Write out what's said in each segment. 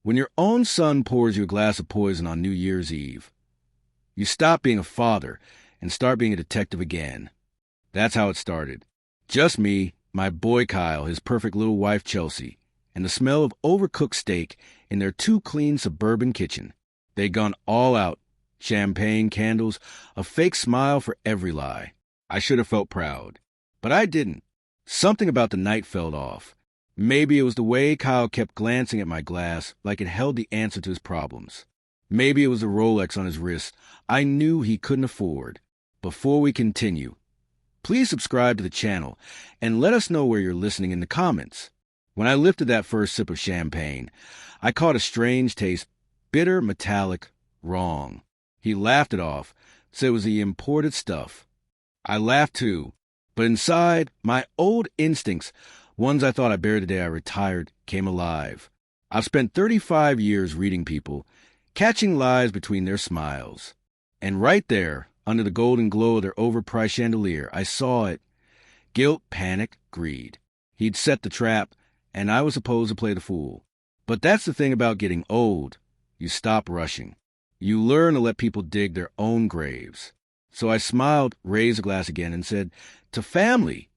When your own son pours you a glass of poison on New Year's Eve, you stop being a father and start being a detective again. That's how it started. Just me, my boy Kyle, his perfect little wife Chelsea, and the smell of overcooked steak in their too-clean suburban kitchen. They'd gone all out. Champagne, candles, a fake smile for every lie. I should have felt proud. But I didn't. Something about the night felt off. Maybe it was the way Kyle kept glancing at my glass like it held the answer to his problems. Maybe it was the Rolex on his wrist I knew he couldn't afford. Before we continue, please subscribe to the channel and let us know where you're listening in the comments. When I lifted that first sip of champagne, I caught a strange taste, bitter, metallic, wrong. He laughed it off, said it was the imported stuff. I laughed too, but inside, my old instincts, ones I thought I buried the day I retired, came alive. I've spent 35 years reading people, catching lies between their smiles. And right there, under the golden glow of their overpriced chandelier, I saw it. Guilt, panic, greed. He'd set the trap, and I was supposed to play the fool. But that's the thing about getting old. You stop rushing. You learn to let people dig their own graves. So I smiled, raised a glass again, and said, "To family."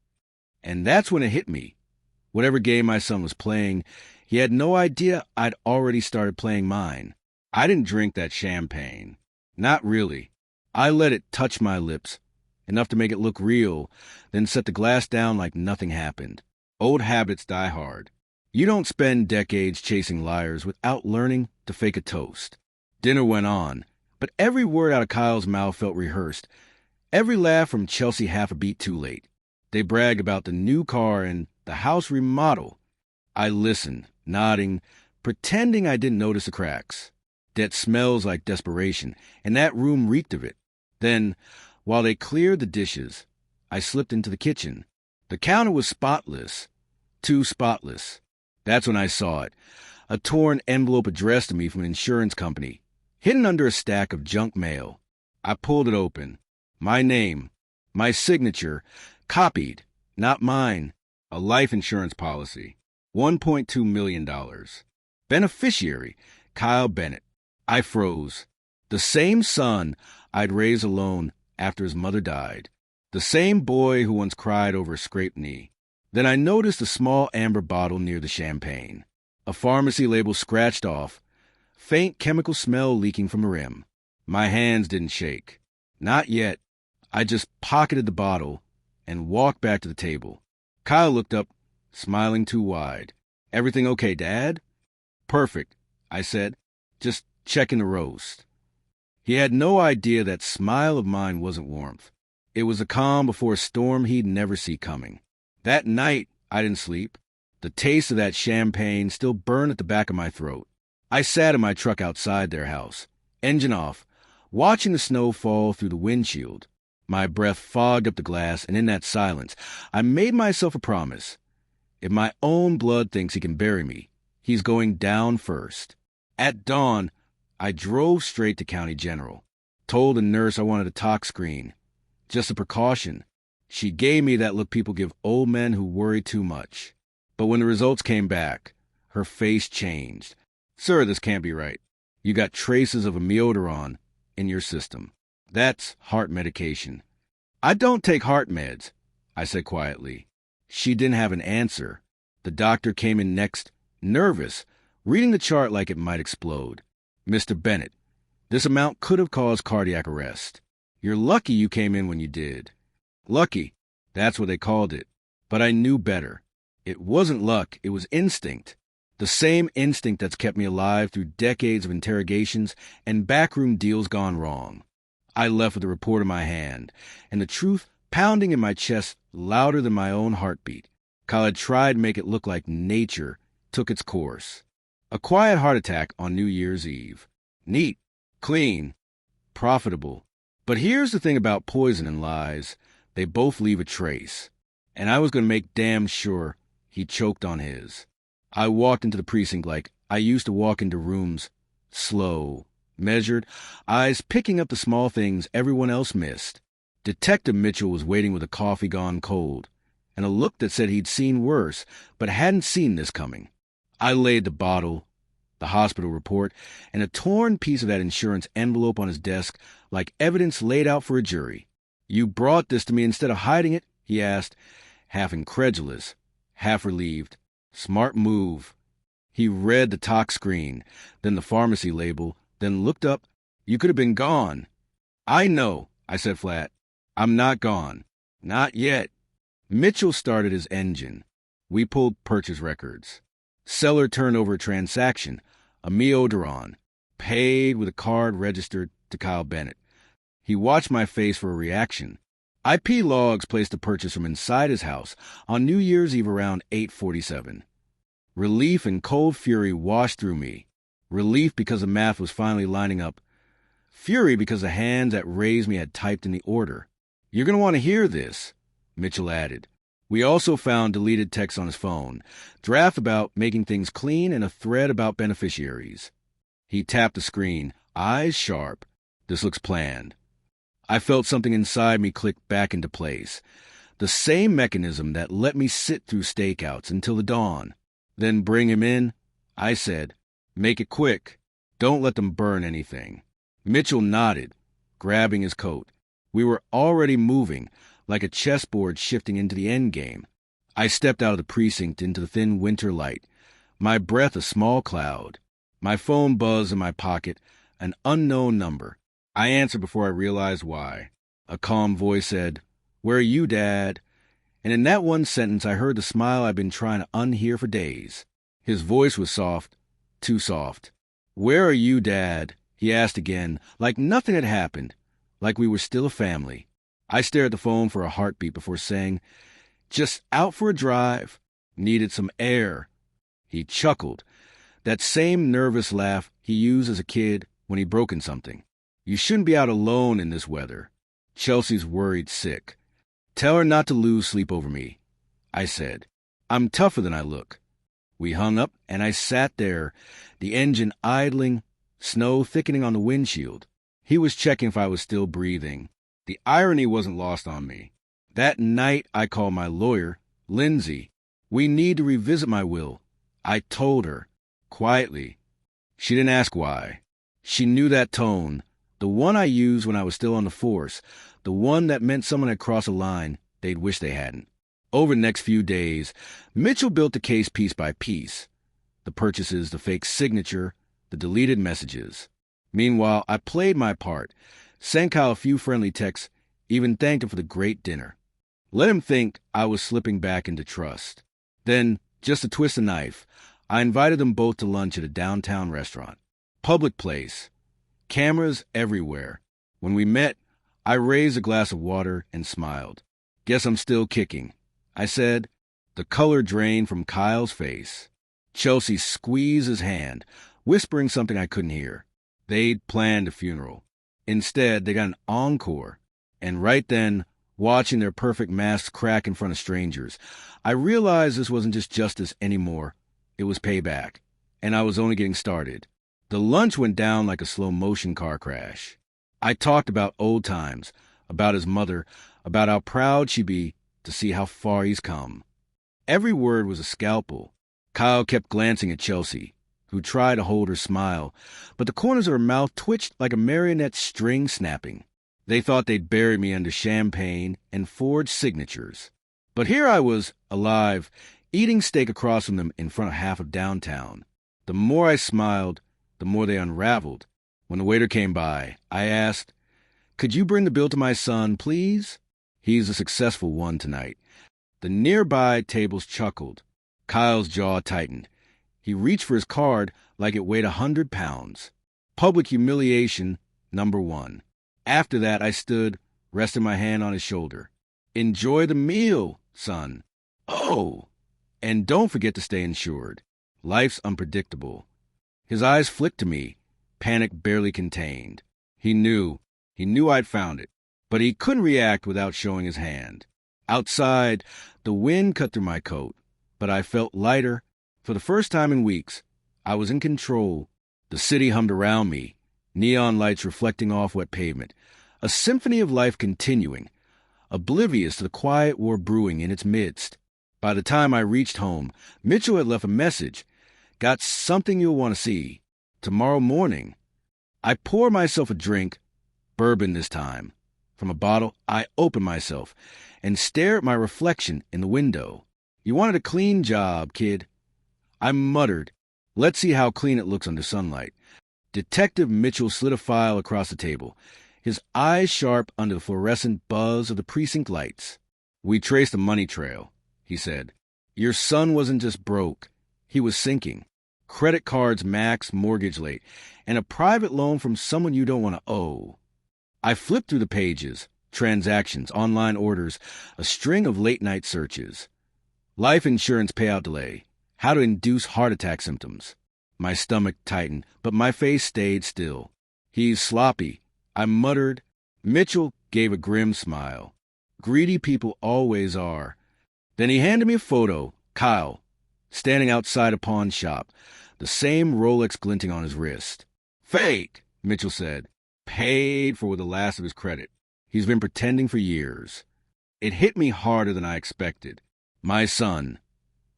And that's when it hit me. Whatever game my son was playing, he had no idea I'd already started playing mine. I didn't drink that champagne. Not really. I let it touch my lips, enough to make it look real, then set the glass down like nothing happened. Old habits die hard. You don't spend decades chasing liars without learning to fake a toast. Dinner went on, but every word out of Kyle's mouth felt rehearsed. Every laugh from Chelsea half a beat too late. They bragged about the new car and the house remodel. I listened, nodding, pretending I didn't notice the cracks. That smells like desperation, and that room reeked of it. Then, while they cleared the dishes, I slipped into the kitchen. The counter was spotless. Too spotless. That's when I saw it. A torn envelope addressed to me from an insurance company, hidden under a stack of junk mail. I pulled it open. My name, my signature, copied, not mine. A life insurance policy. $1.2 million. Beneficiary, Kyle Bennett. I froze. The same son I'd raised alone after his mother died. The same boy who once cried over a scraped knee. Then I noticed a small amber bottle near the champagne. A pharmacy label scratched off. Faint chemical smell leaking from the rim. My hands didn't shake. Not yet. I just pocketed the bottle and walked back to the table. Kyle looked up, smiling too wide. "Everything okay, Dad?" "Perfect," I said. "Just checking the roast." He had no idea that smile of mine wasn't warmth. It was a calm before a storm he'd never see coming. That night, I didn't sleep. The taste of that champagne still burned at the back of my throat. I sat in my truck outside their house, engine off, watching the snow fall through the windshield. My breath fogged up the glass, and in that silence, I made myself a promise. If my own blood thinks he can bury me, he's going down first. At dawn, I drove straight to County General. Told the nurse I wanted a tox screen. Just a precaution. She gave me that look people give old men who worry too much. But when the results came back, her face changed. "Sir, this can't be right. You got traces of amiodarone in your system. That's heart medication." "I don't take heart meds," I said quietly. She didn't have an answer. The doctor came in next, nervous, reading the chart like it might explode. "Mr. Bennett, this amount could have caused cardiac arrest. You're lucky you came in when you did." Lucky, that's what they called it. But I knew better. It wasn't luck, it was instinct. The same instinct that's kept me alive through decades of interrogations and backroom deals gone wrong. I left with the report in my hand, and the truth pounding in my chest louder than my own heartbeat. Kyle had tried to make it look like nature took its course. A quiet heart attack on New Year's Eve. Neat, clean, profitable. But here's the thing about poison and lies. They both leave a trace. And I was going to make damn sure he choked on his. I walked into the precinct like I used to walk into rooms. Slow, measured, eyes picking up the small things everyone else missed. Detective Mitchell was waiting with a coffee gone cold, and a look that said he'd seen worse, but hadn't seen this coming. I laid the bottle, the hospital report, and a torn piece of that insurance envelope on his desk like evidence laid out for a jury. "You brought this to me instead of hiding it?" he asked, half incredulous, half relieved. "Smart move." He read the tox screen, then the pharmacy label, then looked up. "You could have been gone." "I know," I said flat. "I'm not gone. Not yet." Mitchell started his engine. We pulled purchase records. Seller turned over a transaction, a Miodoron, paid with a card registered to Kyle Bennett. He watched my face for a reaction. IP logs placed the purchase from inside his house on New Year's Eve around 8:47. Relief and cold fury washed through me. Relief because the math was finally lining up. Fury because the hands that raised me had typed in the order. "You're going to want to hear this," Mitchell added. We also found deleted texts on his phone, draft about making things clean and a thread about beneficiaries. He tapped the screen, eyes sharp. "This looks planned." I felt something inside me click back into place. The same mechanism that let me sit through stakeouts until the dawn. "Then bring him in," I said. "Make it quick. Don't let them burn anything." Mitchell nodded, grabbing his coat. We were already moving, like a chessboard shifting into the endgame. I stepped out of the precinct into the thin winter light, my breath a small cloud. My phone buzzed in my pocket, an unknown number. I answered before I realized why. A calm voice said, "Where are you, Dad?" And in that one sentence I heard the smile I'd been trying to unhear for days. His voice was soft, too soft. "Where are you, Dad?" he asked again, like nothing had happened, like we were still a family. I stared at the phone for a heartbeat before saying, "Just out for a drive. Needed some air." He chuckled, that same nervous laugh he used as a kid when he'd broken something. "You shouldn't be out alone in this weather. Chelsea's worried sick. Tell her not to lose sleep over me," I said. "I'm tougher than I look." We hung up, and I sat there, the engine idling, snow thickening on the windshield. He was checking if I was still breathing. The irony wasn't lost on me. That night I called my lawyer, Lindsay. "We need to revisit my will," I told her, quietly. She didn't ask why. She knew that tone, the one I used when I was still on the force, the one that meant someone had crossed a line they'd wish they hadn't. Over the next few days, Mitchell built the case piece by piece. The purchases, the fake signature, the deleted messages. Meanwhile, I played my part, sent Kyle a few friendly texts, even thanked him for the great dinner. Let him think I was slipping back into trust. Then, just to twist the knife, I invited them both to lunch at a downtown restaurant. Public place. Cameras everywhere. When we met, I raised a glass of water and smiled. "Guess I'm still kicking," I said. The color drained from Kyle's face. Chelsea squeezed his hand, whispering something I couldn't hear. They'd planned a funeral. Instead, they got an encore. And right then, watching their perfect masks crack in front of strangers, I realized this wasn't just justice anymore. It was payback. And I was only getting started. The lunch went down like a slow-motion car crash. I talked about old times, about his mother, about how proud she'd be to see how far he's come. Every word was a scalpel. Kyle kept glancing at Chelsea, who tried to hold her smile, but the corners of her mouth twitched like a marionette string snapping. They thought they'd bury me under champagne and forged signatures. But here I was, alive, eating steak across from them in front of half of downtown. The more I smiled, the more they unraveled. When the waiter came by, I asked, "Could you bring the bill to my son, please?" He's a successful one tonight. The nearby tables chuckled. Kyle's jaw tightened. He reached for his card like it weighed 100 pounds. Public humiliation, number 1. After that, I stood, resting my hand on his shoulder. "Enjoy the meal, son." "Oh, and don't forget to stay insured. Life's unpredictable." His eyes flicked to me, panic barely contained. He knew I'd found it, but he couldn't react without showing his hand. Outside, the wind cut through my coat, but I felt lighter. For the first time in weeks, I was in control. The city hummed around me, neon lights reflecting off wet pavement, a symphony of life continuing, oblivious to the quiet war brewing in its midst. By the time I reached home, Mitchell had left a message. Got something you'll want to see. Tomorrow morning. I pour myself a drink, bourbon this time. From a bottle, I open myself and stare at my reflection in the window. You wanted a clean job, kid. I muttered, let's see how clean it looks under sunlight. Detective Mitchell slid a file across the table, his eyes sharp under the fluorescent buzz of the precinct lights. We traced a money trail, he said. Your son wasn't just broke. He was sinking. Credit cards maxed, mortgage late, and a private loan from someone you don't want to owe. I flipped through the pages, transactions, online orders, a string of late-night searches. Life insurance payout delay, how to induce heart attack symptoms. My stomach tightened, but my face stayed still. He's sloppy, I muttered. Mitchell gave a grim smile. Greedy people always are. Then he handed me a photo, Kyle, standing outside a pawn shop, the same Rolex glinting on his wrist. Fake, Mitchell said. Paid for with the last of his credit. He's been pretending for years. It hit me harder than I expected. My son,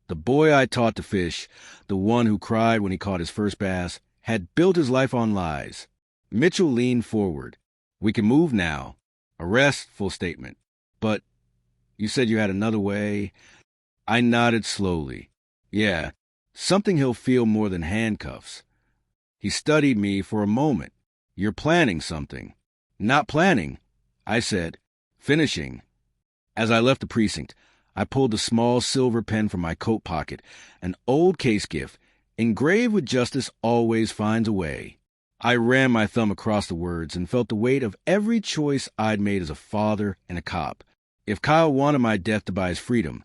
the boy I taught to fish, the one who cried when he caught his first bass, had built his life on lies. Mitchell leaned forward. We can move now. Arrest, full statement. But you said you had another way. I nodded slowly. Yeah, something he'll feel more than handcuffs. He studied me for a moment. You're planning something. Not planning, I said. Finishing. As I left the precinct, I pulled a small silver pen from my coat pocket, an old case gift, engraved with justice always finds a way. I ran my thumb across the words and felt the weight of every choice I'd made as a father and a cop. If Kyle wanted my death to buy his freedom,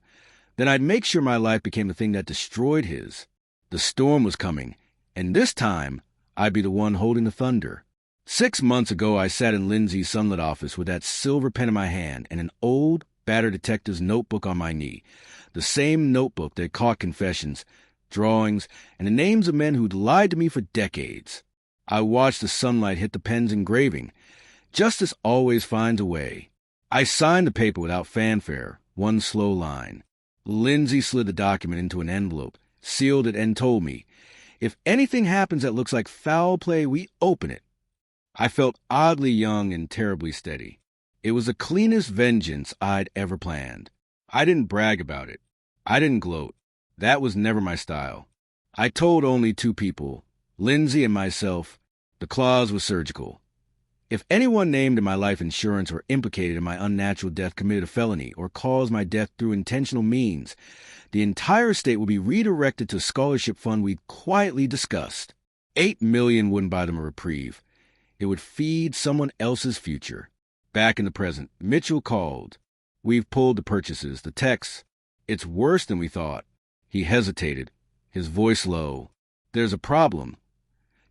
then I'd make sure my life became the thing that destroyed his. The storm was coming, and this time I'd be the one holding the thunder. 6 months ago, I sat in Lindsay's sunlit office with that silver pen in my hand and an old, battered detective's notebook on my knee, the same notebook that caught confessions, drawings, and the names of men who'd lied to me for decades. I watched the sunlight hit the pen's engraving. Justice always finds a way. I signed the paper without fanfare, one slow line. Lindsay slid the document into an envelope, sealed it, and told me, if anything happens that looks like foul play, we open it. I felt oddly young and terribly steady. It was the cleanest vengeance I'd ever planned. I didn't brag about it. I didn't gloat. That was never my style. I told only 2 people, Lindsay and myself. The clause was surgical. If anyone named in my life insurance or implicated in my unnatural death committed a felony or caused my death through intentional means, the entire estate would be redirected to a scholarship fund we'd quietly discussed. $8 million wouldn't buy them a reprieve. It would feed someone else's future. Back in the present, Mitchell called. We've pulled the purchases, the texts. It's worse than we thought. He hesitated, his voice low. There's a problem.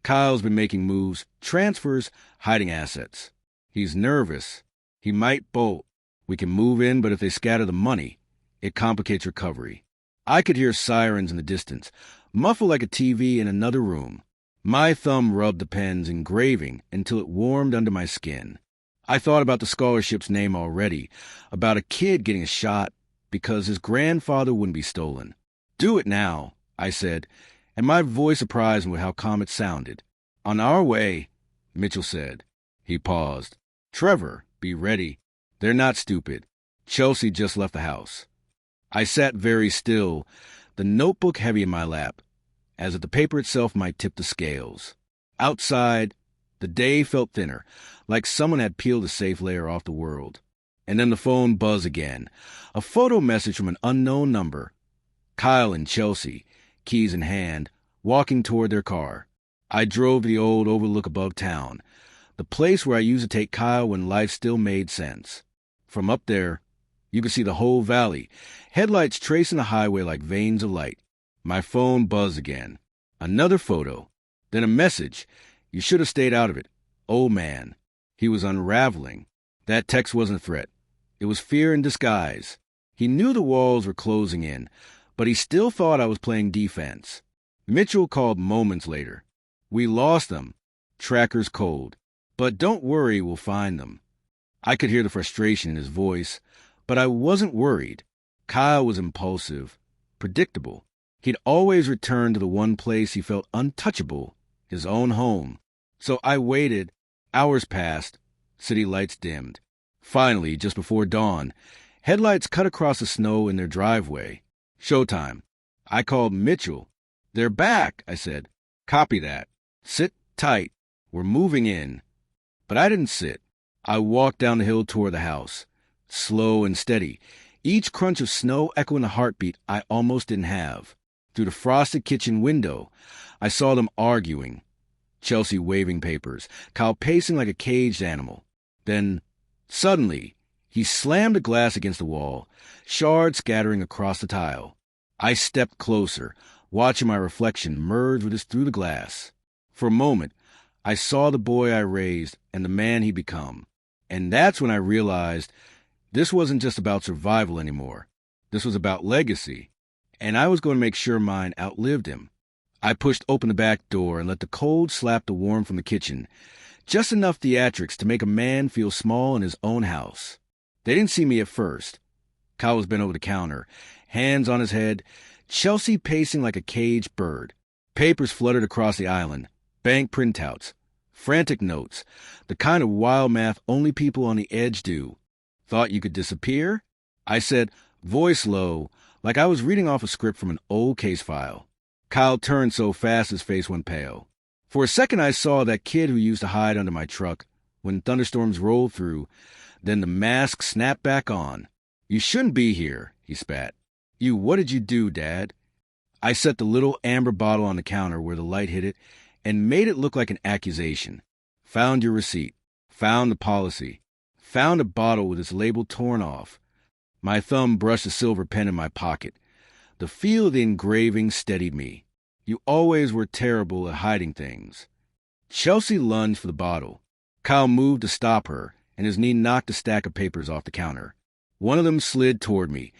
Kyle's been making moves, transfers, hiding assets. He's nervous. He might bolt. We can move in, but if they scatter the money, it complicates recovery. I could hear sirens in the distance, muffled like a TV in another room. My thumb rubbed the pen's engraving until it warmed under my skin. I thought about the scholarship's name already, about a kid getting a shot because his grandfather wouldn't be stolen. Do it now, I said, and my voice surprised me with how calm it sounded. On our way, Mitchell said. He paused. Trevor, be ready. They're not stupid. Chelsea just left the house. I sat very still, the notebook heavy in my lap, as if the paper itself might tip the scales. Outside, the day felt thinner, like someone had peeled a safe layer off the world. And then the phone buzzed again. A photo message from an unknown number. Kyle and Chelsea, keys in hand, walking toward their car. I drove to the old overlook above town, the place where I used to take Kyle when life still made sense. From up there, you could see the whole valley, headlights tracing the highway like veins of light. My phone buzzed again. Another photo. Then a message. You should have stayed out of it. Old man. He was unraveling. That text wasn't a threat. It was fear in disguise. He knew the walls were closing in, but he still thought I was playing defense. Mitchell called moments later. We lost them. Trackers cold. But don't worry, we'll find them. I could hear the frustration in his voice, but I wasn't worried. Kyle was impulsive, predictable. He'd always return to the one place he felt untouchable, his own home. So I waited. Hours passed. City lights dimmed. Finally, just before dawn, headlights cut across the snow in their driveway. Showtime. I called Mitchell. "They're back," I said. "Copy that. Sit tight. We're moving in." But I didn't sit. I walked down the hill toward the house, slow and steady, each crunch of snow echoing a heartbeat I almost didn't have. Through the frosted kitchen window, I saw them arguing. Chelsea waving papers, Kyle pacing like a caged animal. Then, suddenly, he slammed a glass against the wall, shards scattering across the tile. I stepped closer, watching my reflection merge with his through the glass. For a moment, I saw the boy I raised and the man he'd become. And that's when I realized this wasn't just about survival anymore. This was about legacy. And I was going to make sure mine outlived him. I pushed open the back door and let the cold slap the warm from the kitchen. Just enough theatrics to make a man feel small in his own house. They didn't see me at first. Kyle was bent over the counter, hands on his head, Chelsea pacing like a caged bird. Papers fluttered across the island, bank printouts, frantic notes, the kind of wild math only people on the edge do. "Thought you could disappear?" I said, voice low, like I was reading off a script from an old case file. Kyle turned so fast his face went pale. For a second I saw that kid who used to hide under my truck when thunderstorms rolled through. Then the mask snapped back on. "You shouldn't be here," he spat. What did you do, Dad?" I set the little amber bottle on the counter where the light hit it and made it look like an accusation. "Found your receipt. Found the policy. Found a bottle with its label torn off." My thumb brushed a silver pen in my pocket. The feel of the engraving steadied me. "You always were terrible at hiding things." Chelsea lunged for the bottle. Kyle moved to stop her, and his knee knocked a stack of papers off the counter. One of them slid toward me,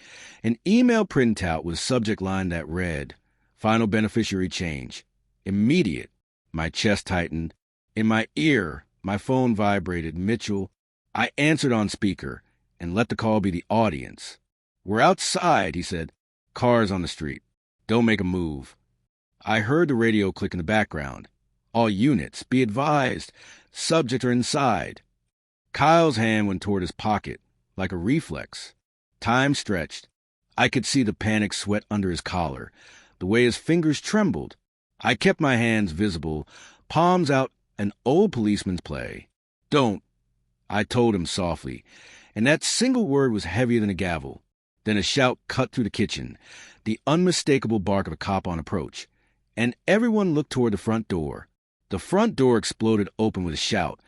an email printout with a subject line that read, "Final beneficiary change. Immediate." My chest tightened. In my ear, my phone vibrated. Mitchell. I answered on speaker and let the call be the audience. "We're outside," he said. "Cars on the street. Don't make a move." I heard the radio click in the background. "All units, be advised. Subject are inside." Kyle's hand went toward his pocket, like a reflex. Time stretched. I could see the panic sweat under his collar, the way his fingers trembled. I kept my hands visible, palms out, an old policeman's play. "Don't," I told him softly, and that single word was heavier than a gavel. Then a shout cut through the kitchen, the unmistakable bark of a cop on approach, and everyone looked toward the front door. The front door exploded open with a shout.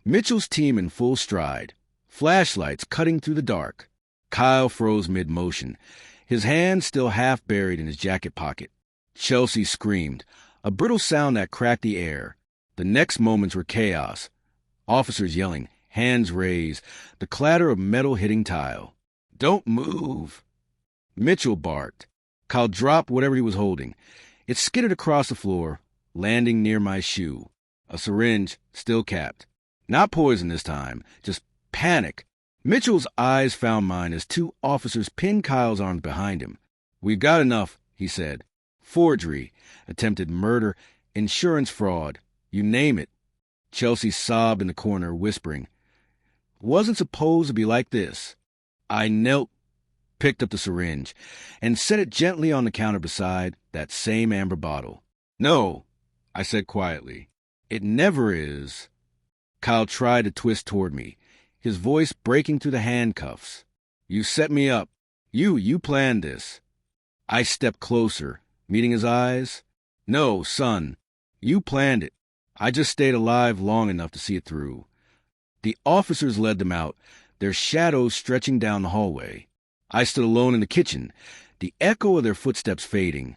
Mitchell's team in full stride, flashlights cutting through the dark. Kyle froze mid-motion, his hand still half buried in his jacket pocket. Chelsea screamed, a brittle sound that cracked the air. The next moments were chaos. Officers yelling, hands raised, the clatter of metal hitting tile. "Don't move!" Mitchell barked. Kyle dropped whatever he was holding. It skidded across the floor, landing near my shoe. A syringe, still capped. Not poison this time, just panic. Mitchell's eyes found mine as two officers pinned Kyle's arms behind him. "We've got enough," he said. "Forgery, attempted murder, insurance fraud, you name it." Chelsea sobbed in the corner, whispering, "Wasn't supposed to be like this." I knelt, picked up the syringe, and set it gently on the counter beside that same amber bottle. "No," I said quietly. "It never is." Kyle tried to twist toward me, his voice breaking through the handcuffs. "You set me up. You planned this." I stepped closer, meeting his eyes. "No, son, you planned it. I just stayed alive long enough to see it through." The officers led them out, their shadows stretching down the hallway. I stood alone in the kitchen, the echo of their footsteps fading,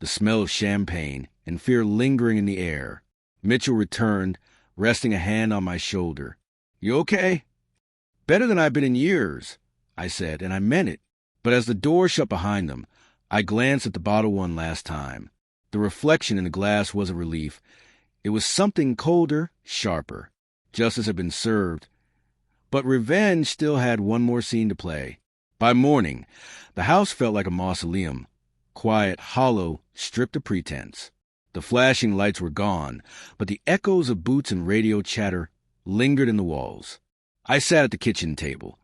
the smell of champagne and fear lingering in the air. Mitchell returned, resting a hand on my shoulder. "You okay?" "Better than I've been in years," I said, and I meant it. But as the door shut behind them, I glanced at the bottle one last time. The reflection in the glass was a relief. It was something colder, sharper. Justice had been served. But revenge still had one more scene to play. By morning, the house felt like a mausoleum. quiet, hollow, stripped of pretense. The flashing lights were gone, but the echoes of boots and radio chatter lingered in the walls. I sat at the kitchen table,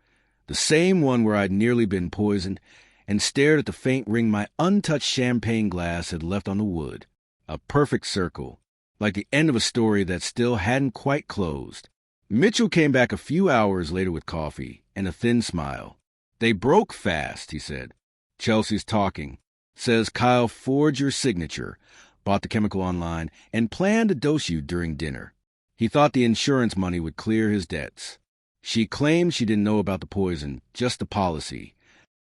the same one where I'd nearly been poisoned, and stared at the faint ring my untouched champagne glass had left on the wood. A perfect circle, like the end of a story that still hadn't quite closed. Mitchell came back a few hours later with coffee and a thin smile. "They broke fast," he said. "Chelsea's talking. Says Kyle forged your signature, bought the chemical online, and planned to dose you during dinner. He thought the insurance money would clear his debts. She claimed she didn't know about the poison, just the policy."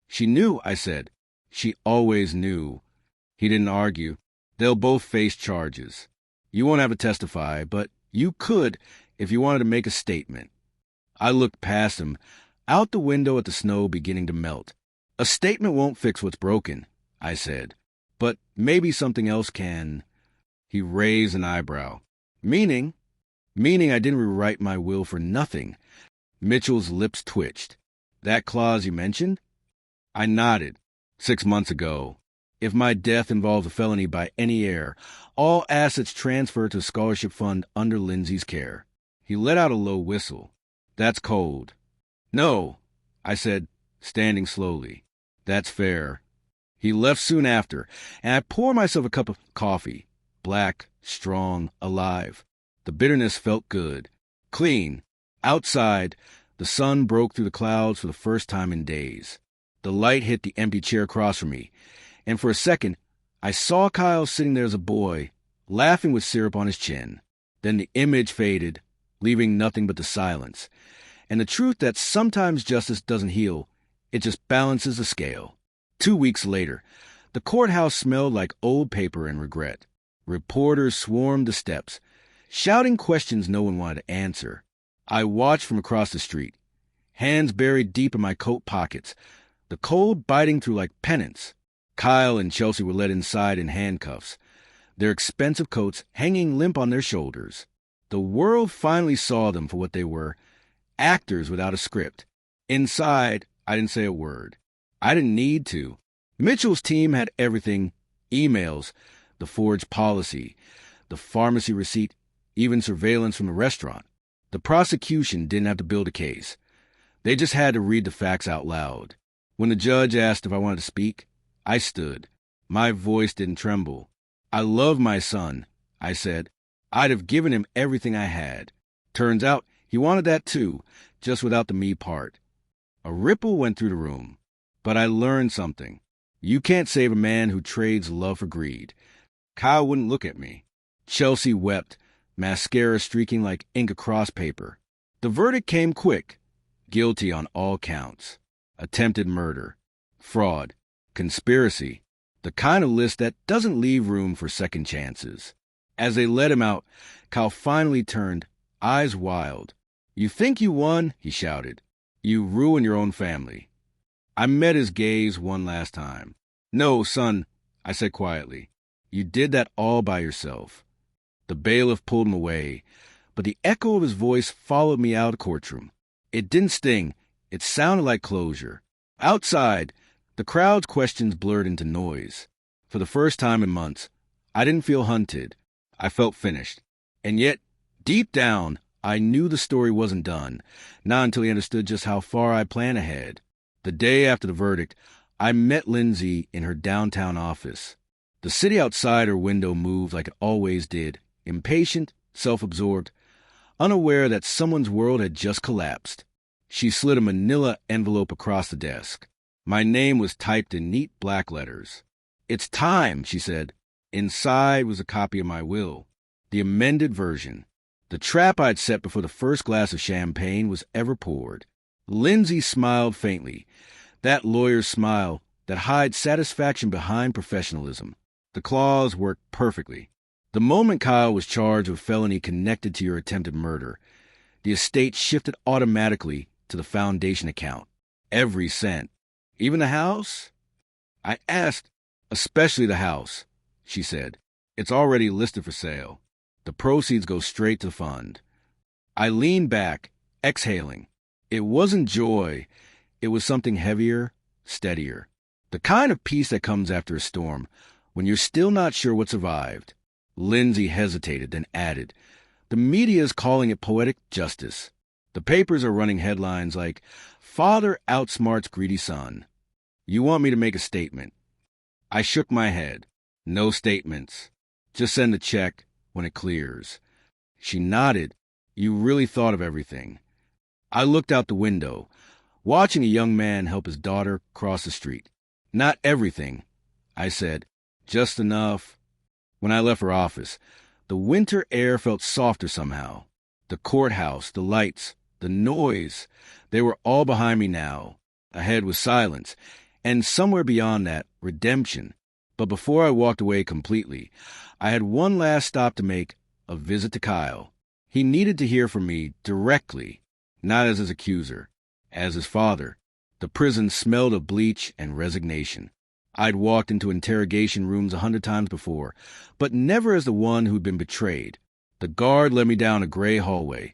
"She knew," I said. "She always knew." He didn't argue. "They'll both face charges. You won't have to testify, but you could if you wanted to make a statement." I looked past him, out the window at the snow beginning to melt. "A statement won't fix what's broken," I said. "But maybe something else can." He raised an eyebrow. Meaning I didn't rewrite my will for nothing." Mitchell's lips twitched. "That clause you mentioned?" I nodded. 6 months ago. If my death involves a felony by any heir, all assets transfer to a scholarship fund under Lindsay's care. He let out a low whistle. "That's cold." "No," I said, standing slowly. "That's fair." He left soon after, and I poured myself a cup of coffee. Black, strong, alive. The bitterness felt good. Clean. Outside, the sun broke through the clouds for the first time in days. The light hit the empty chair across from me, and for a second, I saw Kyle sitting there as a boy, laughing with syrup on his chin. Then the image faded, leaving nothing but the silence, and the truth that sometimes justice doesn't heal, it just balances the scale. 2 weeks later, the courthouse smelled like old paper and regret. Reporters swarmed the steps, shouting questions no one wanted to answer. I watched from across the street, hands buried deep in my coat pockets, the cold biting through like penance. Kyle and Chelsea were led inside in handcuffs, their expensive coats hanging limp on their shoulders. The world finally saw them for what they were, actors without a script. Inside, I didn't say a word. I didn't need to. Mitchell's team had everything: emails, the forged policy, the pharmacy receipt, even surveillance from the restaurant. The prosecution didn't have to build a case. They just had to read the facts out loud. When the judge asked if I wanted to speak, I stood. My voice didn't tremble. "I love my son," I said. "I'd have given him everything I had." Turns out he wanted that too, just without the me part. A ripple went through the room. But I learned something. You can't save a man who trades love for greed. Kyle wouldn't look at me. Chelsea wept, mascara streaking like ink across paper. The verdict came quick. Guilty on all counts. Attempted murder. Fraud. Conspiracy. The kind of list that doesn't leave room for second chances. As they let him out, Kyle finally turned, eyes wild. "You think you won?" he shouted. "You ruined your own family." I met his gaze one last time. "No, son," I said quietly. "You did that all by yourself." The bailiff pulled him away, but the echo of his voice followed me out of the courtroom. It didn't sting. It sounded like closure. Outside, the crowd's questions blurred into noise. For the first time in months, I didn't feel hunted. I felt finished. And yet, deep down, I knew the story wasn't done, not until he understood just how far I planned ahead. The day after the verdict, I met Lindsay in her downtown office. The city outside her window moved like it always did, impatient, self-absorbed, unaware that someone's world had just collapsed. She slid a manila envelope across the desk. My name was typed in neat black letters. "It's time," she said. Inside was a copy of my will, the amended version. The trap I'd set before the first glass of champagne was ever poured. Lindsay smiled faintly, that lawyer's smile that hides satisfaction behind professionalism. The clause worked perfectly. The moment Kyle was charged with felony connected to your attempted murder, the estate shifted automatically to the foundation account. Every cent. Even the house? I asked. "Especially the house," she said. "It's already listed for sale. The proceeds go straight to the fund." I leaned back, exhaling. It wasn't joy. It was something heavier, steadier. The kind of peace that comes after a storm, when you're still not sure what survived. Lindsay hesitated, then added, "The media is calling it poetic justice. The papers are running headlines like, 'Father outsmarts greedy son.' You want me to make a statement?" I shook my head. "No statements. Just send a check when it clears." She nodded. "You really thought of everything." I looked out the window, watching a young man help his daughter cross the street. "Not everything," I said. "Just enough." When I left her office, the winter air felt softer somehow. The courthouse, the lights, the noise, they were all behind me now. Ahead was silence, and somewhere beyond that, redemption. But before I walked away completely, I had one last stop to make, a visit to Kyle. He needed to hear from me directly, not as his accuser, as his father. The prison smelled of bleach and resignation. I'd walked into interrogation rooms 100 times before, but never as the one who'd been betrayed. The guard led me down a gray hallway,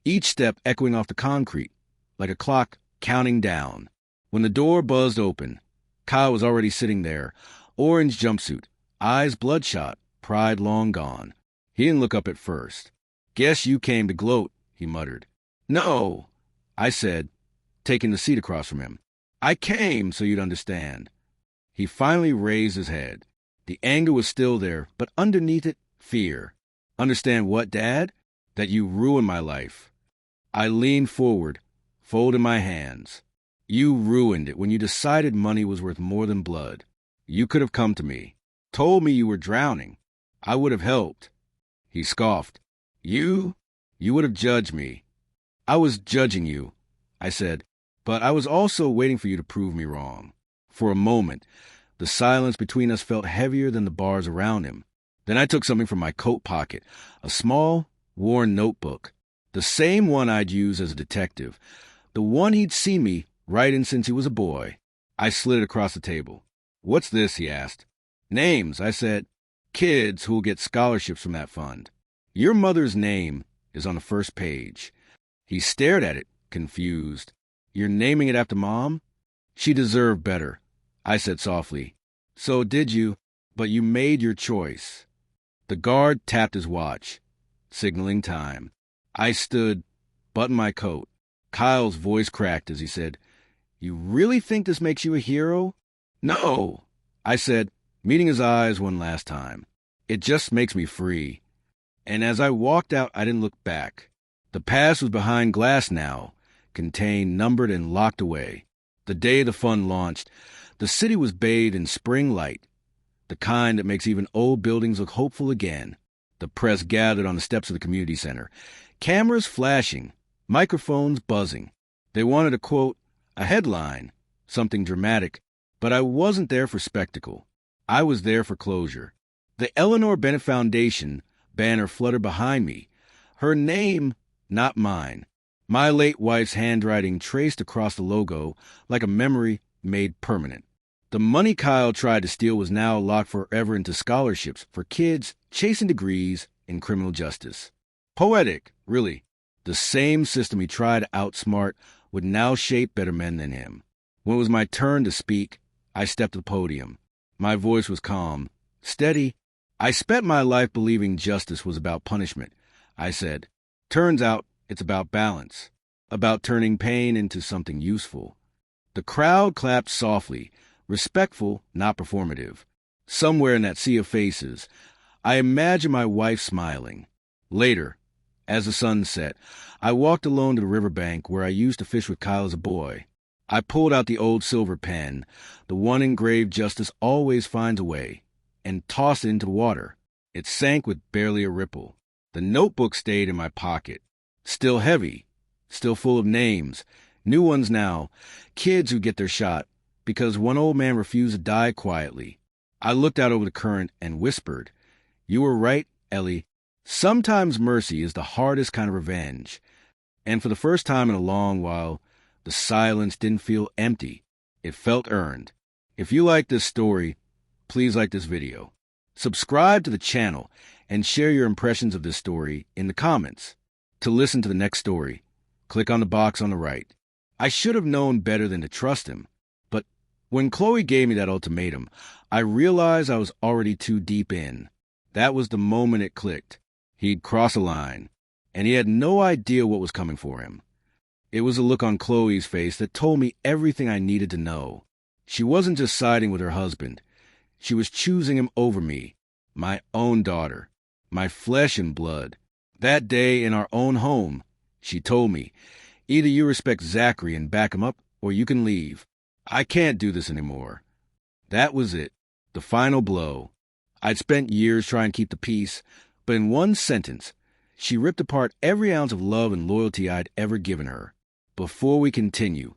each step echoing off the concrete, like a clock counting down. When the door buzzed open, Kyle was already sitting there, orange jumpsuit, eyes bloodshot, pride long gone. He didn't look up at first. "Guess you came to gloat," he muttered. "No," I said, taking the seat across from him. "I came so you'd understand." He finally raised his head. The anger was still there, but underneath it, fear. "Understand what, Dad?" "That you ruined my life." I leaned forward, folding my hands. "You ruined it when you decided money was worth more than blood. You could have come to me, told me you were drowning. I would have helped." He scoffed. You would have judged me." "I was judging you," I said, "but I was also waiting for you to prove me wrong." For a moment, the silence between us felt heavier than the bars around him. Then I took something from my coat pocket, a small, worn notebook, the same one I'd used as a detective, the one he'd seen me write in since he was a boy. I slid it across the table. "What's this?" he asked. "Names," I said. "Kids who'll get scholarships from that fund. Your mother's name is on the first page." He stared at it, confused. "You're naming it after Mom?" "She deserved better," I said softly. "So did you, but you made your choice." The guard tapped his watch, signaling time. I stood, buttoned my coat. Kyle's voice cracked as he said, "You really think this makes you a hero?" "No," I said, meeting his eyes one last time. "It just makes me free." And as I walked out, I didn't look back. The past was behind glass now, contained, numbered, and locked away. The day the fund launched, the city was bathed in spring light, the kind that makes even old buildings look hopeful again. The press gathered on the steps of the community center, cameras flashing, microphones buzzing. They wanted a quote, a headline, something dramatic, but I wasn't there for spectacle. I was there for closure. The Eleanor Bennett Foundation banner fluttered behind me. Her name, not mine. My late wife's handwriting traced across the logo like a memory made permanent. The money Kyle tried to steal was now locked forever into scholarships for kids chasing degrees in criminal justice. Poetic, really. The same system he tried to outsmart would now shape better men than him. When it was my turn to speak, I stepped to the podium. My voice was calm, steady. "I spent my life believing justice was about punishment," I said. "Turns out it's about balance, about turning pain into something useful." The crowd clapped softly, respectful, not performative. Somewhere in that sea of faces, I imagined my wife smiling. Later, as the sun set, I walked alone to the riverbank where I used to fish with Kyle as a boy. I pulled out the old silver pen, the one engraved "Justice always finds a way," and tossed it into the water. It sank with barely a ripple. The notebook stayed in my pocket, still heavy, still full of names, new ones now, kids who get their shot, because one old man refused to die quietly. I looked out over the current and whispered, "You were right, Ellie. Sometimes mercy is the hardest kind of revenge." And for the first time in a long while, the silence didn't feel empty. It felt earned. If you like this story, please like this video. Subscribe to the channel and share your impressions of this story in the comments. To listen to the next story, click on the box on the right. I should have known better than to trust him, but When Chloe gave me that ultimatum, I realized I was already too deep in. That was the moment it clicked. He'd crossed a line, and he had no idea what was coming for him. It was a look on Chloe's face that told me everything I needed to know. She wasn't just siding with her husband. She was choosing him over me, my own daughter, my flesh and blood. That day in our own home, she told me, either you respect Zachary and back him up, or you can leave. I can't do this anymore. That was it, the final blow. I'd spent years trying to keep the peace, but in one sentence, she ripped apart every ounce of love and loyalty I'd ever given her. Before we continue,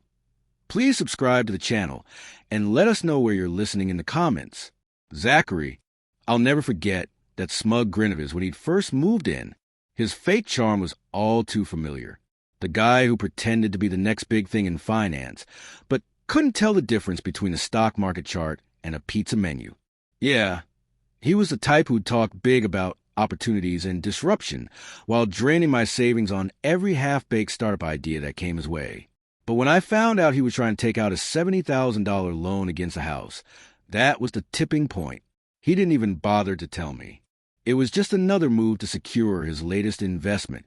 please subscribe to the channel and let us know where you're listening in the comments. Zachary, I'll never forget that smug grin of his when he'd first moved in. His fake charm was all too familiar. The guy who pretended to be the next big thing in finance, but couldn't tell the difference between a stock market chart and a pizza menu. Yeah, he was the type who'd talk big about opportunities and disruption while draining my savings on every half-baked startup idea that came his way. But when I found out he was trying to take out a $70,000 loan against a house, that was the tipping point. He didn't even bother to tell me. It was just another move to secure his latest investment.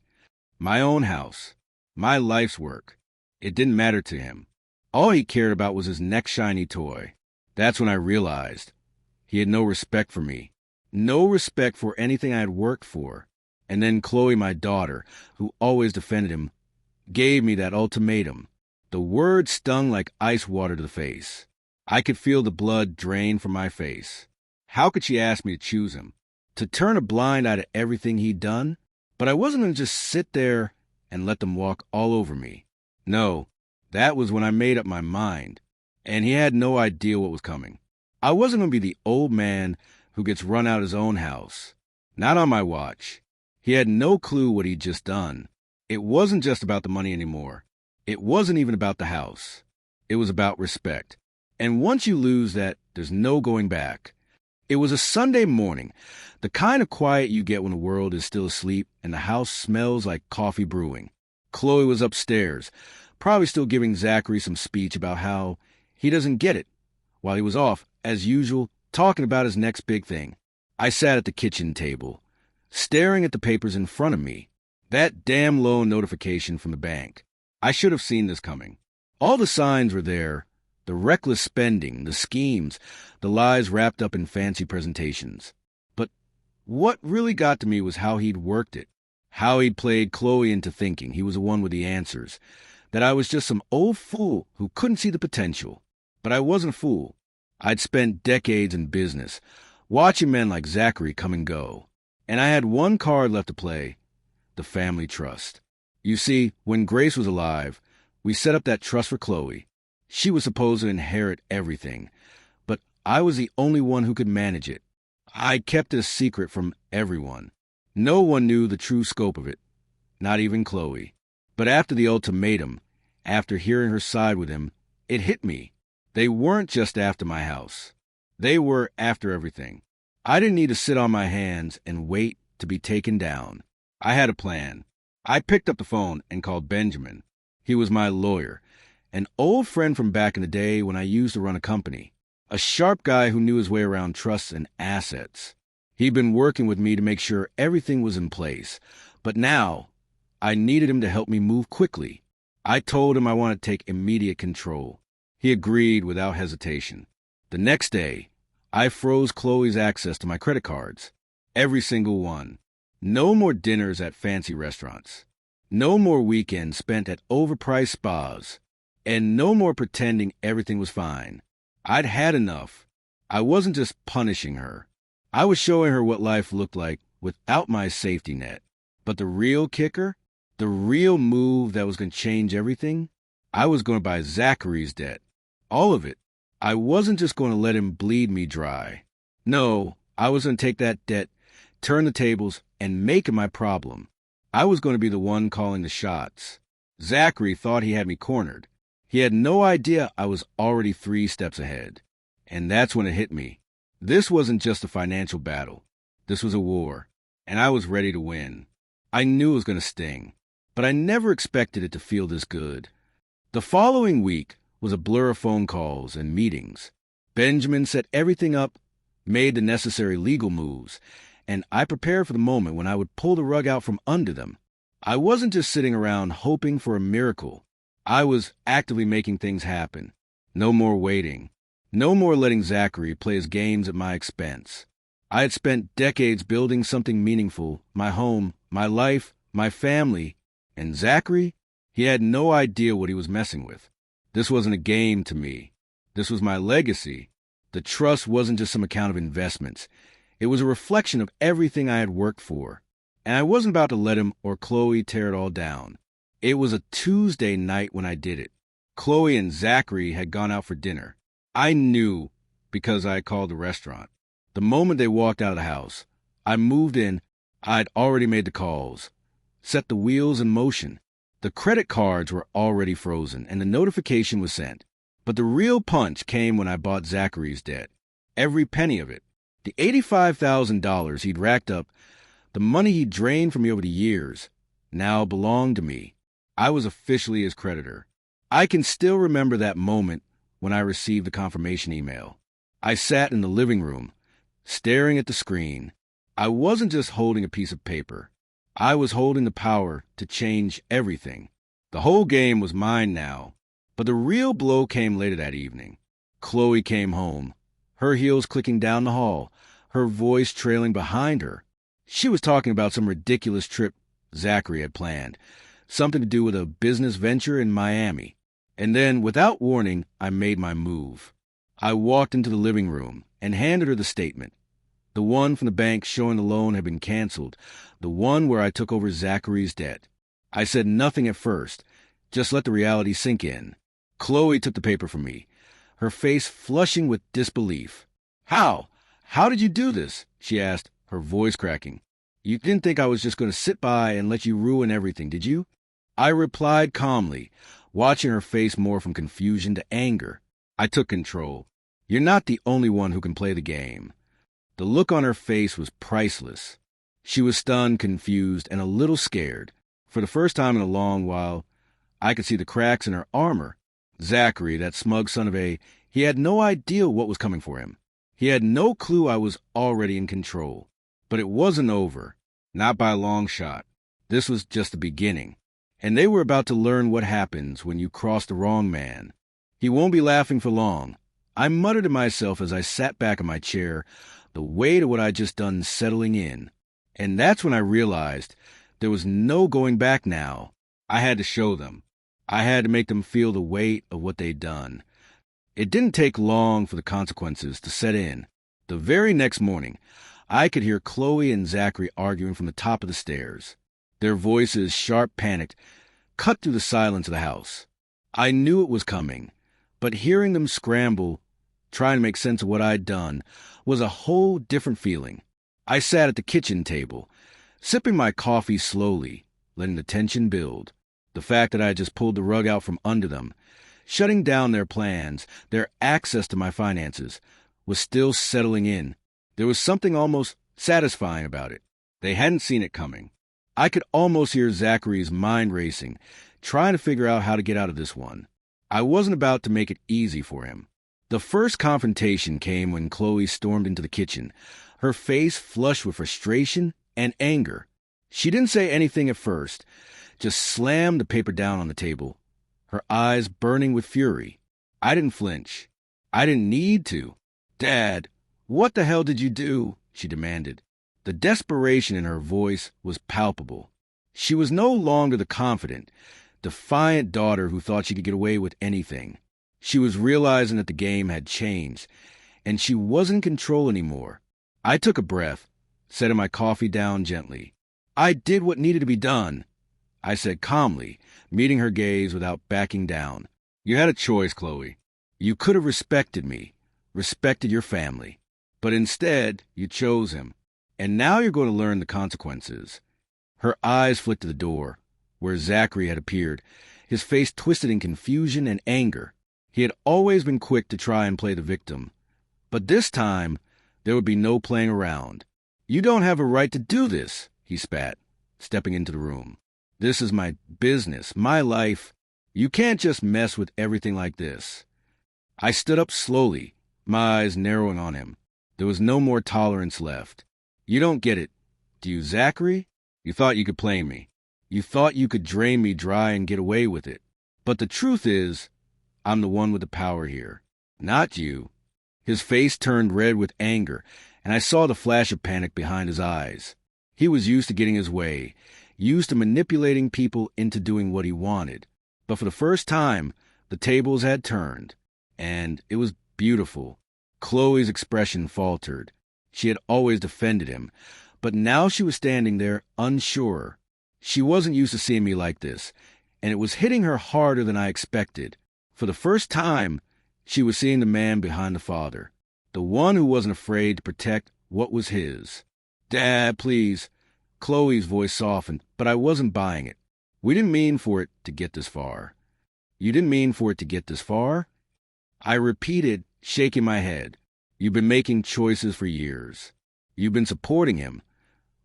My own house. My life's work. It didn't matter to him. All he cared about was his next shiny toy. That's when I realized he had no respect for me. No respect for anything I had worked for. And then Chloe, my daughter, who always defended him, gave me that ultimatum. The word stung like ice water to the face. I could feel the blood drain from my face. How could she ask me to choose him? To turn a blind eye to everything he'd done? But I wasn't going to just sit there and let them walk all over me. No, that was when I made up my mind. And he had no idea what was coming. I wasn't going to be the old man who gets run out of his own house. Not on my watch. He had no clue what he'd just done. It wasn't just about the money anymore. It wasn't even about the house. It was about respect. And once you lose that, there's no going back. It was a Sunday morning, the kind of quiet you get when the world is still asleep and the house smells like coffee brewing. Chloe was upstairs, probably still giving Zachary some speech about how he doesn't get it, while he was off, as usual, talking about his next big thing. I sat at the kitchen table, staring at the papers in front of me. That damn loan notification from the bank. I should have seen this coming. All the signs were there. The reckless spending, the schemes, the lies wrapped up in fancy presentations. But what really got to me was how he'd worked it. How he'd played Chloe into thinking he was the one with the answers. That I was just some old fool who couldn't see the potential. But I wasn't a fool. I'd spent decades in business, watching men like Zachary come and go. And I had one card left to play, the family trust. You see, when Grace was alive, we set up that trust for Chloe. She was supposed to inherit everything, but I was the only one who could manage it. I kept it a secret from everyone. No one knew the true scope of it, not even Chloe. But after the ultimatum, after hearing her side with him, it hit me. They weren't just after my house. They were after everything. I didn't need to sit on my hands and wait to be taken down. I had a plan. I picked up the phone and called Benjamin. He was my lawyer, an old friend from back in the day when I used to run a company, a sharp guy who knew his way around trusts and assets. He'd been working with me to make sure everything was in place, but now I needed him to help me move quickly. I told him I wanted to take immediate control. He agreed without hesitation. The next day, I froze Chloe's access to my credit cards, every single one. No more dinners at fancy restaurants. No more weekends spent at overpriced spas. And no more pretending everything was fine. I'd had enough. I wasn't just punishing her. I was showing her what life looked like without my safety net. But the real kicker, the real move that was going to change everything, I was going to buy Zachary's debt. All of it. I wasn't just going to let him bleed me dry. No, I was going to take that debt, turn the tables, and make it my problem. I was going to be the one calling the shots. Zachary thought he had me cornered. He had no idea I was already 3 steps ahead. And that's when it hit me. This wasn't just a financial battle. This was a war. And I was ready to win. I knew it was going to sting. But I never expected it to feel this good. The following week, was a blur of phone calls and meetings. Benjamin set everything up, made the necessary legal moves, and I prepared for the moment when I would pull the rug out from under them. I wasn't just sitting around hoping for a miracle. I was actively making things happen. No more waiting. No more letting Zachary play his games at my expense. I had spent decades building something meaningful, my home, my life, my family, and Zachary, he had no idea what he was messing with. This wasn't a game to me. This was my legacy. The trust wasn't just some account of investments. It was a reflection of everything I had worked for. And I wasn't about to let him or Chloe tear it all down. It was a Tuesday night when I did it. Chloe and Zachary had gone out for dinner. I knew because I had called the restaurant. The moment they walked out of the house, I moved in. I'd already made the calls, set the wheels in motion. The credit cards were already frozen, and the notification was sent. But the real punch came when I bought Zachary's debt. Every penny of it. The $85,000 he'd racked up, the money he'd drained from me over the years, now belonged to me. I was officially his creditor. I can still remember that moment when I received the confirmation email. I sat in the living room, staring at the screen. I wasn't just holding a piece of paper. I was holding the power to change everything. The whole game was mine now. But the real blow came later that evening. Chloe came home, her heels clicking down the hall, her voice trailing behind her. She was talking about some ridiculous trip Zachary had planned, something to do with a business venture in Miami. And then, without warning, I made my move. I walked into the living room and handed her the statement. The one from the bank showing the loan had been canceled, the one where I took over Zachary's debt. I said nothing at first, just let the reality sink in. Chloe took the paper from me, her face flushing with disbelief. How? How did you do this? She asked, her voice cracking. You didn't think I was just going to sit by and let you ruin everything, did you? I replied calmly, watching her face morph from confusion to anger. I took control. You're not the only one who can play the game. The look on her face was priceless. She was stunned, confused, and a little scared. For the first time in a long while, I could see the cracks in her armor. Zachary, that smug son of a, he had no idea what was coming for him. He had no clue I was already in control. But it wasn't over. Not by a long shot. This was just the beginning. And they were about to learn what happens when you cross the wrong man. He won't be laughing for long. I muttered to myself as I sat back in my chair, the weight of what I'd just done settling in. And that's when I realized there was no going back now. I had to show them. I had to make them feel the weight of what they'd done. It didn't take long for the consequences to set in. The very next morning, I could hear Chloe and Zachary arguing from the top of the stairs. Their voices, sharp, panicked, cut through the silence of the house. I knew it was coming, but hearing them scramble, trying to make sense of what I'd done, was a whole different feeling. I sat at the kitchen table, sipping my coffee slowly, letting the tension build. The fact that I had just pulled the rug out from under them, shutting down their plans, their access to my finances, was still settling in. There was something almost satisfying about it. They hadn't seen it coming. I could almost hear Zachary's mind racing, trying to figure out how to get out of this one. I wasn't about to make it easy for him. The first confrontation came when Chloe stormed into the kitchen, her face flushed with frustration and anger. She didn't say anything at first, just slammed the paper down on the table, her eyes burning with fury. I didn't flinch. I didn't need to. Dad, what the hell did you do? She demanded. The desperation in her voice was palpable. She was no longer the confident, defiant daughter who thought she could get away with anything. She was realizing that the game had changed, and she wasn't in control anymore. I took a breath, setting my coffee down gently. I did what needed to be done, I said calmly, meeting her gaze without backing down. You had a choice, Chloe. You could have respected me, respected your family. But instead, you chose him. And now you're going to learn the consequences. Her eyes flicked to the door, where Zachary had appeared, his face twisted in confusion and anger. He had always been quick to try and play the victim. But this time, there would be no playing around. You don't have a right to do this, he spat, stepping into the room. This is my business, my life. You can't just mess with everything like this. I stood up slowly, my eyes narrowing on him. There was no more tolerance left. You don't get it, do you, Zachary? You thought you could play me. You thought you could drain me dry and get away with it. But the truth is, I'm the one with the power here, not you. His face turned red with anger, and I saw the flash of panic behind his eyes. He was used to getting his way, used to manipulating people into doing what he wanted. But for the first time, the tables had turned, and it was beautiful. Chloe's expression faltered. She had always defended him, but now she was standing there unsure. She wasn't used to seeing me like this, and it was hitting her harder than I expected. For the first time, she was seeing the man behind the father, the one who wasn't afraid to protect what was his. Dad, please. Chloe's voice softened, but I wasn't buying it. We didn't mean for it to get this far. You didn't mean for it to get this far? I repeated, shaking my head. You've been making choices for years. You've been supporting him,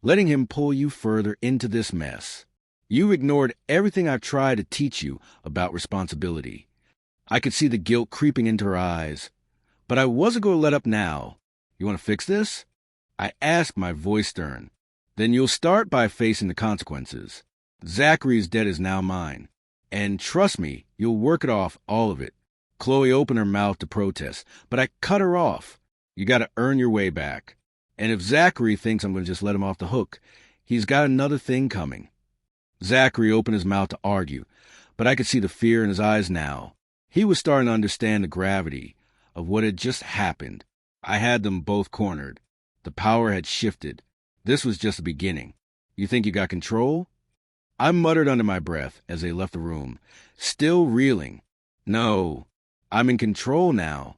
letting him pull you further into this mess. You've ignored everything I've tried to teach you about responsibility. I could see the guilt creeping into her eyes. But I wasn't going to let up now. You want to fix this? I asked, my voice stern. Then you'll start by facing the consequences. Zachary's debt is now mine. And trust me, you'll work it off, all of it. Chloe opened her mouth to protest, but I cut her off. You got to earn your way back. And if Zachary thinks I'm going to just let him off the hook, he's got another thing coming. Zachary opened his mouth to argue, but I could see the fear in his eyes now. He was starting to understand the gravity of what had just happened. I had them both cornered. The power had shifted. This was just the beginning. You think you got control? I muttered under my breath as they left the room, still reeling. No, I'm in control now.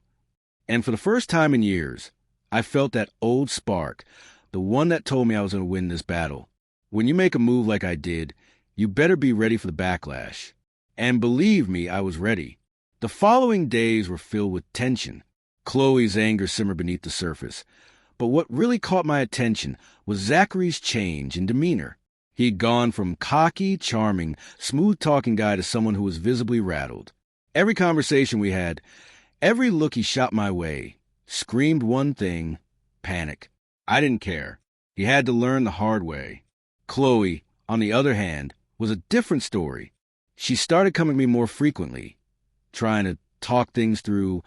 And for the first time in years, I felt that old spark, the one that told me I was going to win this battle. When you make a move like I did, you better be ready for the backlash. And believe me, I was ready. The following days were filled with tension. Chloe's anger simmered beneath the surface. But what really caught my attention was Zachary's change in demeanor. He'd gone from cocky, charming, smooth-talking guy to someone who was visibly rattled. Every conversation we had, every look he shot my way, screamed one thing: panic. I didn't care. He had to learn the hard way. Chloe, on the other hand, was a different story. She started coming to me more frequently, trying to talk things through,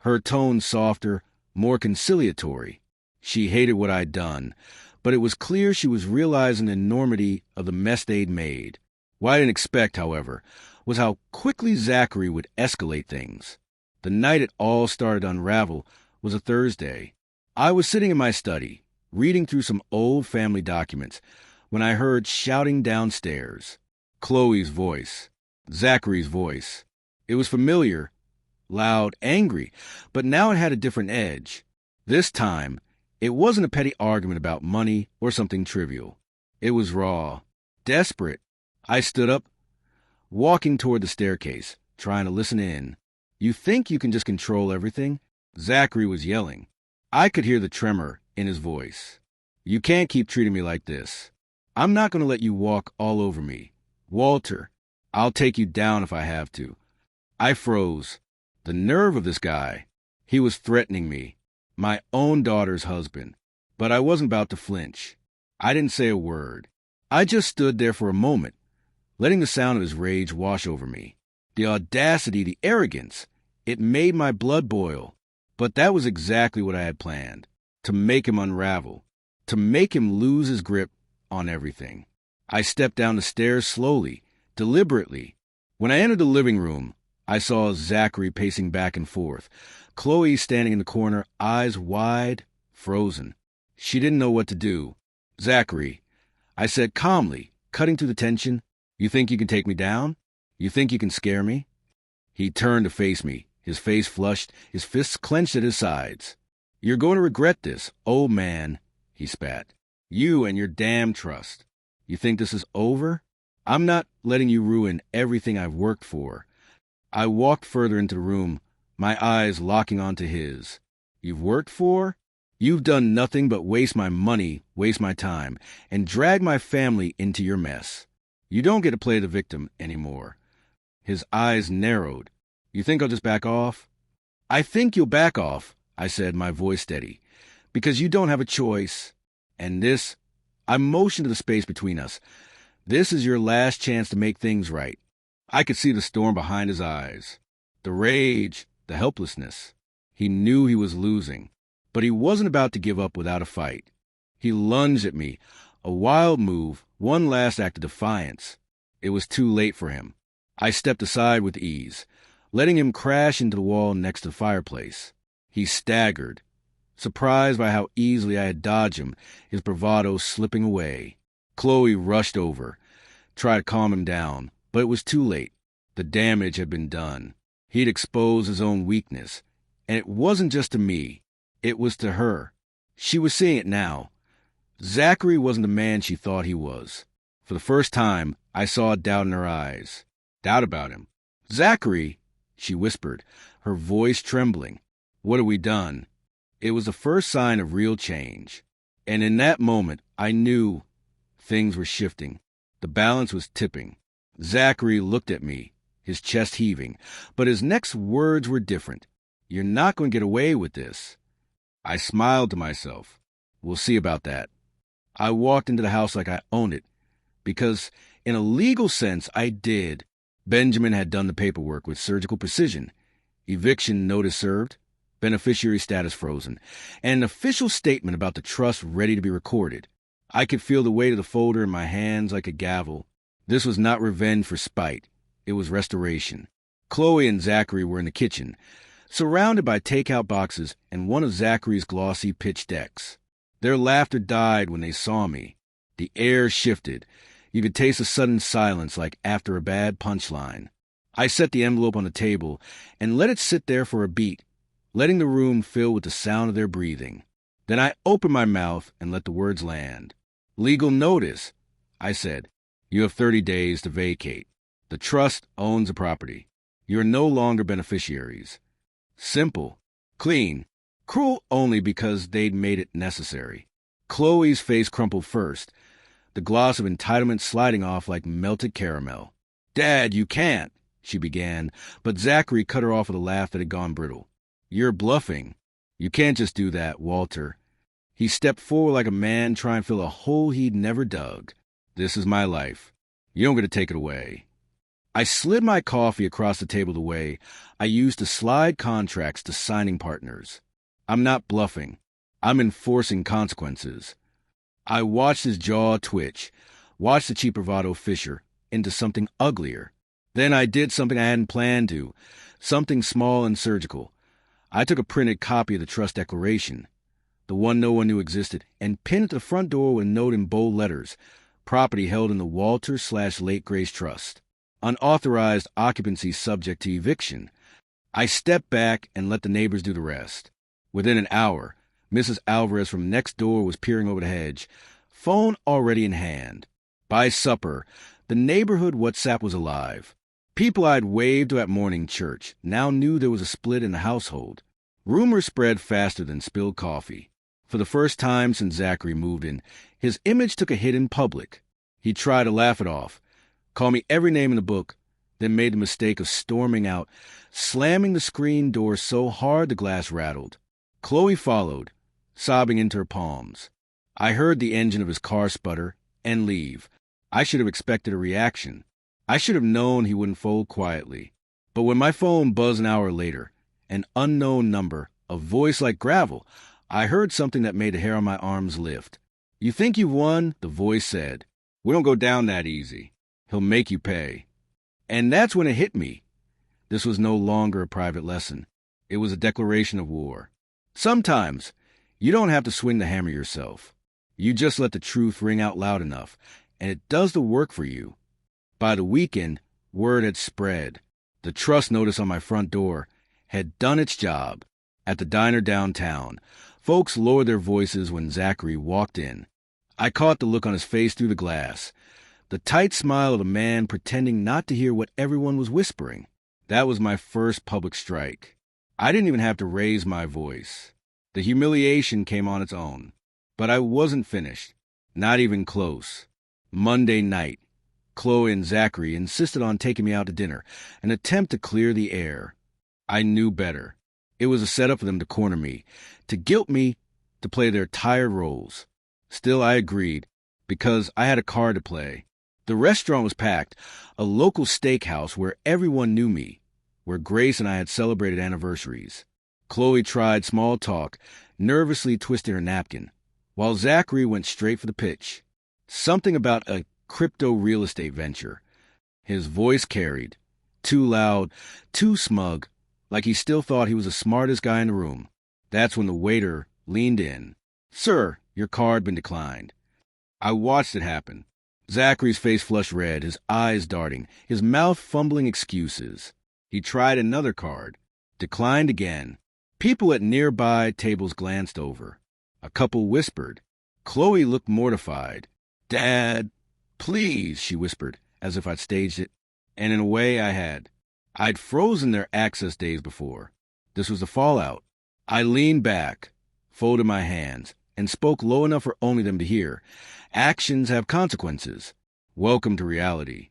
her tone softer, more conciliatory. She hated what I'd done, but it was clear she was realizing the enormity of the mess they'd made. What I didn't expect, however, was how quickly Zachary would escalate things. The night it all started to unravel was a Thursday. I was sitting in my study, reading through some old family documents, when I heard shouting downstairs. Chloe's voice. Zachary's voice. It was familiar, loud, angry, but now it had a different edge. This time, it wasn't a petty argument about money or something trivial. It was raw, desperate. I stood up, walking toward the staircase, trying to listen in. You think you can just control everything? Zachary was yelling. I could hear the tremor in his voice. You can't keep treating me like this. I'm not going to let you walk all over me. Walter, I'll take you down if I have to. I froze. The nerve of this guy. He was threatening me, my own daughter's husband. But I wasn't about to flinch. I didn't say a word. I just stood there for a moment, letting the sound of his rage wash over me. The audacity, the arrogance. It made my blood boil. But that was exactly what I had planned. To make him unravel. To make him lose his grip on everything. I stepped down the stairs slowly, deliberately. When I entered the living room, I saw Zachary pacing back and forth. Chloe standing in the corner, eyes wide, frozen. She didn't know what to do. Zachary, I said calmly, cutting through the tension, you think you can take me down? You think you can scare me? He turned to face me, his face flushed, his fists clenched at his sides. You're going to regret this, old man, he spat. You and your damn trust. You think this is over? I'm not letting you ruin everything I've worked for. I walked further into the room, my eyes locking onto his. You've worked for? You've done nothing but waste my money, waste my time, and drag my family into your mess. You don't get to play the victim anymore. His eyes narrowed. You think I'll just back off? I think you'll back off, I said, my voice steady, because you don't have a choice. And this, I motioned to the space between us. This is your last chance to make things right. I could see the storm behind his eyes. The rage, the helplessness. He knew he was losing, but he wasn't about to give up without a fight. He lunged at me, a wild move, one last act of defiance. It was too late for him. I stepped aside with ease, letting him crash into the wall next to the fireplace. He staggered, surprised by how easily I had dodged him, his bravado slipping away. Chloe rushed over, tried to calm him down, but it was too late. The damage had been done. He'd exposed his own weakness, and it wasn't just to me. It was to her. She was seeing it now. Zachary wasn't the man she thought he was. For the first time, I saw doubt in her eyes. Doubt about him. Zachary, she whispered, her voice trembling. What have we done? It was the first sign of real change. And in that moment, I knew things were shifting. The balance was tipping. Zachary looked at me, his chest heaving, but his next words were different. You're not going to get away with this. I smiled to myself. We'll see about that. I walked into the house like I owned it, because in a legal sense, I did. Benjamin had done the paperwork with surgical precision. Eviction notice served, beneficiary status frozen, and an official statement about the trust ready to be recorded. I could feel the weight of the folder in my hands like a gavel. This was not revenge for spite. It was restoration. Chloe and Zachary were in the kitchen, surrounded by takeout boxes and one of Zachary's glossy pitch decks. Their laughter died when they saw me. The air shifted. You could taste a sudden silence like after a bad punchline. I set the envelope on the table and let it sit there for a beat, letting the room fill with the sound of their breathing. Then I opened my mouth and let the words land. Legal notice, I said. You have 30 days to vacate. The trust owns the property. You are no longer beneficiaries. Simple. Clean. Cruel only because they'd made it necessary. Chloe's face crumpled first, the gloss of entitlement sliding off like melted caramel. Dad, you can't, she began, but Zachary cut her off with a laugh that had gone brittle. You're bluffing. You can't just do that, Walter. He stepped forward like a man trying to fill a hole he'd never dug. This is my life. You don't get to take it away. I slid my coffee across the table the way I used to slide contracts to signing partners. I'm not bluffing. I'm enforcing consequences. I watched his jaw twitch, watched the cheap bravado fisher into something uglier. Then I did something I hadn't planned to, something small and surgical. I took a printed copy of the trust declaration, the one no one knew existed, and pinned it to the front door with a note in bold letters, property held in the Walter/Late Grace Trust. Unauthorized occupancy subject to eviction. I stepped back and let the neighbors do the rest. Within an hour, Mrs. Alvarez from next door was peering over the hedge, phone already in hand. By supper, the neighborhood WhatsApp was alive. People I'd waved to at morning church now knew there was a split in the household. Rumors spread faster than spilled coffee. For the first time since Zachary moved in, his image took a hit in public. He tried to laugh it off, call me every name in the book, then made the mistake of storming out, slamming the screen door so hard the glass rattled. Chloe followed, sobbing into her palms. I heard the engine of his car sputter and leave. I should have expected a reaction. I should have known he wouldn't fold quietly. But when my phone buzzed an hour later, an unknown number, a voice like gravel, I heard something that made the hair on my arms lift. You think you've won? The voice said. We don't go down that easy. He'll make you pay. And that's when it hit me. This was no longer a private lesson. It was a declaration of war. Sometimes, you don't have to swing the hammer yourself. You just let the truth ring out loud enough, and it does the work for you. By the weekend, word had spread. The trust notice on my front door had done its job. At the diner downtown, folks lowered their voices when Zachary walked in. I caught the look on his face through the glass, the tight smile of a man pretending not to hear what everyone was whispering. That was my first public strike. I didn't even have to raise my voice. The humiliation came on its own. But I wasn't finished. Not even close. Monday night. Chloe and Zachary insisted on taking me out to dinner, an attempt to clear the air. I knew better. It was a setup for them to corner me, to guilt me, to play their tired roles. Still, I agreed, because I had a card to play. The restaurant was packed, a local steakhouse where everyone knew me, where Grace and I had celebrated anniversaries. Chloe tried small talk, nervously twisting her napkin, while Zachary went straight for the pitch. Something about a crypto real estate venture. His voice carried, too loud, too smug, like he still thought he was the smartest guy in the room. That's when the waiter leaned in. "Sir, your card been declined." I watched it happen. Zachary's face flushed red, his eyes darting, his mouth fumbling excuses. He tried another card. Declined again. People at nearby tables glanced over. A couple whispered. Chloe looked mortified. "Dad, please," she whispered, as if I'd staged it. And in a way I had. I'd frozen their access days before. This was the fallout. I leaned back, folded my hands, and spoke low enough for only them to hear. Actions have consequences. Welcome to reality.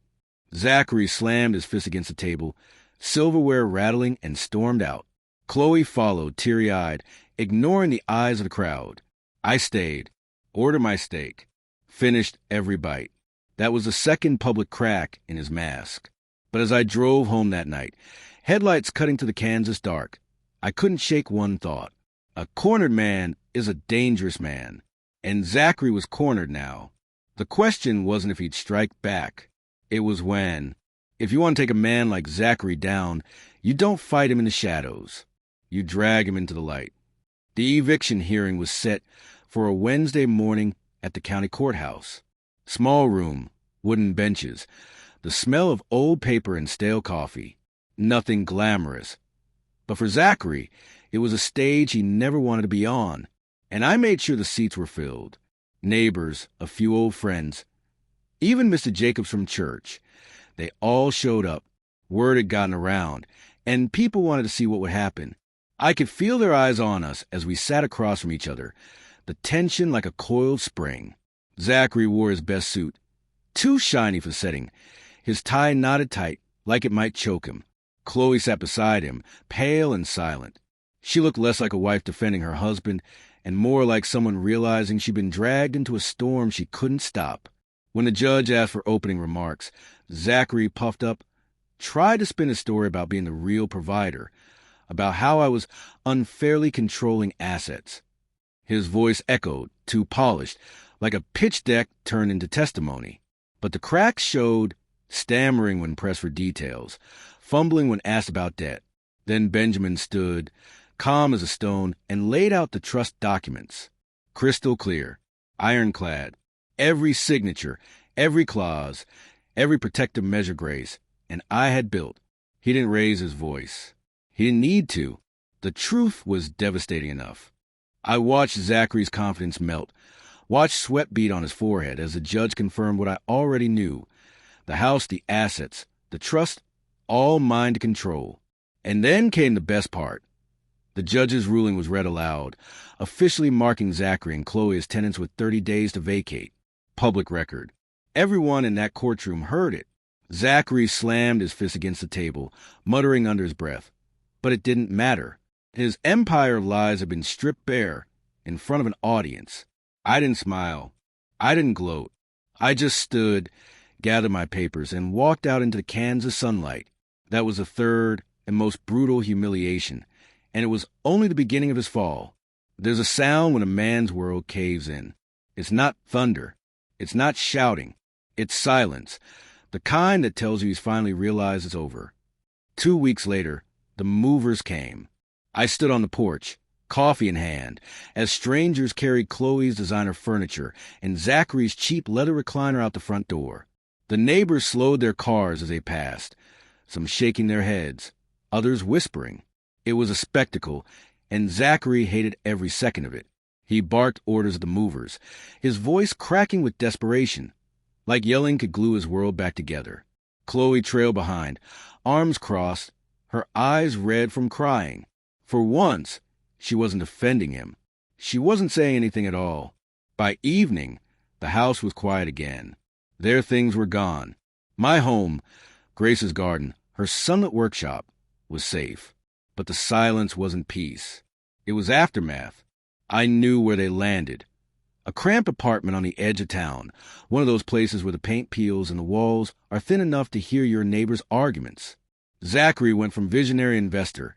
Zachary slammed his fist against the table, silverware rattling, and stormed out. Chloe followed, teary-eyed, ignoring the eyes of the crowd. I stayed, ordered my steak, finished every bite. That was the second public crack in his mask. But as I drove home that night, headlights cutting to the Kansas dark, I couldn't shake one thought. A cornered man is a dangerous man, and Zachary was cornered now. The question wasn't if he'd strike back. It was when. If you want to take a man like Zachary down, you don't fight him in the shadows. You drag him into the light. The eviction hearing was set for a Wednesday morning at the county courthouse. Small room, wooden benches, the smell of old paper and stale coffee. Nothing glamorous. But for Zachary, it was a stage he never wanted to be on, and I made sure the seats were filled. Neighbors, a few old friends, even Mr. Jacobs from church. They all showed up. Word had gotten around, and people wanted to see what would happen. I could feel their eyes on us as we sat across from each other, the tension like a coiled spring. Zachary wore his best suit, too shiny for the setting, his tie knotted tight, like it might choke him. Chloe sat beside him, pale and silent. She looked less like a wife defending her husband and more like someone realizing she'd been dragged into a storm she couldn't stop. When the judge asked for opening remarks, Zachary puffed up, tried to spin a story about being the real provider, about how I was unfairly controlling assets. His voice echoed, too polished, like a pitch deck turned into testimony. But the cracks showed, stammering when pressed for details, fumbling when asked about debt. Then Benjamin stood, calm as a stone, and laid out the trust documents. Crystal clear, ironclad, every signature, every clause, every protective measure Grace, and I had built. He didn't raise his voice. He didn't need to. The truth was devastating enough. I watched Zachary's confidence melt, watched sweat bead on his forehead as the judge confirmed what I already knew. The house, the assets, the trust, all mine to control. And then came the best part. The judge's ruling was read aloud, officially marking Zachary and Chloe as tenants with 30 days to vacate. Public record. Everyone in that courtroom heard it. Zachary slammed his fist against the table, muttering under his breath. But it didn't matter. His empire of lies had been stripped bare in front of an audience. I didn't smile. I didn't gloat. I just stood, gathered my papers, and walked out into the Kansas sunlight. That was the third and most brutal humiliation, and it was only the beginning of his fall. There's a sound when a man's world caves in. It's not thunder. It's not shouting. It's silence, the kind that tells you he's finally realized it's over. 2 weeks later, the movers came. I stood on the porch, coffee in hand, as strangers carried Chloe's designer furniture and Zachary's cheap leather recliner out the front door. The neighbors slowed their cars as they passed, some shaking their heads, others whispering. It was a spectacle, and Zachary hated every second of it. He barked orders at the movers, his voice cracking with desperation, like yelling could glue his world back together. Chloe trailed behind, arms crossed, her eyes red from crying. For once, she wasn't defending him. She wasn't saying anything at all. By evening, the house was quiet again. Their things were gone. My home, Grace's garden, her sunlit workshop, was safe. But the silence wasn't peace. It was aftermath. I knew where they landed. A cramped apartment on the edge of town, one of those places where the paint peels and the walls are thin enough to hear your neighbor's arguments. Zachary went from visionary investor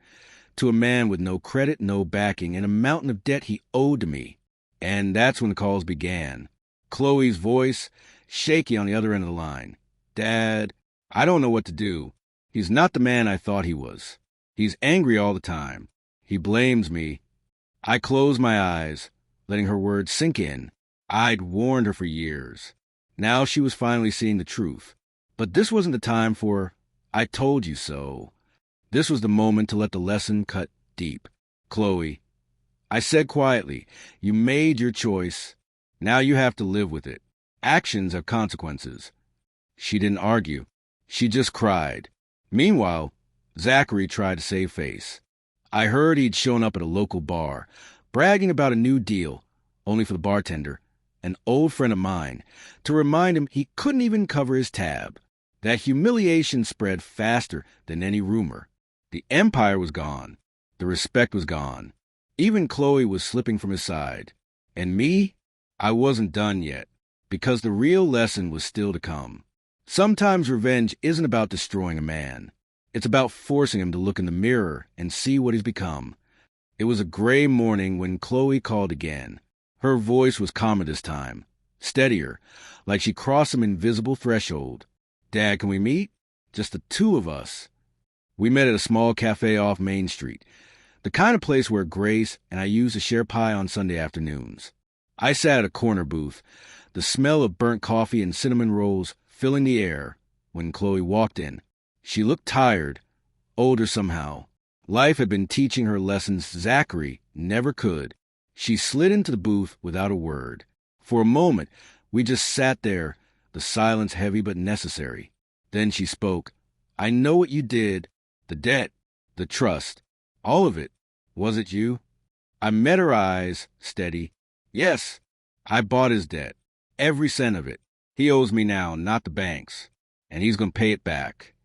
to a man with no credit, no backing, and a mountain of debt he owed to me. And that's when the calls began. Chloe's voice, shaky on the other end of the line. Dad, I don't know what to do. He's not the man I thought he was. He's angry all the time. He blames me. I closed my eyes, letting her words sink in. I'd warned her for years. Now she was finally seeing the truth. But this wasn't the time for, I told you so. This was the moment to let the lesson cut deep. Chloe, I said quietly, you made your choice. Now you have to live with it. Actions have consequences. She didn't argue. She just cried. Meanwhile, Zachary tried to save face. I heard he'd shown up at a local bar, bragging about a new deal, only for the bartender, an old friend of mine, to remind him he couldn't even cover his tab. That humiliation spread faster than any rumor. The empire was gone. The respect was gone. Even Chloe was slipping from his side. And me? I wasn't done yet, because the real lesson was still to come. Sometimes revenge isn't about destroying a man. It's about forcing him to look in the mirror and see what he's become. It was a gray morning when Chloe called again. Her voice was calmer this time, steadier, like she crossed some invisible threshold. Dad, can we meet? Just the two of us. We met at a small cafe off Main Street, the kind of place where Grace and I used to share pie on Sunday afternoons. I sat at a corner booth, the smell of burnt coffee and cinnamon rolls filling the air, when Chloe walked in. She looked tired, older somehow. Life had been teaching her lessons Zachary never could. She slid into the booth without a word. For a moment, we just sat there, the silence heavy but necessary. Then she spoke. I know what you did. The debt, the trust, all of it. Was it you? I met her eyes, steady. Yes, I bought his debt. Every cent of it. He owes me now, not the banks. And he's going to pay it back.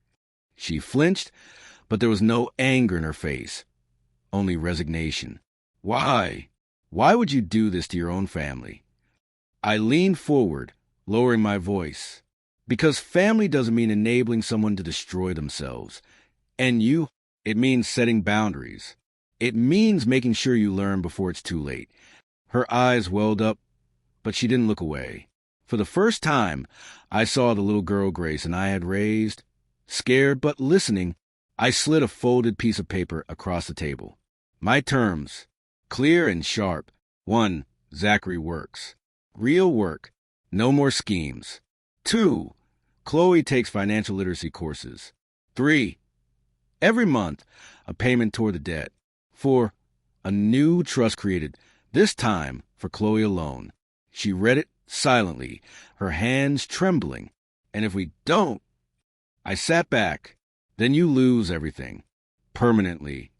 She flinched, but there was no anger in her face, only resignation. Why? Why would you do this to your own family? I leaned forward, lowering my voice. Because family doesn't mean enabling someone to destroy themselves. And it means setting boundaries. It means making sure you learn before it's too late. Her eyes welled up, but she didn't look away. For the first time, I saw the little girl Grace and I had raised. Scared but listening, I slid a folded piece of paper across the table. My terms, clear and sharp. 1. Zachary works. Real work. No more schemes. 2. Chloe takes financial literacy courses. 3. Every month, a payment toward the debt. 4. A new trust created, this time for Chloe alone. She read it silently, her hands trembling. And if we don't, I sat back. Then you lose everything. Permanently.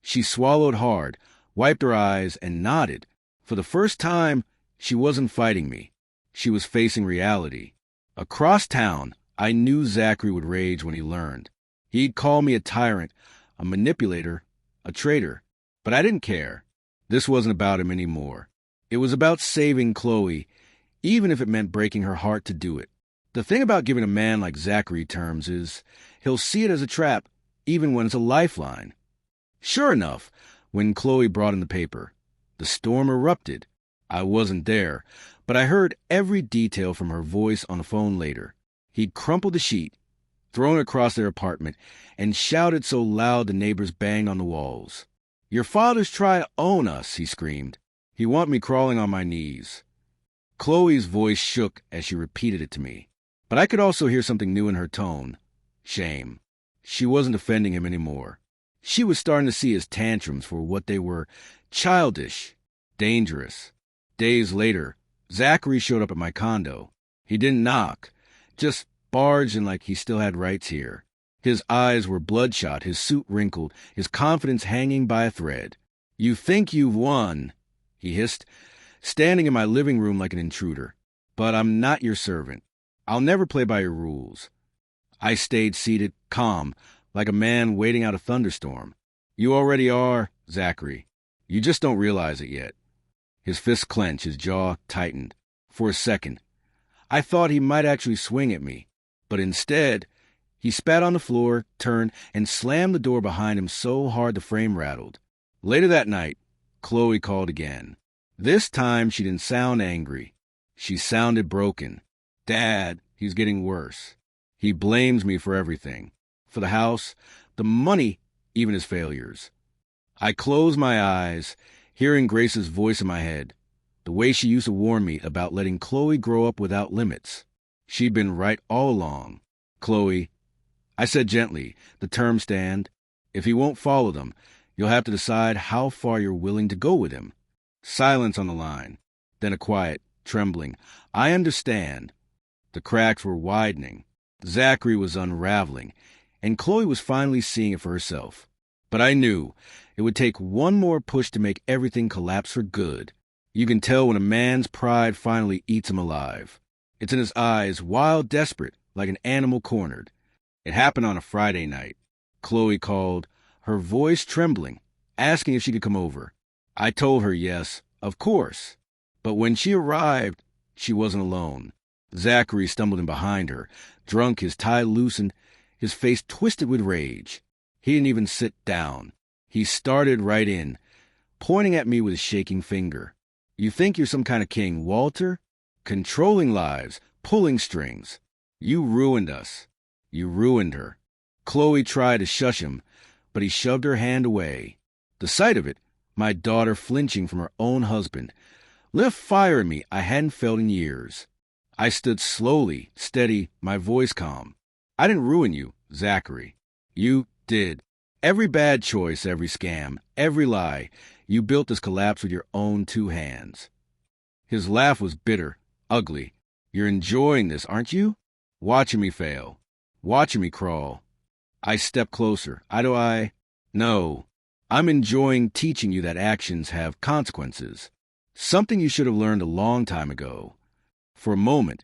She swallowed hard, wiped her eyes, and nodded. For the first time, she wasn't fighting me. She was facing reality. Across town, I knew Zachary would rage when he learned. He'd call me a tyrant, a manipulator, a traitor. But I didn't care. This wasn't about him anymore. It was about saving Chloe, even if it meant breaking her heart to do it. The thing about giving a man like Zachary terms is he'll see it as a trap, even when it's a lifeline. Sure enough, when Chloe brought in the paper, the storm erupted. I wasn't there, but I heard every detail from her voice on the phone later. He'd crumpled the sheet, thrown it across their apartment, and shouted so loud the neighbors banged on the walls. Your father's trying to own us, he screamed. He want me crawling on my knees. Chloe's voice shook as she repeated it to me. But I could also hear something new in her tone. Shame. She wasn't offending him anymore. She was starting to see his tantrums for what they were: childish, dangerous. Days later, Zachary showed up at my condo. He didn't knock, just barged in like he still had rights here. His eyes were bloodshot, his suit wrinkled, his confidence hanging by a thread. You think you've won, he hissed, standing in my living room like an intruder. But I'm not your servant. I'll never play by your rules. I stayed seated, calm, like a man waiting out a thunderstorm. You already are, Zachary. You just don't realize it yet. His fist clenched, his jaw tightened. For a second, I thought he might actually swing at me, but instead, he spat on the floor, turned, and slammed the door behind him so hard the frame rattled. Later that night, Chloe called again. This time, she didn't sound angry. She sounded broken. Dad, he's getting worse. He blames me for everything. For the house, the money, even his failures. I closed my eyes, hearing Grace's voice in my head, the way she used to warn me about letting Chloe grow up without limits. She'd been right all along. Chloe, I said gently, the terms stand. If he won't follow them, you'll have to decide how far you're willing to go with him. Silence on the line. Then a quiet, trembling, I understand. The cracks were widening. Zachary was unraveling, and Chloe was finally seeing it for herself. But I knew it would take one more push to make everything collapse for good. You can tell when a man's pride finally eats him alive. It's in his eyes, wild, desperate, like an animal cornered. It happened on a Friday night. Chloe called, her voice trembling, asking if she could come over. I told her yes, of course. But when she arrived, she wasn't alone. Zachary stumbled in behind her, drunk, his tie loosened, his face twisted with rage. He didn't even sit down. He started right in, pointing at me with a shaking finger. You think you're some kind of king, Walter? Controlling lives, pulling strings. You ruined us. You ruined her. Chloe tried to shush him, but he shoved her hand away. The sight of it, my daughter flinching from her own husband, lit a fire in me I hadn't felt in years. I stood slowly, steady, my voice calm. I didn't ruin you, Zachary. You did. Every bad choice, every scam, every lie, you built this collapse with your own 2 hands. His laugh was bitter, ugly. You're enjoying this, aren't you? Watching me fail. Watching me crawl. I stepped closer. No. I'm enjoying teaching you that actions have consequences. Something you should have learned a long time ago. For a moment,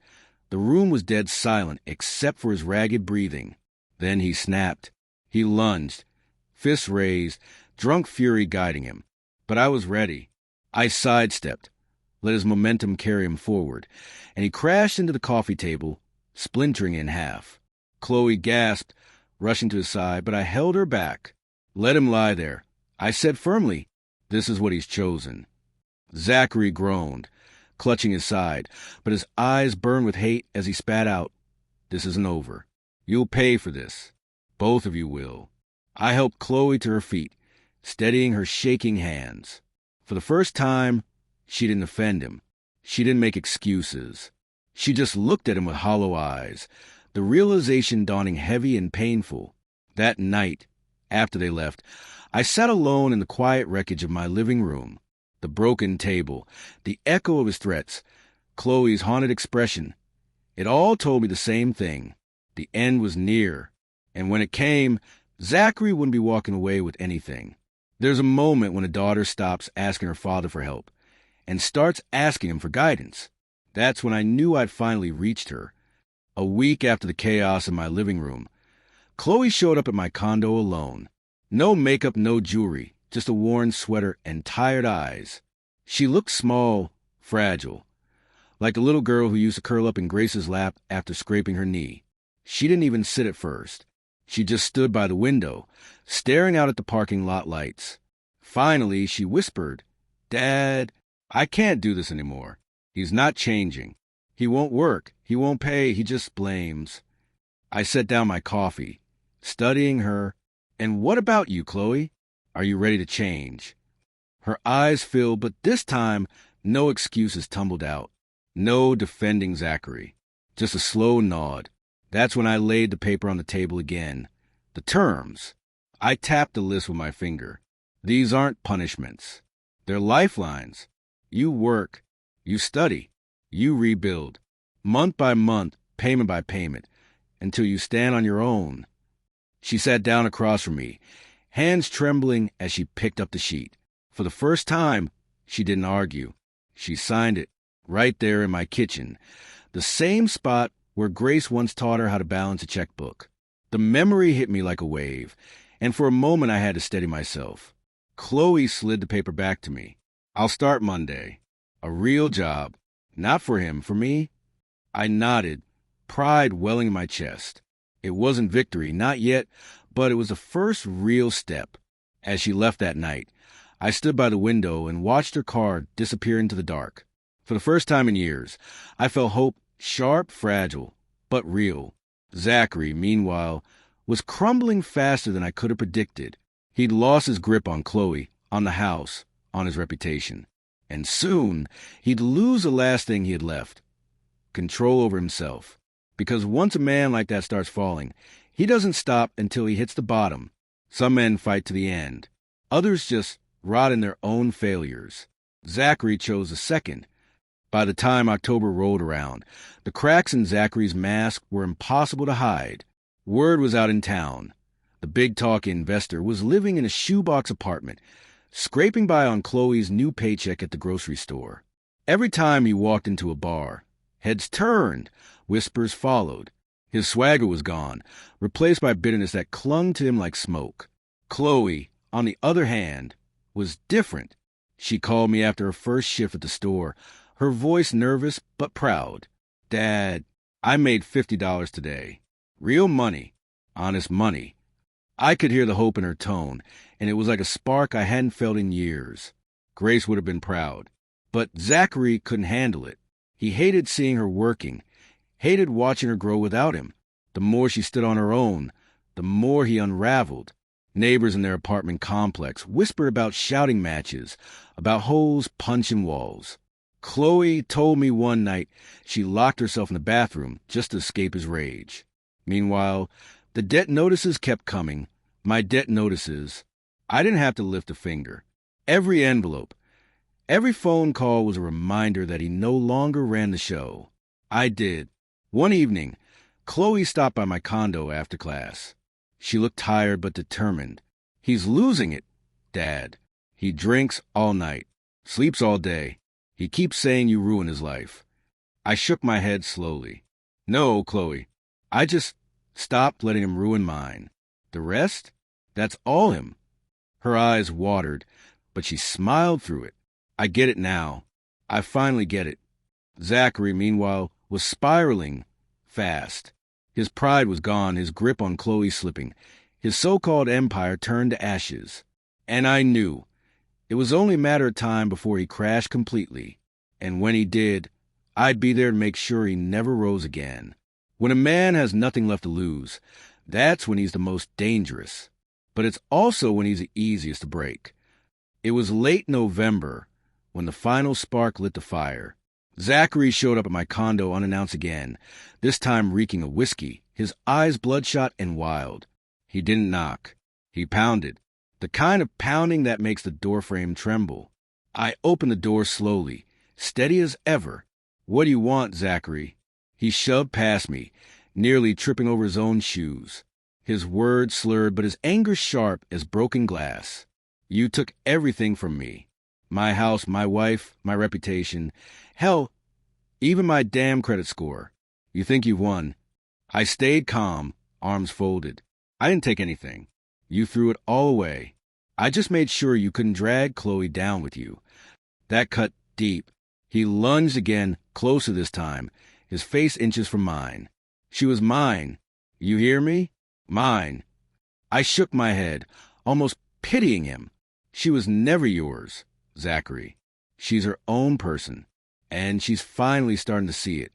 the room was dead silent except for his ragged breathing. Then he snapped. He lunged, fists raised, drunk fury guiding him. But I was ready. I sidestepped, let his momentum carry him forward, and he crashed into the coffee table, splintering in half. Chloe gasped, rushing to his side, but I held her back. Let him lie there. I said firmly, this is what he's chosen. Zachary groaned, clutching his side, but his eyes burned with hate as he spat out, this isn't over. You'll pay for this. Both of you will. I helped Chloe to her feet, steadying her shaking hands. For the first time, she didn't offend him. She didn't make excuses. She just looked at him with hollow eyes, the realization dawning heavy and painful. That night, after they left, I sat alone in the quiet wreckage of my living room. The broken table, the echo of his threats, Chloe's haunted expression. It all told me the same thing. The end was near. And when it came, Zachary wouldn't be walking away with anything. There's a moment when a daughter stops asking her father for help and starts asking him for guidance. That's when I knew I'd finally reached her. A week after the chaos in my living room, Chloe showed up at my condo alone. No makeup, no jewelry, just a worn sweater and tired eyes. She looked small, fragile, like the little girl who used to curl up in Grace's lap after scraping her knee. She didn't even sit at first. She just stood by the window, staring out at the parking lot lights. Finally, she whispered, Dad, I can't do this anymore. He's not changing. He won't work. He won't pay. He just blames. I set down my coffee, studying her. And what about you, Chloe? Are you ready to change? Her eyes filled, but this time, no excuses tumbled out. No defending Zachary. Just a slow nod. That's when I laid the paper on the table again. The terms. I tapped the list with my finger. These aren't punishments. They're lifelines. You work. You study. You rebuild. Month by month, payment by payment, until you stand on your own. She sat down across from me, hands trembling as she picked up the sheet. For the first time, she didn't argue. She signed it right there in my kitchen, the same spot where Grace once taught her how to balance a checkbook. The memory hit me like a wave, and for a moment I had to steady myself. Chloe slid the paper back to me. I'll start Monday. A real job. Not for him, for me. I nodded, pride welling in my chest. It wasn't victory, not yet, but it was the first real step. As she left that night, I stood by the window and watched her car disappear into the dark. For the first time in years, I felt hope, sharp, fragile, but real. Zachary, meanwhile, was crumbling faster than I could have predicted. He'd lost his grip on Chloe, on the house, on his reputation. And soon, he'd lose the last thing he had left: control over himself. Because once a man like that starts falling, he doesn't stop until he hits the bottom. Some men fight to the end. Others just rot in their own failures. Zachary chose the second. By the time October rolled around, the cracks in Zachary's mask were impossible to hide. Word was out in town. The big-talk investor was living in a shoebox apartment, scraping by on Chloe's new paycheck at the grocery store. Every time he walked into a bar, heads turned, whispers followed. His swagger was gone, replaced by bitterness that clung to him like smoke. Chloe, on the other hand, was different. She called me after her first shift at the store, her voice nervous but proud. "Dad, I made $50 today. Real money. Honest money." I could hear the hope in her tone, and it was like a spark I hadn't felt in years. Grace would have been proud. But Zachary couldn't handle it. He hated seeing her working, hated watching her grow without him. The more she stood on her own, the more he unraveled. Neighbors in their apartment complex whispered about shouting matches, about holes punching walls. Chloe told me one night she locked herself in the bathroom just to escape his rage. Meanwhile, the debt notices kept coming. My debt notices. I didn't have to lift a finger. Every envelope, every phone call was a reminder that he no longer ran the show. I did. One evening, Chloe stopped by my condo after class. She looked tired but determined. "He's losing it, Dad. He drinks all night, sleeps all day. He keeps saying you ruin his life." I shook my head slowly. "No, Chloe. I just stopped letting him ruin mine. The rest? That's all him." Her eyes watered, but she smiled through it. "I get it now. I finally get it." Zachary, meanwhile, was spiraling fast. His pride was gone, his grip on Chloe slipping. His so-called empire turned to ashes. And I knew. It was only a matter of time before he crashed completely. And when he did, I'd be there to make sure he never rose again. When a man has nothing left to lose, that's when he's the most dangerous. But it's also when he's the easiest to break. It was late November when the final spark lit the fire. Zachary showed up at my condo unannounced again, this time reeking of whiskey, his eyes bloodshot and wild. He didn't knock. He pounded. The kind of pounding that makes the doorframe tremble. I opened the door slowly, steady as ever. "What do you want, Zachary?" He shoved past me, nearly tripping over his own shoes. His words slurred, but his anger sharp as broken glass. "You took everything from me. My house, my wife, my reputation. Hell, even my damn credit score. You think you've won." I stayed calm, arms folded. "I didn't take anything. You threw it all away. I just made sure you couldn't drag Chloe down with you." That cut deep. He lunged again, closer this time, his face inches from mine. "She was mine. You hear me? Mine." I shook my head, almost pitying him. "She was never yours, Zachary. She's her own person, and she's finally starting to see it."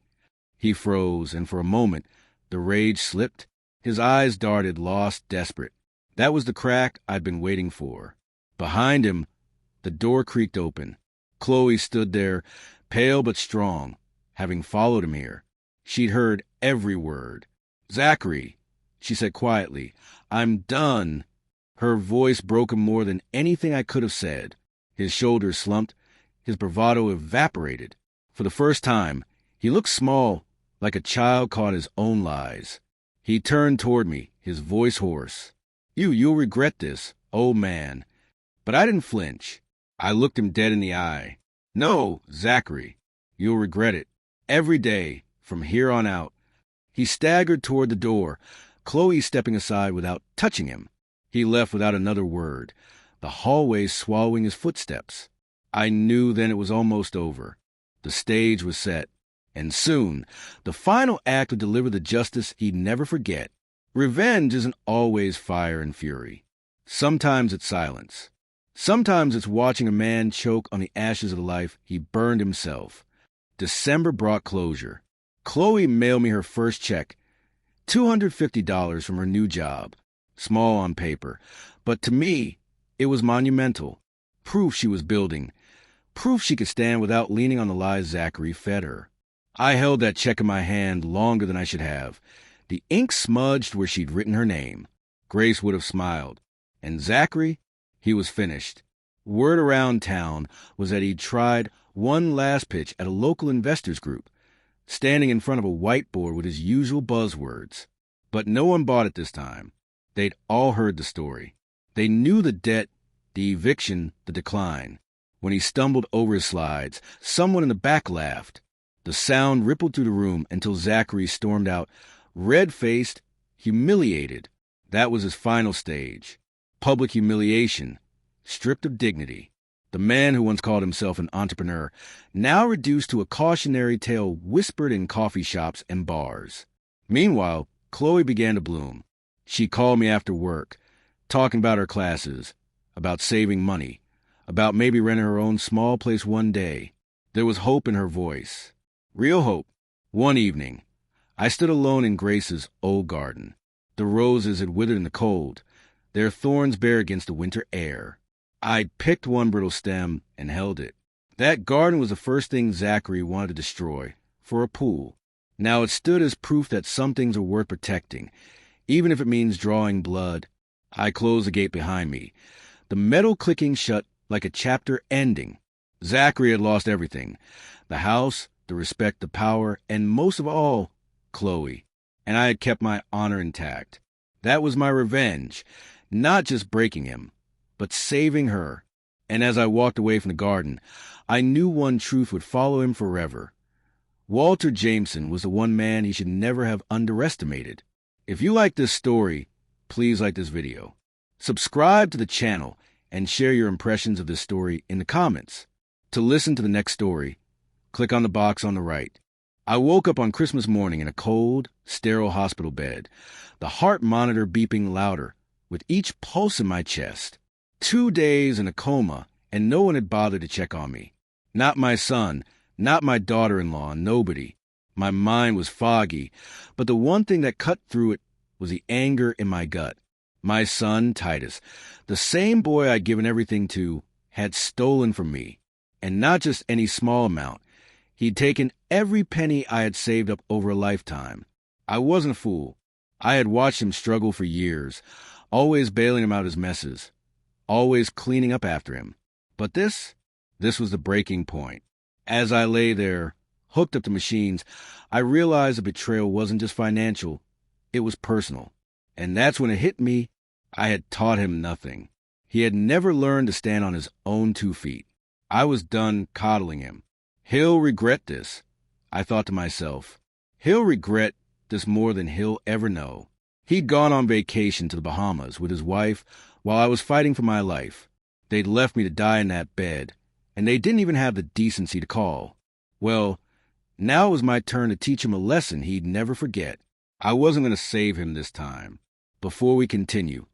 He froze, and for a moment, the rage slipped. His eyes darted, lost, desperate. That was the crack I'd been waiting for. Behind him, the door creaked open. Chloe stood there, pale but strong, having followed him here. She'd heard every word. "Zachary," she said quietly, "I'm done." Her voice broke him more than anything I could have said. His shoulders slumped, his bravado evaporated. For the first time, he looked small, like a child caught in his own lies. He turned toward me, his voice hoarse. You'll regret this, old man." But I didn't flinch. I looked him dead in the eye. "No, Zachary, you'll regret it. Every day, from here on out. He staggered toward the door, Chloe stepping aside without touching him. He left without another word, the hallway swallowing his footsteps. I knew then it was almost over. The stage was set, and soon the final act would deliver the justice he'd never forget. Revenge isn't always fire and fury. Sometimes it's silence. Sometimes it's watching a man choke on the ashes of the life he burned himself. December brought closure. Chloe mailed me her first check, $250 from her new job. Small on paper, but to me, it was monumental. Proof she was building. Proof she could stand without leaning on the lies Zachary fed her. I held that check in my hand longer than I should have. The ink smudged where she'd written her name. Grace would have smiled. And Zachary? He was finished. Word around town was that he'd tried one last pitch at a local investors group, standing in front of a whiteboard with his usual buzzwords. But no one bought it this time. They'd all heard the story. They knew the debt, the eviction, the decline. When he stumbled over his slides, someone in the back laughed. The sound rippled through the room until Zachary stormed out, red-faced, humiliated. That was his final stage. Public humiliation, stripped of dignity. The man who once called himself an entrepreneur, now reduced to a cautionary tale whispered in coffee shops and bars. Meanwhile, Chloe began to bloom. She called me after work, talking about her classes, about saving money, about maybe renting her own small place one day. There was hope in her voice. Real hope. One evening, I stood alone in Grace's old garden. The roses had withered in the cold, their thorns bare against the winter air. I picked one brittle stem and held it. That garden was the first thing Zachary wanted to destroy, for a pool. Now it stood as proof that some things are worth protecting, even if it means drawing blood. I closed the gate behind me, the metal clicking shut like a chapter ending. Zachary had lost everything. The house, the respect, the power, and most of all, Chloe. And I had kept my honor intact. That was my revenge, not just breaking him, but saving her. And as I walked away from the garden, I knew one truth would follow him forever. Walter Jameson was the one man he should never have underestimated. If you like this story, please like this video. Subscribe to the channel and share your impressions of this story in the comments. To listen to the next story, click on the box on the right. I woke up on Christmas morning in a cold, sterile hospital bed, the heart monitor beeping louder with each pulse in my chest. 2 days in a coma, and no one had bothered to check on me. Not my son, not my daughter-in-law, nobody. My mind was foggy, but the one thing that cut through it was the anger in my gut. My son, Titus, the same boy I'd given everything to, had stolen from me. And not just any small amount. He'd taken every penny I had saved up over a lifetime. I wasn't a fool. I had watched him struggle for years, always bailing him out his messes, always cleaning up after him. But this was the breaking point. As I lay there, hooked up to machines, I realized the betrayal wasn't just financial, it was personal. And that's when it hit me, I had taught him nothing. He had never learned to stand on his own 2 feet. I was done coddling him. He'll regret this, I thought to myself. He'll regret this more than he'll ever know. He'd gone on vacation to the Bahamas with his wife while I was fighting for my life. They'd left me to die in that bed, and they didn't even have the decency to call. Well, now it was my turn to teach him a lesson he'd never forget. I wasn't going to save him this time. Before we continue,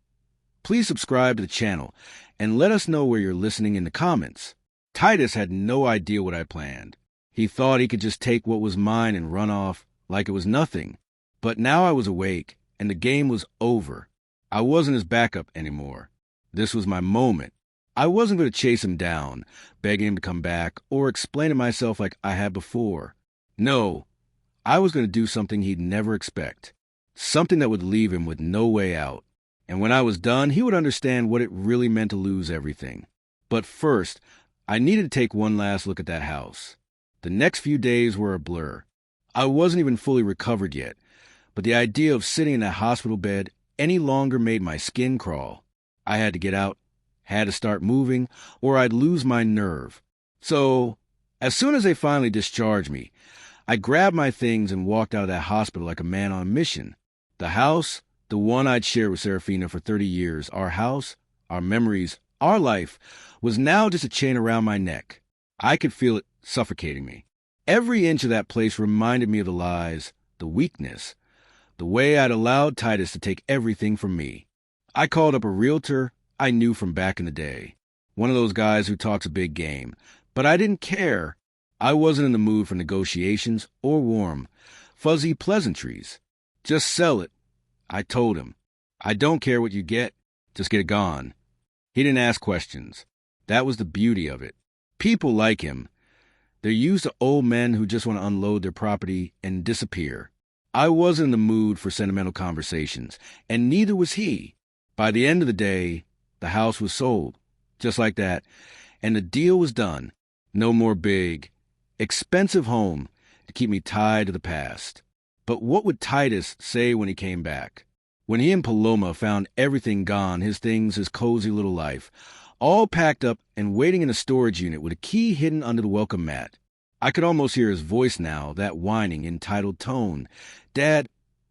please subscribe to the channel and let us know where you're listening in the comments. Titus had no idea what I planned. He thought he could just take what was mine and run off like it was nothing. But now I was awake, and the game was over. I wasn't his backup anymore. This was my moment. I wasn't going to chase him down, begging him to come back, or explain to myself like I had before. No, I was going to do something he'd never expect. Something that would leave him with no way out. And when I was done, he would understand what it really meant to lose everything. But first, I needed to take one last look at that house. The next few days were a blur. I wasn't even fully recovered yet, but the idea of sitting in that hospital bed any longer made my skin crawl. I had to get out, had to start moving, or I'd lose my nerve. So, as soon as they finally discharged me, I grabbed my things and walked out of that hospital like a man on a mission. The house, the one I'd shared with Serafina for 30 years, our house, our memories, our life, was now just a chain around my neck. I could feel it suffocating me. Every inch of that place reminded me of the lies, the weakness, the way I'd allowed Titus to take everything from me. I called up a realtor I knew from back in the day, one of those guys who talks a big game, but I didn't care. I wasn't in the mood for negotiations or warm, fuzzy pleasantries. Just sell it, I told him. I don't care what you get, just get it gone. He didn't ask questions. That was the beauty of it. People like him. They're used to old men who just want to unload their property and disappear. I wasn't in the mood for sentimental conversations, and neither was he. By the end of the day, the house was sold, just like that, and the deal was done. No more big, expensive home to keep me tied to the past. But what would Titus say when he came back? When he and Paloma found everything gone, his things, his cozy little life, all packed up and waiting in a storage unit with a key hidden under the welcome mat. I could almost hear his voice now, that whining, entitled tone. Dad,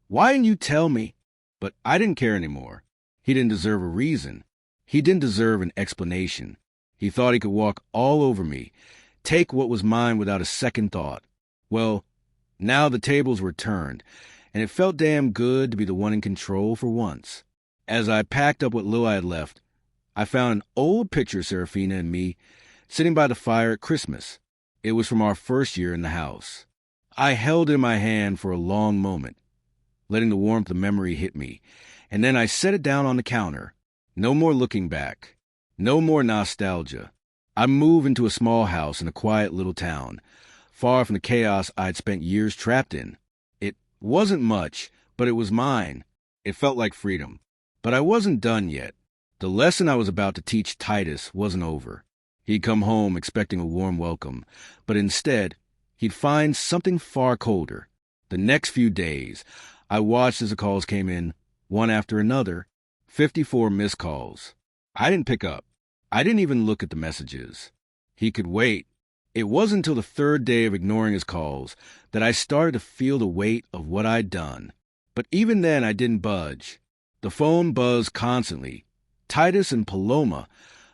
why didn't you tell me? But I didn't care anymore. He didn't deserve a reason. He didn't deserve an explanation. He thought he could walk all over me, take what was mine without a second thought. Well, now the tables were turned, and it felt damn good to be the one in control for once. As I packed up what little I had left, I found an old picture of Serafina and me sitting by the fire at Christmas. It was from our first year in the house. I held it in my hand for a long moment, letting the warmth of memory hit me, and then I set it down on the counter. No more looking back. No more nostalgia. I moved into a small house in a quiet little town, far from the chaos I'd spent years trapped in. It wasn't much, but it was mine. It felt like freedom. But I wasn't done yet. The lesson I was about to teach Titus wasn't over. He'd come home expecting a warm welcome, but instead, he'd find something far colder. The next few days, I watched as the calls came in, one after another, 54 missed calls. I didn't pick up. I didn't even look at the messages. He could wait. It wasn't until the third day of ignoring his calls that I started to feel the weight of what I'd done. But even then, I didn't budge. The phone buzzed constantly. Titus and Paloma,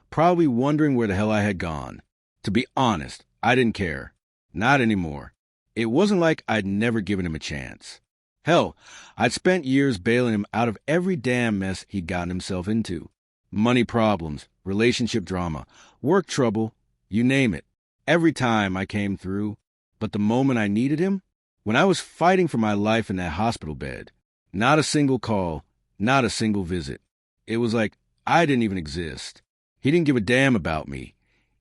probably wondering where the hell I had gone. To be honest, I didn't care. Not anymore. It wasn't like I'd never given him a chance. Hell, I'd spent years bailing him out of every damn mess he'd gotten himself into. Money problems, relationship drama, work trouble, you name it. Every time I came through. But the moment I needed him, when I was fighting for my life in that hospital bed, not a single call, not a single visit. It was like I didn't even exist. He didn't give a damn about me,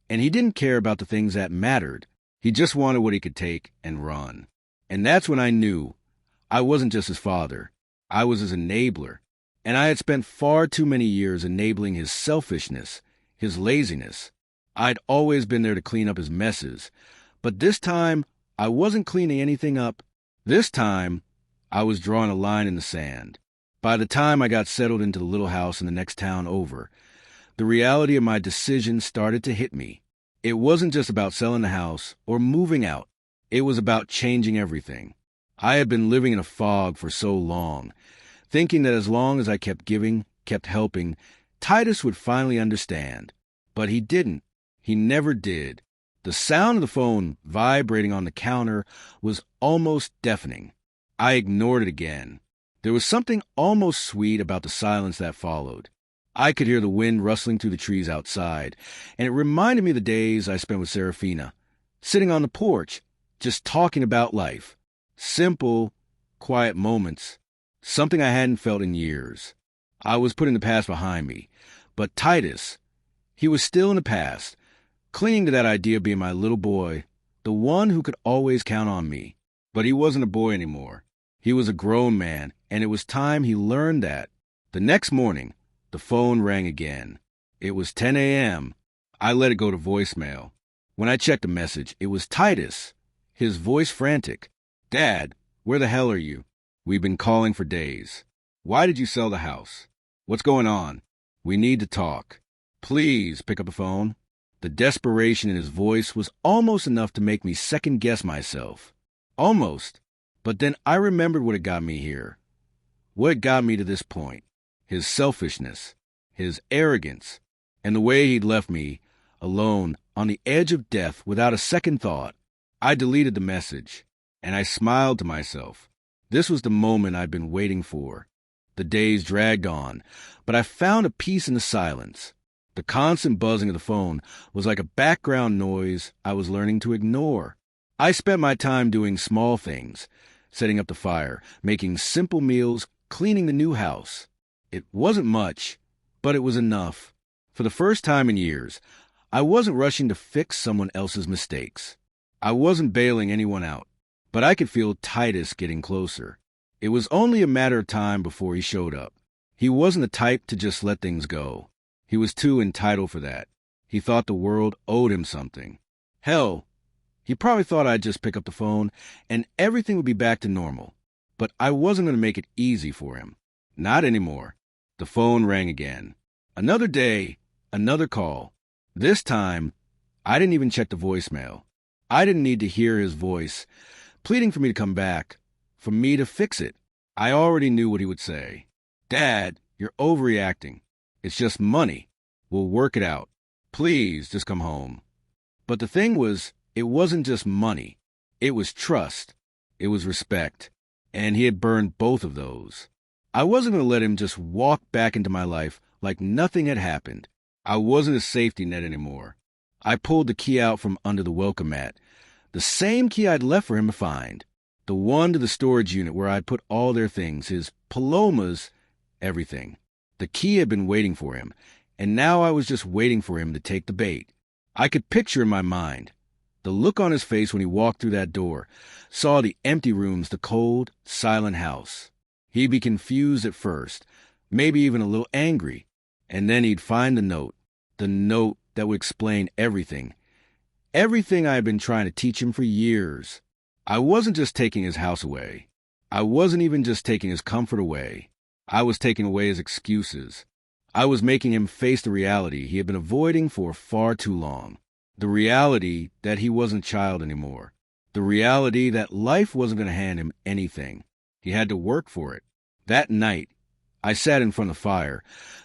and he didn't care about the things that mattered. He just wanted what he could take and run. And that's when I knew I wasn't just his father. I was his enabler, and I had spent far too many years enabling his selfishness, his laziness. I'd always been there to clean up his messes, but this time I wasn't cleaning anything up. This time I was drawing a line in the sand. By the time I got settled into the little house in the next town over, the reality of my decision started to hit me. It wasn't just about selling the house or moving out. It was about changing everything. I had been living in a fog for so long, thinking that as long as I kept giving, kept helping, Titus would finally understand. But he didn't. He never did. The sound of the phone vibrating on the counter was almost deafening. I ignored it again. There was something almost sweet about the silence that followed. I could hear the wind rustling through the trees outside, and it reminded me of the days I spent with Serafina, sitting on the porch, just talking about life. Simple, quiet moments, something I hadn't felt in years. I was putting the past behind me, but Titus, he was still in the past, clinging to that idea of being my little boy, the one who could always count on me. But he wasn't a boy anymore. He was a grown man, and it was time he learned that. The next morning, the phone rang again. It was 10 a.m. I let it go to voicemail. When I checked the message, it was Titus, his voice frantic. Dad, where the hell are you? We've been calling for days. Why did you sell the house? What's going on? We need to talk. Please pick up the phone. The desperation in his voice was almost enough to make me second-guess myself. Almost. But then I remembered what had got me here. What had got me to this point. His selfishness, his arrogance, and the way he'd left me alone on the edge of death without a second thought. I deleted the message, and I smiled to myself. This was the moment I'd been waiting for. The days dragged on, but I found a peace in the silence. The constant buzzing of the phone was like a background noise I was learning to ignore. I spent my time doing small things, setting up the fire, making simple meals, cleaning the new house. It wasn't much, but it was enough. For the first time in years, I wasn't rushing to fix someone else's mistakes. I wasn't bailing anyone out, but I could feel Titus getting closer. It was only a matter of time before he showed up. He wasn't the type to just let things go. He was too entitled for that. He thought the world owed him something. Hell, he probably thought I'd just pick up the phone and everything would be back to normal. But I wasn't going to make it easy for him. Not anymore. The phone rang again. Another day, another call. This time, I didn't even check the voicemail. I didn't need to hear his voice, pleading for me to come back, for me to fix it. I already knew what he would say. Dad, you're overreacting. It's just money. We'll work it out. Please, just come home. But the thing was, it wasn't just money. It was trust. It was respect. And he had burned both of those. I wasn't going to let him just walk back into my life like nothing had happened. I wasn't a safety net anymore. I pulled the key out from under the welcome mat. The same key I'd left for him to find. The one to the storage unit where I'd put all their things, his Palomas, everything. The key had been waiting for him, and now I was just waiting for him to take the bait. I could picture in my mind the look on his face when he walked through that door, saw the empty rooms, the cold, silent house. He'd be confused at first, maybe even a little angry, and then he'd find the note that would explain everything. Everything I had been trying to teach him for years. I wasn't just taking his house away. I wasn't even just taking his comfort away. I was taking away his excuses. I was making him face the reality he had been avoiding for far too long. The reality that he wasn't a child anymore. The reality that life wasn't going to hand him anything. He had to work for it. That night, I sat in front of the fire.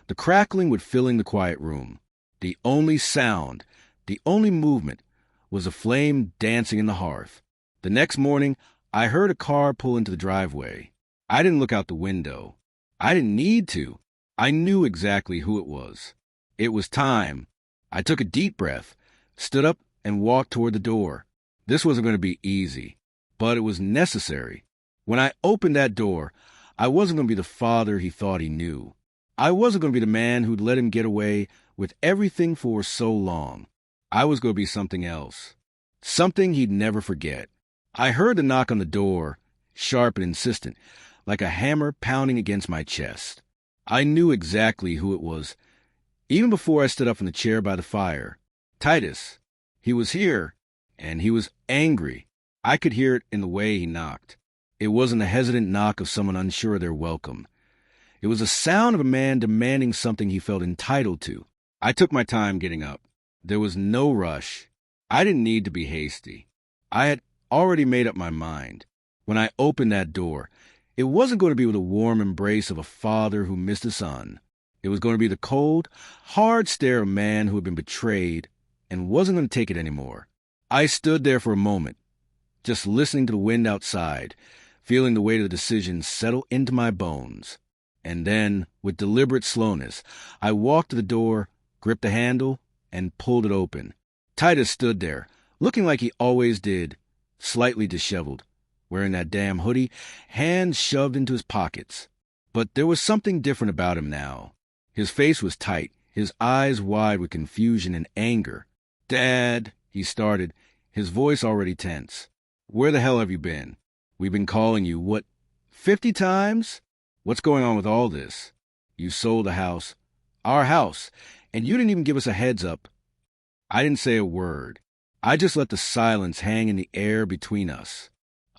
The crackling was filling the quiet room. The only sound, the only movement, was a flame dancing in the hearth. The next morning, I heard a car pull into the driveway. I didn't look out the window. I didn't need to. I knew exactly who it was. It was time. I took a deep breath, stood up, and walked toward the door. This wasn't going to be easy, but it was necessary. When I opened that door, I wasn't going to be the father he thought he knew. I wasn't going to be the man who'd let him get away with everything for so long. I was going to be something else. Something he'd never forget. I heard the knock on the door, sharp and insistent, like a hammer pounding against my chest. I knew exactly who it was, even before I stood up from the chair by the fire. Titus. He was here, and he was angry. I could hear it in the way he knocked. It wasn't the hesitant knock of someone unsure of their welcome. It was the sound of a man demanding something he felt entitled to. I took my time getting up. There was no rush. I didn't need to be hasty. I had already made up my mind. When I opened that door, it wasn't going to be with a warm embrace of a father who missed a son. It was going to be the cold, hard stare of a man who had been betrayed and wasn't going to take it anymore. I stood there for a moment, just listening to the wind outside, feeling the weight of the decision settle into my bones. And then, with deliberate slowness, I walked to the door, gripped the handle, and pulled it open. Titus stood there, looking like he always did, slightly disheveled, wearing that damn hoodie, hands shoved into his pockets. But there was something different about him now. His face was tight, his eyes wide with confusion and anger. "Dad," he started, his voice already tense. "Where the hell have you been? We've been calling you, what, 50 times? What's going on with all this? You sold the house, our house, and you didn't even give us a heads up." I didn't say a word. I just let the silence hang in the air between us.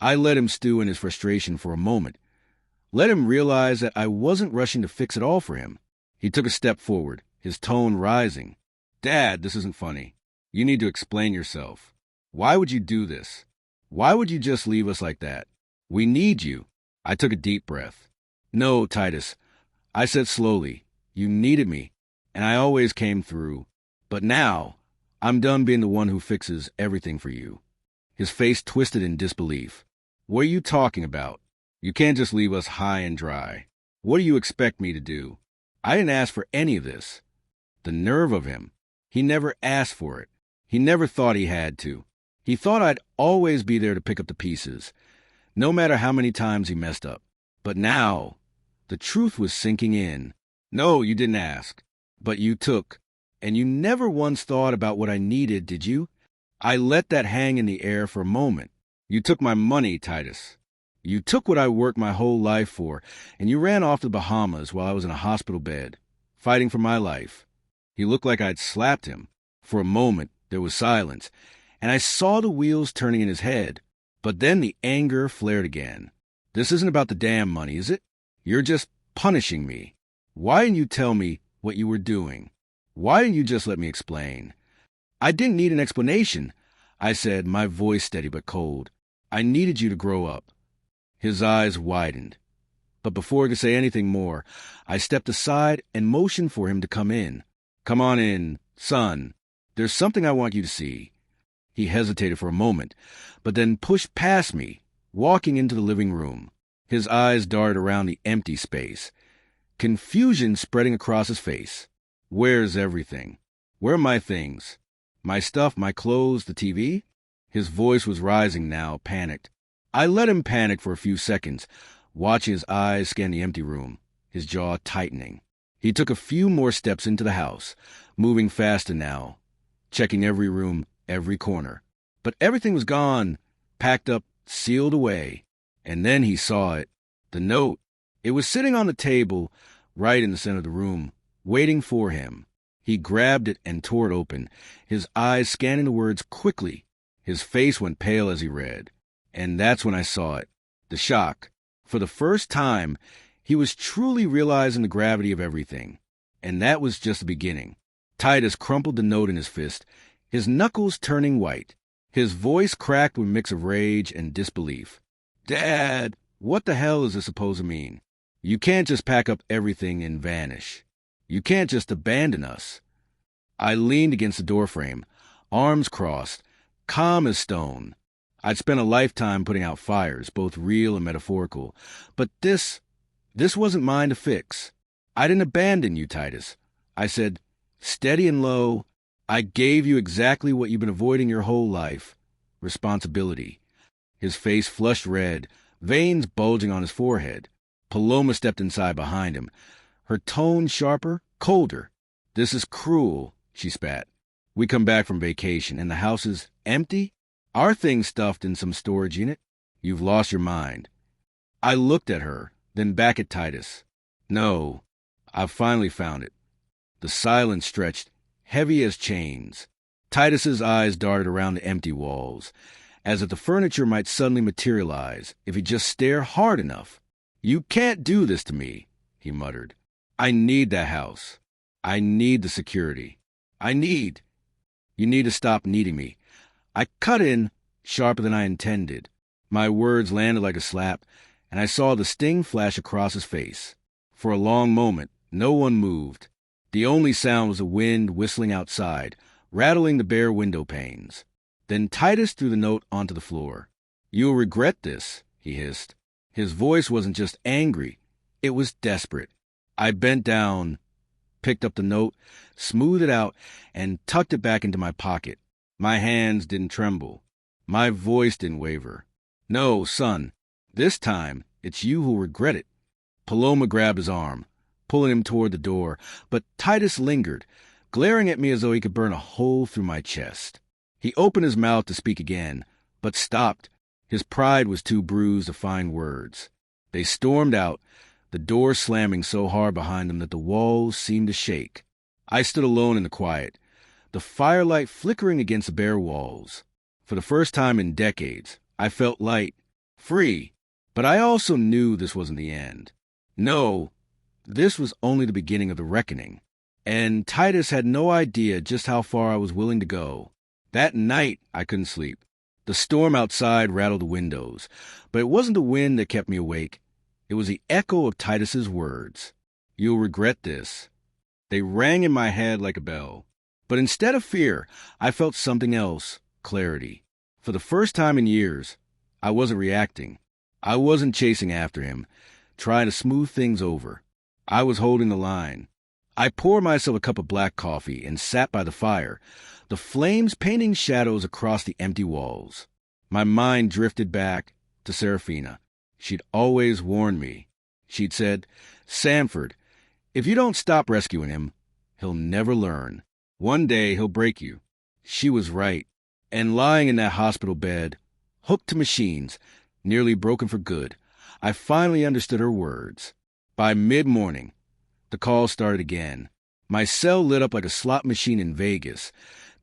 I let him stew in his frustration for a moment. Let him realize that I wasn't rushing to fix it all for him. He took a step forward, his tone rising. "Dad, this isn't funny. You need to explain yourself. Why would you do this? Why would you just leave us like that? We need you. I took a deep breath. No, Titus, I said slowly. You needed me, and I always came through. But now, I'm done being the one who fixes everything for you. His face twisted in disbelief. What are you talking about? You can't just leave us high and dry. What do you expect me to do? I didn't ask for any of this. The nerve of him. He never asked for it. He never thought he had to. He thought I'd always be there to pick up the pieces, no matter how many times he messed up. But now, the truth was sinking in. No, you didn't ask, but you took. And you never once thought about what I needed, did you? I let that hang in the air for a moment. You took my money, Titus. You took what I worked my whole life for, and you ran off to the Bahamas while I was in a hospital bed, fighting for my life. He looked like I'd slapped him. For a moment, there was silence, and I saw the wheels turning in his head. But then the anger flared again. This isn't about the damn money, is it? You're just punishing me. Why didn't you tell me what you were doing? Why didn't you just let me explain? I didn't need an explanation, I said, my voice steady but cold. I needed you to grow up. His eyes widened. But before I could say anything more, I stepped aside and motioned for him to come in. Come on in, son. There's something I want you to see. He hesitated for a moment, but then pushed past me, walking into the living room. His eyes darted around the empty space, confusion spreading across his face. Where's everything? Where are my things? My stuff, my clothes, the TV? His voice was rising now, panicked. I let him panic for a few seconds, watching his eyes scan the empty room, his jaw tightening. He took a few more steps into the house, moving faster now, checking every room, every corner. But everything was gone, packed up, sealed away. And then he saw it. The note. It was sitting on the table, right in the center of the room, waiting for him. He grabbed it and tore it open, his eyes scanning the words quickly. His face went pale as he read. And that's when I saw it. The shock. For the first time, he was truly realizing the gravity of everything. And that was just the beginning. Titus crumpled the note in his fist, his knuckles turning white. His voice cracked with a mix of rage and disbelief. Dad, what the hell is this supposed to mean? You can't just pack up everything and vanish. You can't just abandon us. I leaned against the doorframe, arms crossed, calm as stone. I'd spent a lifetime putting out fires, both real and metaphorical. But this wasn't mine to fix. I didn't abandon you, Titus. I said, steady and low, I gave you exactly what you've been avoiding your whole life. Responsibility. His face flushed red, veins bulging on his forehead. Paloma stepped inside behind him, her tone sharper, colder. This is cruel, she spat. We come back from vacation, and the house is empty? Our things stuffed in some storage unit? You've lost your mind. I looked at her, then back at Titus. No, I've finally found it. The silence stretched, heavy as chains. Titus's eyes darted around the empty walls, as if the furniture might suddenly materialize if he just stared hard enough. You can't do this to me, he muttered. I need that house. I need the security. You need to stop needing me. I cut in, sharper than I intended. My words landed like a slap, and I saw the sting flash across his face. For a long moment, no one moved. The only sound was the wind whistling outside, rattling the bare window panes. Then Titus threw the note onto the floor. You'll regret this, he hissed. His voice wasn't just angry, it was desperate. I bent down, picked up the note, smoothed it out, and tucked it back into my pocket. My hands didn't tremble. My voice didn't waver. No, son, this time it's you who'll regret it. Paloma grabbed his arm, pulling him toward the door, but Titus lingered, glaring at me as though he could burn a hole through my chest. He opened his mouth to speak again, but stopped. His pride was too bruised to find words. They stormed out, the door slamming so hard behind them that the walls seemed to shake. I stood alone in the quiet, the firelight flickering against the bare walls. For the first time in decades, I felt light, free, but I also knew this wasn't the end. No, this was only the beginning of the reckoning. And Titus had no idea just how far I was willing to go. That night, I couldn't sleep. The storm outside rattled the windows, but it wasn't the wind that kept me awake. It was the echo of Titus's words. "You'll regret this." They rang in my head like a bell. But instead of fear, I felt something else, clarity. For the first time in years, I wasn't reacting. I wasn't chasing after him, trying to smooth things over. I was holding the line. I poured myself a cup of black coffee and sat by the fire, the flames painting shadows across the empty walls. My mind drifted back to Serafina. She'd always warned me. She'd said, "Sanford, if you don't stop rescuing him, he'll never learn. One day he'll break you." She was right. And lying in that hospital bed, hooked to machines, nearly broken for good, I finally understood her words. By mid-morning, the call started again. My cell lit up like a slot machine in Vegas.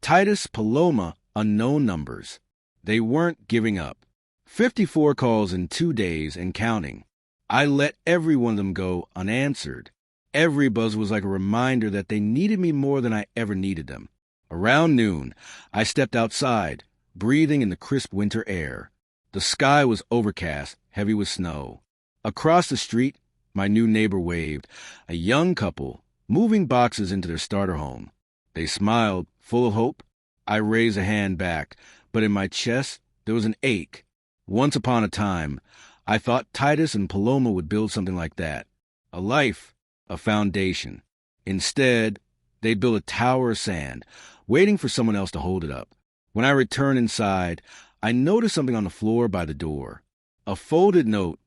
Titus, Paloma, unknown numbers. They weren't giving up. 54 calls in 2 days and counting. I let every one of them go unanswered. Every buzz was like a reminder that they needed me more than I ever needed them. Around noon, I stepped outside, breathing in the crisp winter air. The sky was overcast, heavy with snow. Across the street, my new neighbor waved, a young couple, moving boxes into their starter home. They smiled, full of hope. I raised a hand back, but in my chest there was an ache. Once upon a time, I thought Titus and Paloma would build something like that. A life, a foundation. Instead, they built a tower of sand, waiting for someone else to hold it up. When I returned inside, I noticed something on the floor by the door. A folded note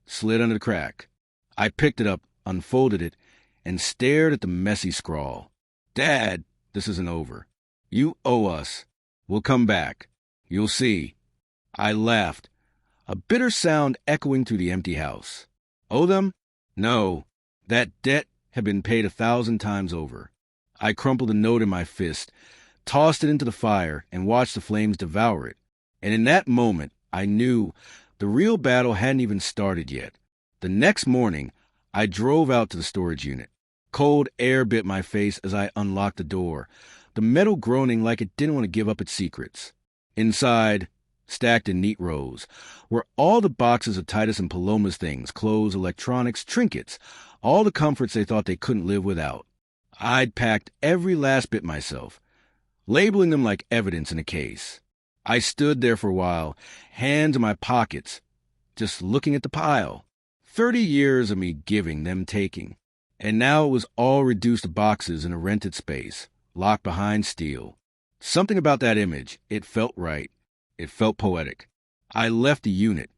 slid under the crack. I picked it up, unfolded it, and stared at the messy scrawl. "Dad, this isn't over. You owe us. We'll come back. You'll see." I laughed, a bitter sound echoing through the empty house. Owe them? No. That debt had been paid 1,000 times over. I crumpled the note in my fist, tossed it into the fire, and watched the flames devour it. And in that moment, I knew the real battle hadn't even started yet. The next morning, I drove out to the storage unit. Cold air bit my face as I unlocked the door, the metal groaning like it didn't want to give up its secrets. Inside, stacked in neat rows, were all the boxes of Titus and Paloma's things, clothes, electronics, trinkets, all the comforts they thought they couldn't live without. I'd packed every last bit myself, labeling them like evidence in a case. I stood there for a while, hands in my pockets, just looking at the pile. 30 years of me giving, them taking. And now it was all reduced to boxes in a rented space, locked behind steel. Something about that image, it felt right. It felt poetic. I left the unit,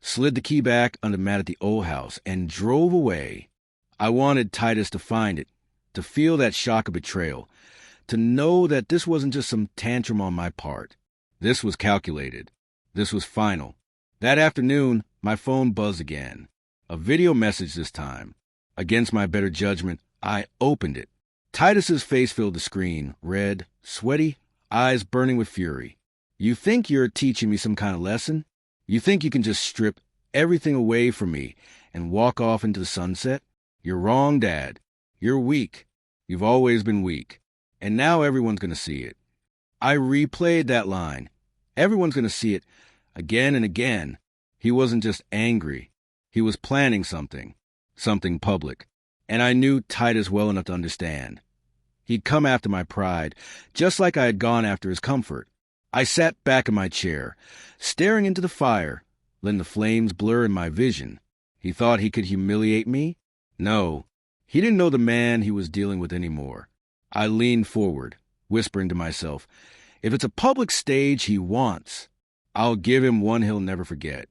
slid the key back under the mat at the old house, and drove away. I wanted Titus to find it, to feel that shock of betrayal, to know that this wasn't just some tantrum on my part. This was calculated. This was final. That afternoon, my phone buzzed again. A video message this time. Against my better judgment, I opened it. Titus's face filled the screen, red, sweaty, eyes burning with fury. "You think you're teaching me some kind of lesson? You think you can just strip everything away from me and walk off into the sunset? You're wrong, Dad. You're weak. You've always been weak. And now everyone's going to see it." I replayed that line. Everyone's going to see it again and again. He wasn't just angry. He was planning something public. And I knew Titus well enough to understand. He'd come after my pride, just like I had gone after his comfort. I sat back in my chair, staring into the fire, letting the flames blur in my vision. He thought he could humiliate me? No, he didn't know the man he was dealing with anymore. I leaned forward, whispering to myself, if it's a public stage he wants, I'll give him one he'll never forget.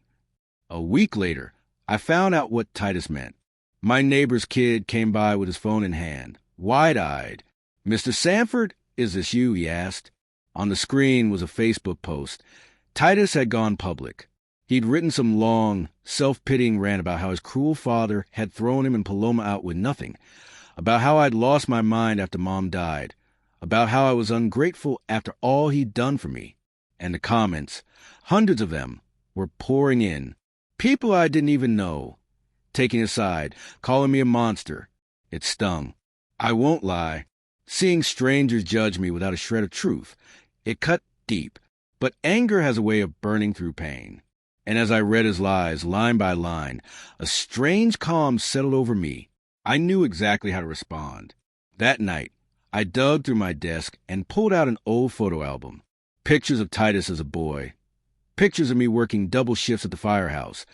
A week later, I found out what Titus meant. My neighbor's kid came by with his phone in hand, wide-eyed. "Mr. Sanford, is this you?" he asked. On the screen was a Facebook post. Titus had gone public. He'd written some long, self-pitying rant about how his cruel father had thrown him and Paloma out with nothing, about how I'd lost my mind after Mom died, about how I was ungrateful after all he'd done for me. And the comments, hundreds of them, were pouring in. People I didn't even know, taking a side, calling me a monster. It stung. I won't lie. Seeing strangers judge me without a shred of truth, it cut deep. But anger has a way of burning through pain. And as I read his lies, line by line, a strange calm settled over me. I knew exactly how to respond. That night, I dug through my desk and pulled out an old photo album. Pictures of Titus as a boy. Pictures of me working double shifts at the firehouse.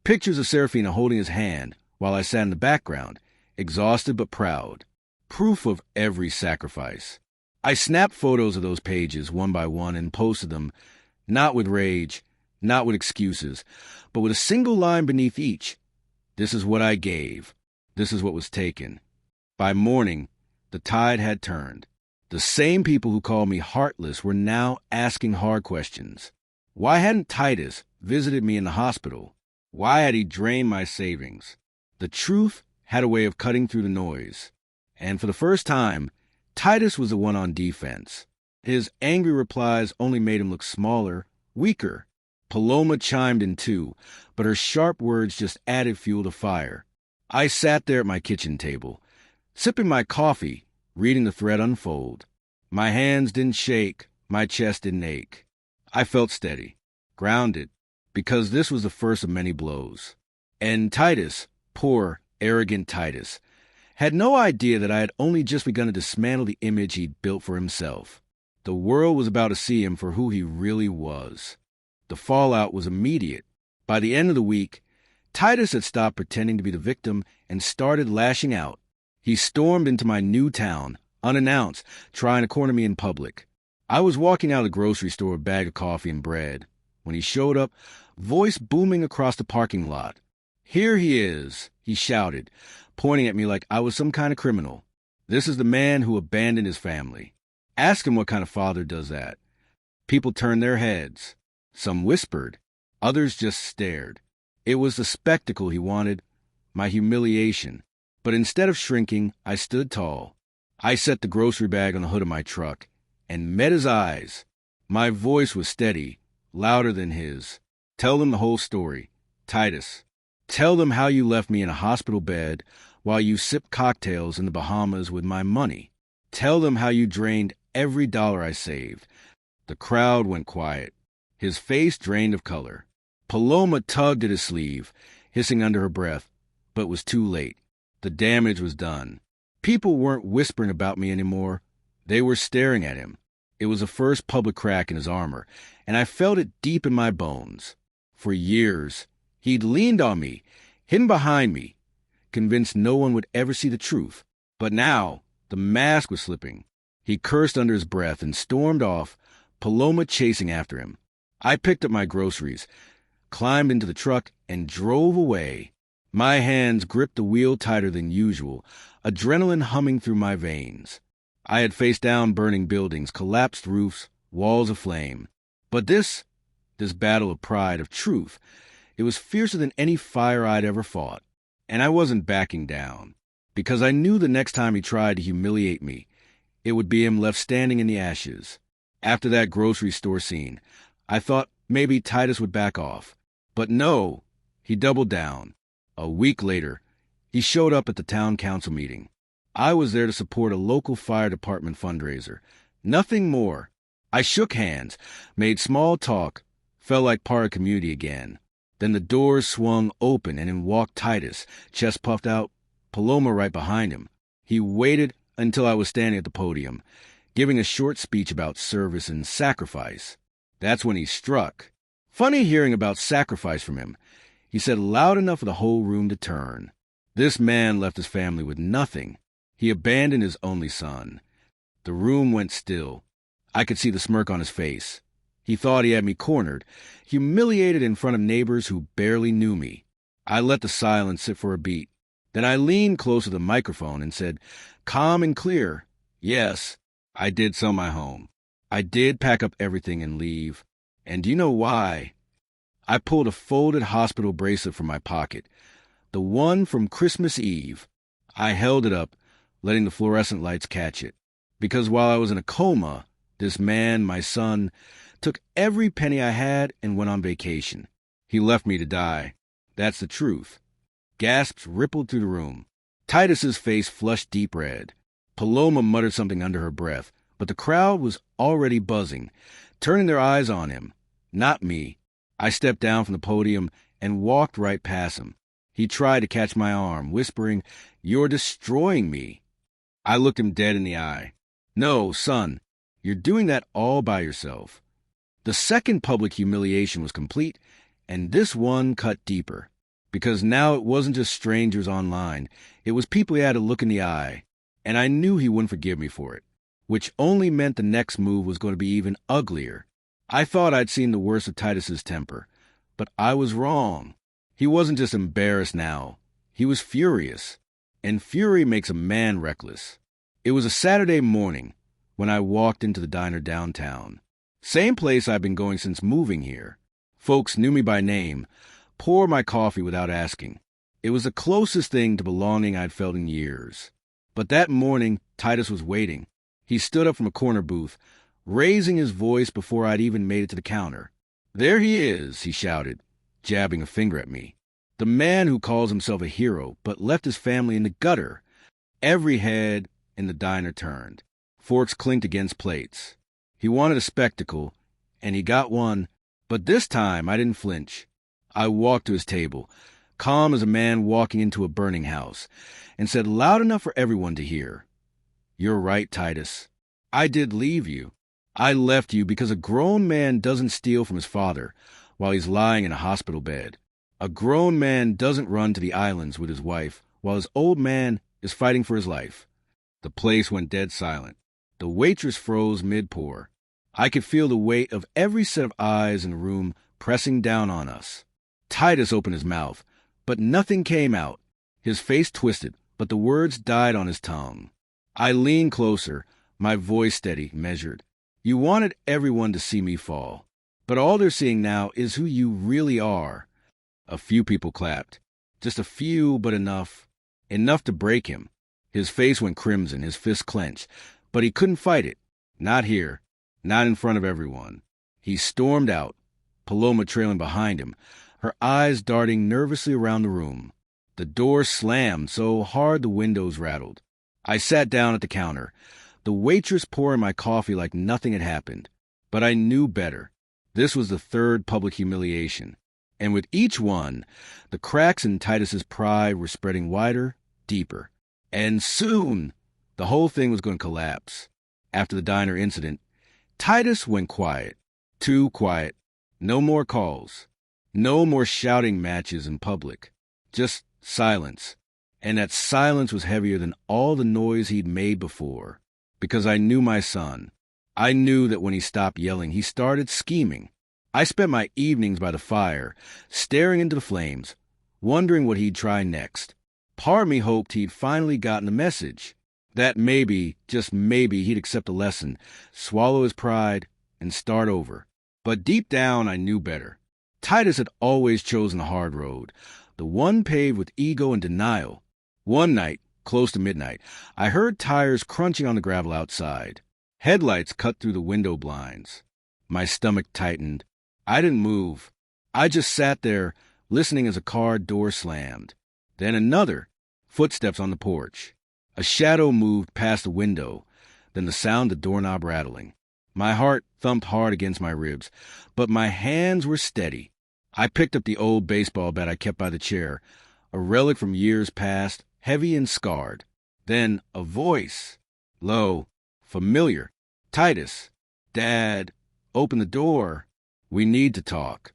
Pictures of Serafina holding his hand while I sat in the background, exhausted but proud. Proof of every sacrifice. I snapped photos of those pages one by one and posted them, not with rage, not with excuses, but with a single line beneath each. This is what I gave. This is what was taken. By morning, the tide had turned. The same people who called me heartless were now asking hard questions. Why hadn't Titus visited me in the hospital? Why had he drained my savings? The truth had a way of cutting through the noise. And for the first time, Titus was the one on defense. His angry replies only made him look smaller, weaker. Paloma chimed in too, but her sharp words just added fuel to fire. I sat there at my kitchen table, sipping my coffee, reading the thread unfold. My hands didn't shake, my chest didn't ache. I felt steady, grounded, because this was the first of many blows. And Titus, poor, arrogant Titus, had no idea that I had only just begun to dismantle the image he'd built for himself. The world was about to see him for who he really was. The fallout was immediate. By the end of the week, Titus had stopped pretending to be the victim and started lashing out. He stormed into my new town, unannounced, trying to corner me in public. I was walking out of the grocery store with a bag of coffee and bread when he showed up, voice booming across the parking lot. "Here he is," he shouted, pointing at me like I was some kind of criminal. "This is the man who abandoned his family. Ask him what kind of father does that." People turned their heads. Some whispered. Others just stared. It was the spectacle he wanted, my humiliation. But instead of shrinking, I stood tall. I set the grocery bag on the hood of my truck and met his eyes. My voice was steady, louder than his. "Tell them the whole story. Titus, tell them how you left me in a hospital bed while you sipped cocktails in the Bahamas with my money. Tell them how you drained every dollar I saved." The crowd went quiet. His face drained of color. Paloma tugged at his sleeve, hissing under her breath, but it was too late. The damage was done. People weren't whispering about me anymore. They were staring at him. It was the first public crack in his armor, and I felt it deep in my bones. For years, he'd leaned on me, hidden behind me, convinced no one would ever see the truth. But now, the mask was slipping. He cursed under his breath and stormed off, Paloma chasing after him. I picked up my groceries, climbed into the truck, and drove away. My hands gripped the wheel tighter than usual, adrenaline humming through my veins. I had faced down burning buildings, collapsed roofs, walls aflame. But this battle of pride, of truth, it was fiercer than any fire I'd ever fought. And I wasn't backing down, because I knew the next time he tried to humiliate me, it would be him left standing in the ashes. After that grocery store scene, I thought maybe Titus would back off. But no, he doubled down. A week later, he showed up at the town council meeting. I was there to support a local fire department fundraiser. Nothing more. I shook hands, made small talk, felt like part of community again. Then the doors swung open and in walked Titus, chest puffed out, Paloma right behind him. He waited until I was standing at the podium, giving a short speech about service and sacrifice. That's when he struck. Funny hearing about sacrifice from him. He said loud enough for the whole room to turn. This man left his family with nothing. He abandoned his only son. The room went still. I could see the smirk on his face. He thought he had me cornered, humiliated in front of neighbors who barely knew me. I let the silence sit for a beat. Then I leaned close to the microphone and said, calm and clear, "Yes, I did sell my home. I did pack up everything and leave. And do you know why?" I pulled a folded hospital bracelet from my pocket, the one from Christmas Eve. I held it up, letting the fluorescent lights catch it. Because while I was in a coma, this man, my son, took every penny I had and went on vacation. He left me to die. That's the truth. Gasps rippled through the room. Titus's face flushed deep red. Paloma muttered something under her breath, but the crowd was already buzzing. turning their eyes on him, not me. I stepped down from the podium and walked right past him. He tried to catch my arm, whispering, "You're destroying me." I looked him dead in the eye. "No, son, you're doing that all by yourself." The second public humiliation was complete, and this one cut deeper, because now it wasn't just strangers online. It was people he had to look in the eye, and I knew he wouldn't forgive me for it, which only meant the next move was going to be even uglier. I thought I'd seen the worst of Titus's temper, but I was wrong. He wasn't just embarrassed now. He was furious, and fury makes a man reckless. It was a Saturday morning when I walked into the diner downtown. Same place I've been going since moving here. Folks knew me by name, poured my coffee without asking. It was the closest thing to belonging I'd felt in years. But that morning, Titus was waiting. He stood up from a corner booth, raising his voice before I'd even made it to the counter. "There he is," he shouted, jabbing a finger at me. "The man who calls himself a hero, but left his family in the gutter." Every head in the diner turned. Forks clinked against plates. He wanted a spectacle, and he got one, but this time I didn't flinch. I walked to his table, calm as a man walking into a burning house, and said loud enough for everyone to hear, "You're right, Titus. I did leave you. I left you because a grown man doesn't steal from his father while he's lying in a hospital bed. A grown man doesn't run to the islands with his wife while his old man is fighting for his life." The place went dead silent. The waitress froze mid-pour. I could feel the weight of every set of eyes in the room pressing down on us. Titus opened his mouth, but nothing came out. His face twisted, but the words died on his tongue. I leaned closer, my voice steady, measured. "You wanted everyone to see me fall, but all they're seeing now is who you really are." A few people clapped. Just a few, but enough. Enough to break him. His face went crimson, his fists clenched, but he couldn't fight it. Not here. Not in front of everyone. He stormed out, Paloma trailing behind him, her eyes darting nervously around the room. The door slammed so hard the windows rattled. I sat down at the counter, the waitress pouring my coffee like nothing had happened. But I knew better. This was the third public humiliation. And with each one, the cracks in Titus's pride were spreading wider, deeper. And soon, the whole thing was going to collapse. After the diner incident, Titus went quiet. Too quiet. No more calls. No more shouting matches in public. Just silence. And that silence was heavier than all the noise he'd made before. Because I knew my son. I knew that when he stopped yelling, he started scheming. I spent my evenings by the fire, staring into the flames, wondering what he'd try next. Part of me hoped he'd finally gotten the message. That maybe, just maybe, he'd accept a lesson, swallow his pride, and start over. But deep down, I knew better. Titus had always chosen the hard road, the one paved with ego and denial. One night, close to midnight, I heard tires crunching on the gravel outside. Headlights cut through the window blinds. My stomach tightened. I didn't move. I just sat there, listening as a car door slammed. Then another. Footsteps on the porch. A shadow moved past the window, then the sound of the doorknob rattling. My heart thumped hard against my ribs, but my hands were steady. I picked up the old baseball bat I kept by the chair, a relic from years past, heavy and scarred. Then a voice. Low, familiar. "Titus, Dad, open the door. We need to talk."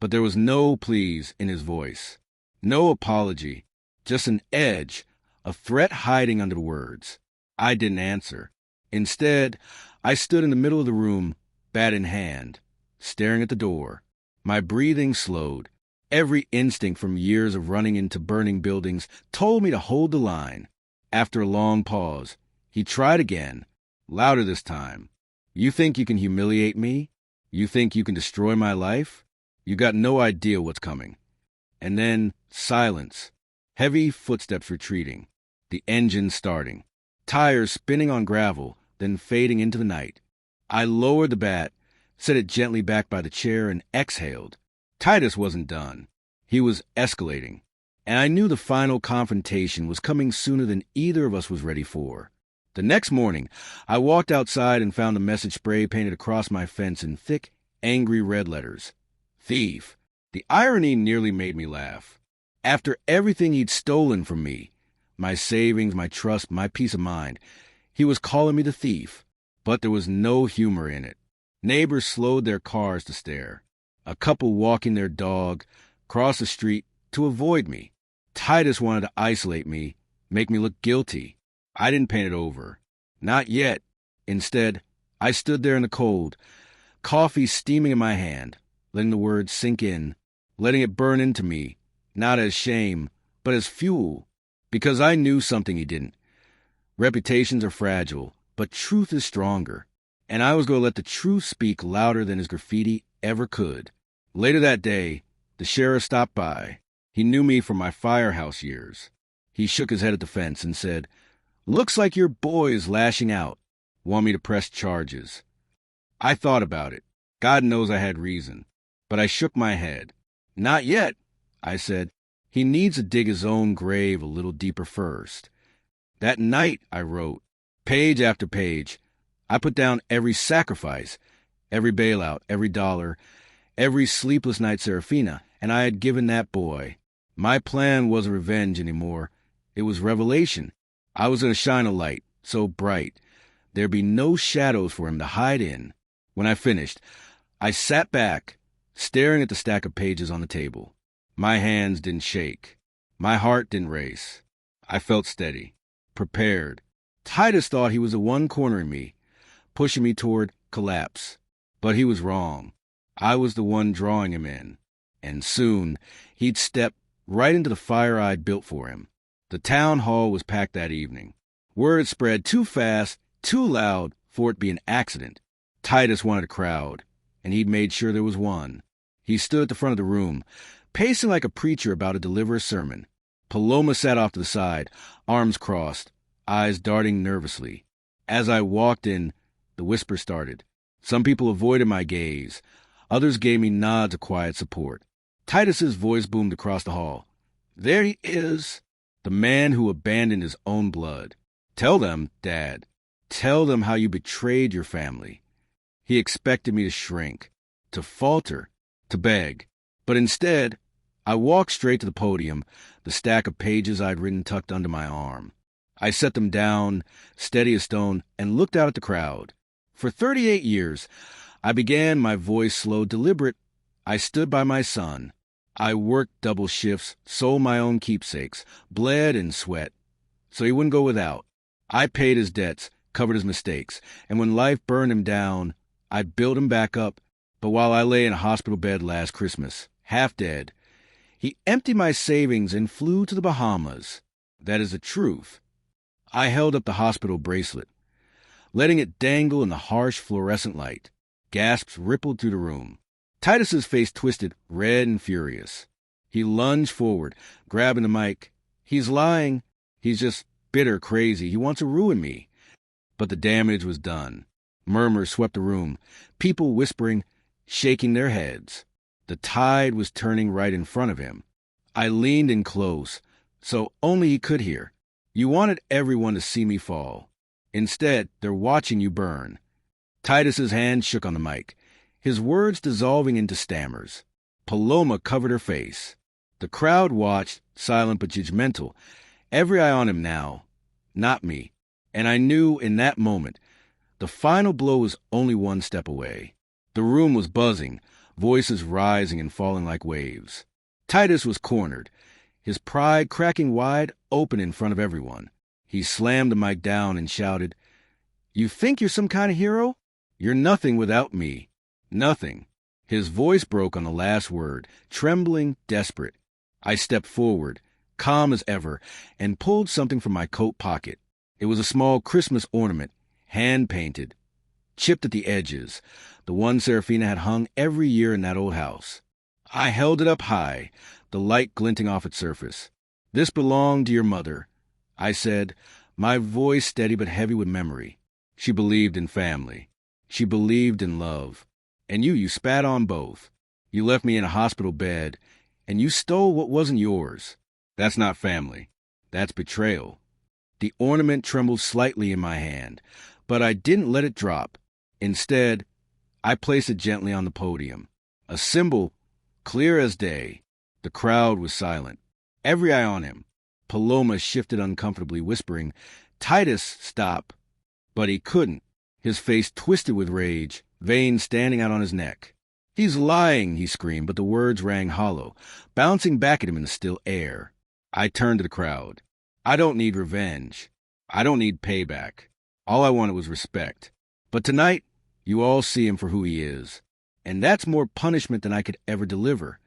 But there was no please in his voice. No apology. Just an edge. A threat hiding under the words. I didn't answer. Instead, I stood in the middle of the room, bat in hand, staring at the door. My breathing slowed. Every instinct from years of running into burning buildings told me to hold the line. After a long pause, he tried again, louder this time. "You think you can humiliate me? You think you can destroy my life? You got no idea what's coming." And then silence. Heavy footsteps retreating. The engine starting. Tires spinning on gravel, then fading into the night. I lowered the bat, set it gently back by the chair, and exhaled. Titus wasn't done. He was escalating. And I knew the final confrontation was coming sooner than either of us was ready for. The next morning, I walked outside and found the message spray painted across my fence in thick, angry red letters. Thief. The irony nearly made me laugh. After everything he'd stolen from me, my savings, my trust, my peace of mind, he was calling me the thief. But there was no humor in it. Neighbors slowed their cars to stare. A couple walking their dog crossed the street to avoid me. Titus wanted to isolate me, make me look guilty. I didn't paint it over. Not yet. Instead, I stood there in the cold, coffee steaming in my hand, letting the words sink in, letting it burn into me, not as shame, but as fuel, because I knew something he didn't. Reputations are fragile, but truth is stronger, and I was going to let the truth speak louder than his graffiti ever could. Later that day, the sheriff stopped by. He knew me from my firehouse years. He shook his head at the fence and said, "Looks like your boy's lashing out. Want me to press charges?" I thought about it. God knows I had reason. But I shook my head. "Not yet," I said. "He needs to dig his own grave a little deeper first." That night, I wrote, page after page. I put down every sacrifice, every bailout, every dollar, every sleepless night Serafina, and I had given that boy. My plan wasn't revenge anymore. It was revelation. I was going to shine a light, so bright, there'd be no shadows for him to hide in. When I finished, I sat back, staring at the stack of pages on the table. My hands didn't shake. My heart didn't race. I felt steady, prepared. Titus thought he was the one cornering me, pushing me toward collapse. But he was wrong. I was the one drawing him in. And soon, he'd step right into the fire I'd built for him. The town hall was packed that evening. Word spread too fast, too loud for it to be an accident. Titus wanted a crowd, and he'd made sure there was one. He stood at the front of the room, pacing like a preacher about to deliver a sermon. Paloma sat off to the side, arms crossed, eyes darting nervously. As I walked in, the whisper started. Some people avoided my gaze. Others gave me nods of quiet support. Titus's voice boomed across the hall. "There he is, the man who abandoned his own blood. Tell them, Dad. Tell them how you betrayed your family." He expected me to shrink, to falter, to beg. But instead, I walked straight to the podium, the stack of pages I'd written tucked under my arm. I set them down, steady as stone, and looked out at the crowd. For 38 years, I began my voice slow, deliberate. I stood by my son. I worked double shifts, sold my own keepsakes, bled and sweat, so he wouldn't go without. I paid his debts, covered his mistakes, and when life burned him down, I built him back up. But while I lay in a hospital bed last Christmas, half dead, he emptied my savings and flew to the Bahamas. That is the truth. I held up the hospital bracelet, letting it dangle in the harsh fluorescent light. Gasps rippled through the room. Titus's face twisted, red and furious. He lunged forward, grabbing the mic. "He's lying. He's just bitter crazy. He wants to ruin me." But the damage was done. Murmurs swept the room, people whispering, shaking their heads. The tide was turning right in front of him. I leaned in close, so only he could hear. "You wanted everyone to see me fall. Instead, they're watching you burn." Titus's hand shook on the mic, his words dissolving into stammers. Paloma covered her face. The crowd watched, silent but judgmental, every eye on him now, not me. And I knew in that moment, the final blow was only one step away. The room was buzzing, voices rising and falling like waves. Titus was cornered, his pride cracking wide open in front of everyone. He slammed the mic down and shouted, "You think you're some kind of hero? You're nothing without me. Nothing." His voice broke on the last word, trembling, desperate. I stepped forward, calm as ever, and pulled something from my coat pocket. It was a small Christmas ornament, hand-painted, chipped at the edges, the one Serafina had hung every year in that old house. I held it up high, the light glinting off its surface. "This belonged to your mother," I said, my voice steady but heavy with memory. She believed in family. She believed in love. And you spat on both. You left me in a hospital bed, and you stole what wasn't yours. That's not family. That's betrayal. The ornament trembled slightly in my hand, but I didn't let it drop. Instead, I placed it gently on the podium. A symbol, clear as day. The crowd was silent. Every eye on him. Paloma shifted uncomfortably, whispering, "Titus, stop." But he couldn't. His face twisted with rage, veins standing out on his neck. "He's lying," he screamed, but the words rang hollow, bouncing back at him in the still air. I turned to the crowd. I don't need revenge. I don't need payback. All I wanted was respect. But tonight, you all see him for who he is. And that's more punishment than I could ever deliver.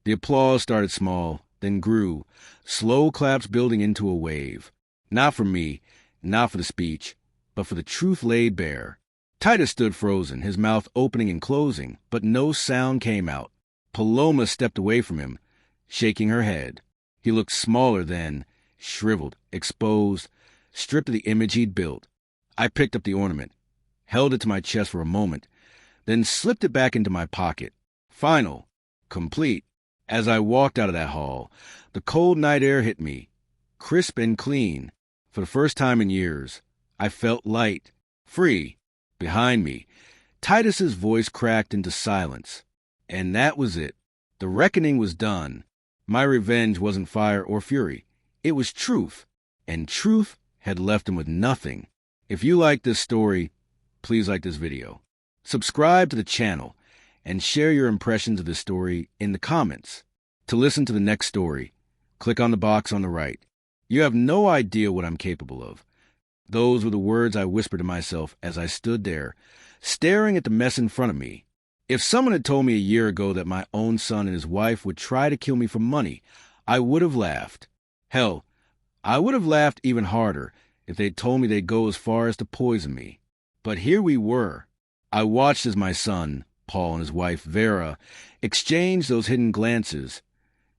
The applause started small, then grew, slow claps building into a wave. Not for me, not for the speech, but for the truth laid bare. Titus stood frozen, his mouth opening and closing, but no sound came out. Paloma stepped away from him, shaking her head. He looked smaller then, shriveled, exposed, stripped of the image he'd built. I picked up the ornament, held it to my chest for a moment, then slipped it back into my pocket. Final, complete. As I walked out of that hall, the cold night air hit me, crisp and clean. For the first time in years, I felt light, free. Behind me, Titus's voice cracked into silence. And that was it. The reckoning was done. My revenge wasn't fire or fury. It was truth. And truth had left him with nothing. If you like this story, please like this video. Subscribe to the channel and share your impressions of this story in the comments. To listen to the next story, click on the box on the right. You have no idea what I'm capable of. Those were the words I whispered to myself as I stood there, staring at the mess in front of me. If someone had told me a year ago that my own son and his wife would try to kill me for money, I would have laughed. Hell, I would have laughed even harder if they'd told me they'd go as far as to poison me. But here we were. I watched as my son, Paul, and his wife, Vera, exchanged those hidden glances,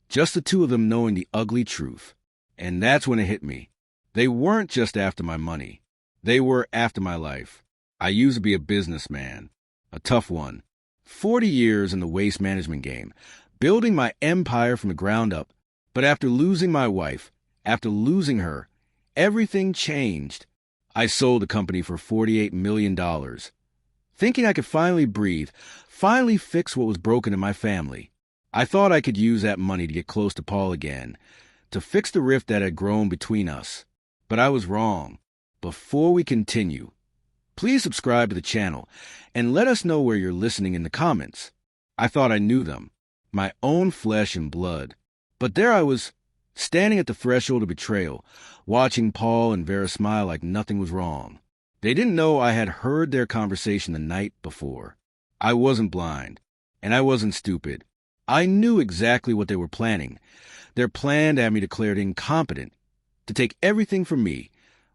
just the two of them knowing the ugly truth. And that's when it hit me. They weren't just after my money. They were after my life. I used to be a businessman, a tough one. 40 years in the waste management game, building my empire from the ground up. But after losing my wife, after losing her, everything changed. I sold the company for $48 million, thinking I could finally breathe, finally fix what was broken in my family. I thought I could use that money to get close to Paul again, to fix the rift that had grown between us. But I was wrong. Before we continue, please subscribe to the channel and let us know where you're listening in the comments. I thought I knew them, my own flesh and blood. But there I was, standing at the threshold of betrayal, watching Paul and Vera smile like nothing was wrong. They didn't know I had heard their conversation the night before. I wasn't blind, and I wasn't stupid. I knew exactly what they were planning. Their plan to have me declared incompetent, to take everything from me,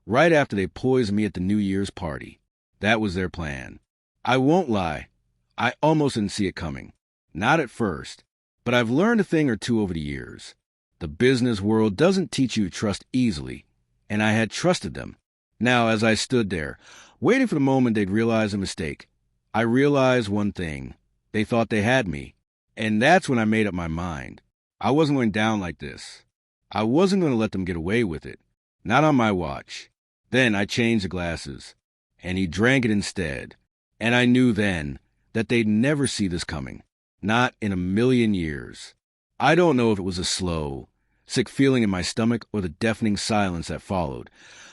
right after they poisoned me at the New Year's party. That was their plan. I won't lie, I almost didn't see it coming. Not at first, but I've learned a thing or two over the years. The business world doesn't teach you to trust easily, and I had trusted them. Now, as I stood there, waiting for the moment they'd realize a mistake, I realized one thing. They thought they had me, and that's when I made up my mind. I wasn't going down like this. I wasn't going to let them get away with it. Not on my watch. Then I changed the glasses, and he drank it instead. And I knew then that they'd never see this coming. Not in a million years. I don't know if it was a slow, sick feeling in my stomach or the deafening silence that followed,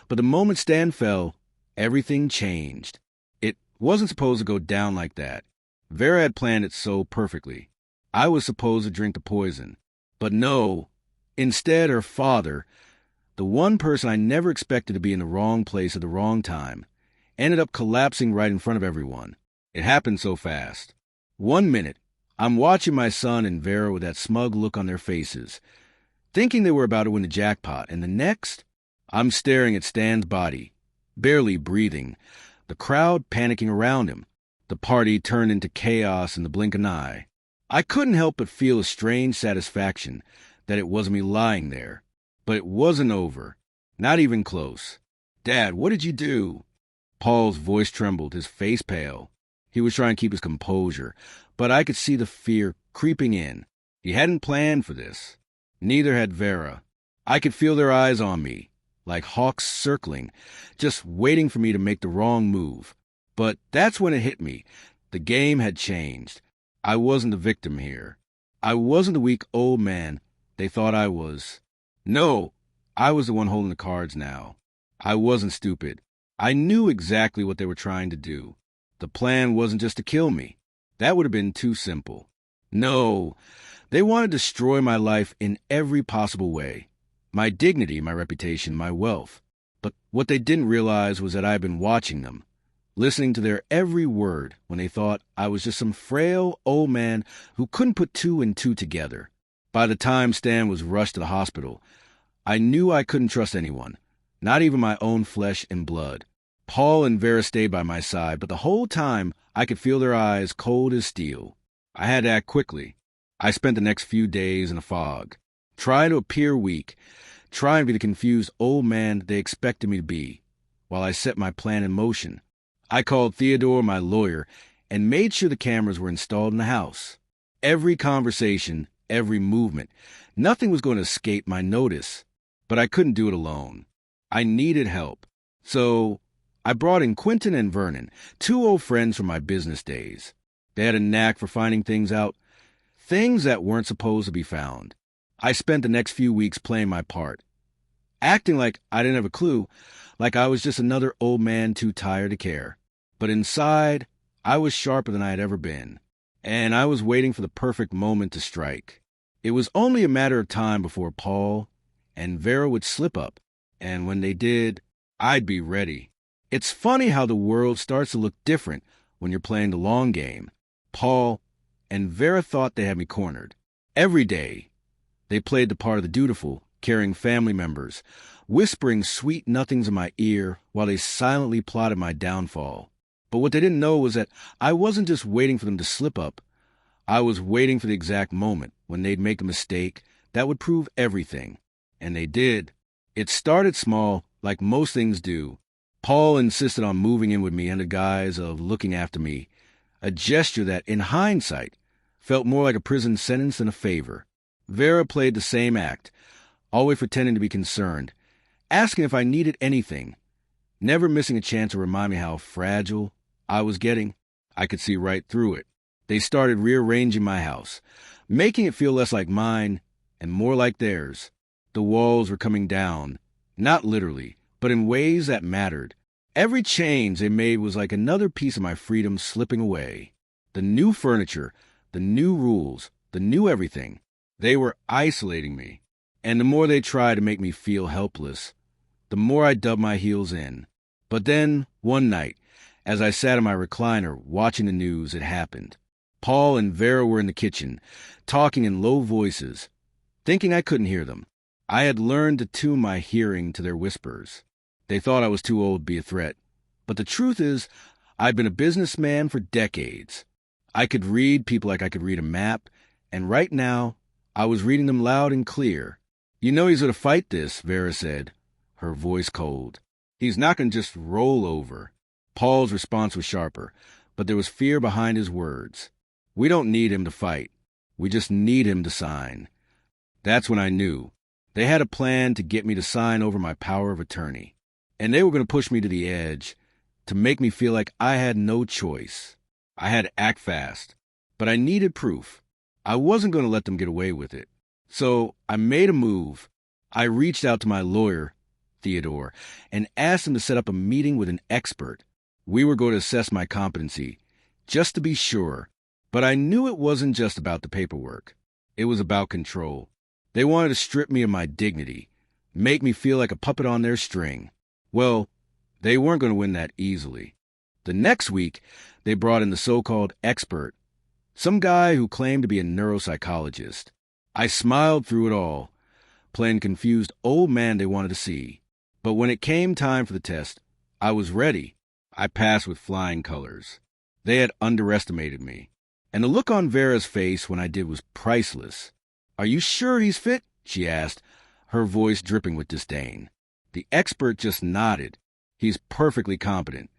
but the moment Stan fell, everything changed. It wasn't supposed to go down like that. Vera had planned it so perfectly. I was supposed to drink the poison. But no, instead her father, the one person I never expected to be in the wrong place at the wrong time, ended up collapsing right in front of everyone. It happened so fast. 1 minute, I'm watching my son and Vera with that smug look on their faces, thinking they were about to win the jackpot, and the next, I'm staring at Stan's body, barely breathing, the crowd panicking around him. The party turned into chaos in the blink of an eye. I couldn't help but feel a strange satisfaction that it wasn't me lying there. But it wasn't over. Not even close. "Dad, what did you do?" Paul's voice trembled, his face pale. He was trying to keep his composure, but I could see the fear creeping in. He hadn't planned for this. Neither had Vera. I could feel their eyes on me, like hawks circling, just waiting for me to make the wrong move. But that's when it hit me. The game had changed. I wasn't the victim here. I wasn't the weak old man they thought I was. No, I was the one holding the cards now. I wasn't stupid. I knew exactly what they were trying to do. The plan wasn't just to kill me. That would have been too simple. No, they wanted to destroy my life in every possible way. My dignity, my reputation, my wealth. But what they didn't realize was that I had been watching them, listening to their every word when they thought I was just some frail old man who couldn't put two and two together. By the time Stan was rushed to the hospital, I knew I couldn't trust anyone, not even my own flesh and blood. Paul and Vera stayed by my side, but the whole time I could feel their eyes cold as steel. I had to act quickly. I spent the next few days in a fog, trying to appear weak, trying to be the confused old man they expected me to be, while I set my plan in motion. I called Theodore, my lawyer, and made sure the cameras were installed in the house. Every conversation, every movement, nothing was going to escape my notice. But I couldn't do it alone. I needed help. So I brought in Quentin and Vernon, two old friends from my business days. They had a knack for finding things out, things that weren't supposed to be found. I spent the next few weeks playing my part, acting like I didn't have a clue, like I was just another old man too tired to care. But inside, I was sharper than I had ever been, and I was waiting for the perfect moment to strike. It was only a matter of time before Paul and Vera would slip up, and when they did, I'd be ready. It's funny how the world starts to look different when you're playing the long game. Paul and Vera thought they had me cornered. Every day, they played the part of the dutiful, caring family members, whispering sweet nothings in my ear while they silently plotted my downfall. But what they didn't know was that I wasn't just waiting for them to slip up. I was waiting for the exact moment when they'd make a mistake that would prove everything. And they did. It started small, like most things do. Paul insisted on moving in with me under guise of looking after me, a gesture that, in hindsight, felt more like a prison sentence than a favor. Vera played the same act, always pretending to be concerned, asking if I needed anything, never missing a chance to remind me how fragile I was getting. I could see right through it. They started rearranging my house, making it feel less like mine and more like theirs. The walls were coming down, not literally, but in ways that mattered. Every change they made was like another piece of my freedom slipping away. The new furniture, the new rules, the new everything. They were isolating me. And the more they tried to make me feel helpless, the more I dug my heels in. But then, one night, as I sat in my recliner watching the news, it happened. Paul and Vera were in the kitchen, talking in low voices, thinking I couldn't hear them. I had learned to tune my hearing to their whispers. They thought I was too old to be a threat. But the truth is, I'd been a businessman for decades. I could read people like I could read a map, and right now, I was reading them loud and clear. "You know he's going to fight this," Vera said, her voice cold. "He's not going to just roll over." Paul's response was sharper, but there was fear behind his words. "We don't need him to fight. We just need him to sign." That's when I knew. They had a plan to get me to sign over my power of attorney. And they were going to push me to the edge, to make me feel like I had no choice. I had to act fast. But I needed proof. I wasn't going to let them get away with it. So I made a move. I reached out to my lawyer, Theodore, and asked him to set up a meeting with an expert. We were going to assess my competency, just to be sure. But I knew it wasn't just about the paperwork. It was about control. They wanted to strip me of my dignity, make me feel like a puppet on their string. Well, they weren't going to win that easily. The next week, they brought in the so-called expert, some guy who claimed to be a neuropsychologist. I smiled through it all, playing confused old man they wanted to see. But when it came time for the test, I was ready. I passed with flying colors. They had underestimated me. And the look on Vera's face when I did was priceless. "Are you sure he's fit?" she asked, her voice dripping with disdain. The expert just nodded. "He's perfectly competent."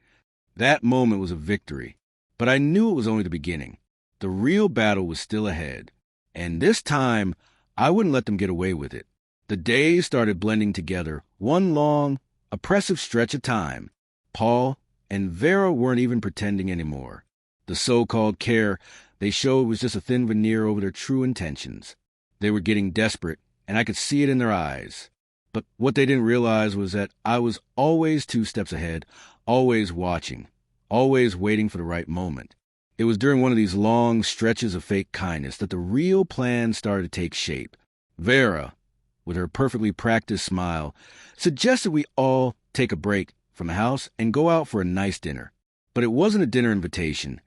That moment was a victory. But I knew it was only the beginning. The real battle was still ahead. And this time, I wouldn't let them get away with it. The days started blending together, One long, oppressive stretch of time. Paul and Vera weren't even pretending anymore. The so-called care they showed was just a thin veneer over their true intentions. They were getting desperate, and I could see it in their eyes. But what they didn't realize was that I was always 2 steps ahead, always watching, always waiting for the right moment. It was during one of these long stretches of fake kindness that the real plan started to take shape. Vera, with her perfectly practiced smile, suggested we all take a break from the house and go out for a nice dinner. But it wasn't a dinner invitation.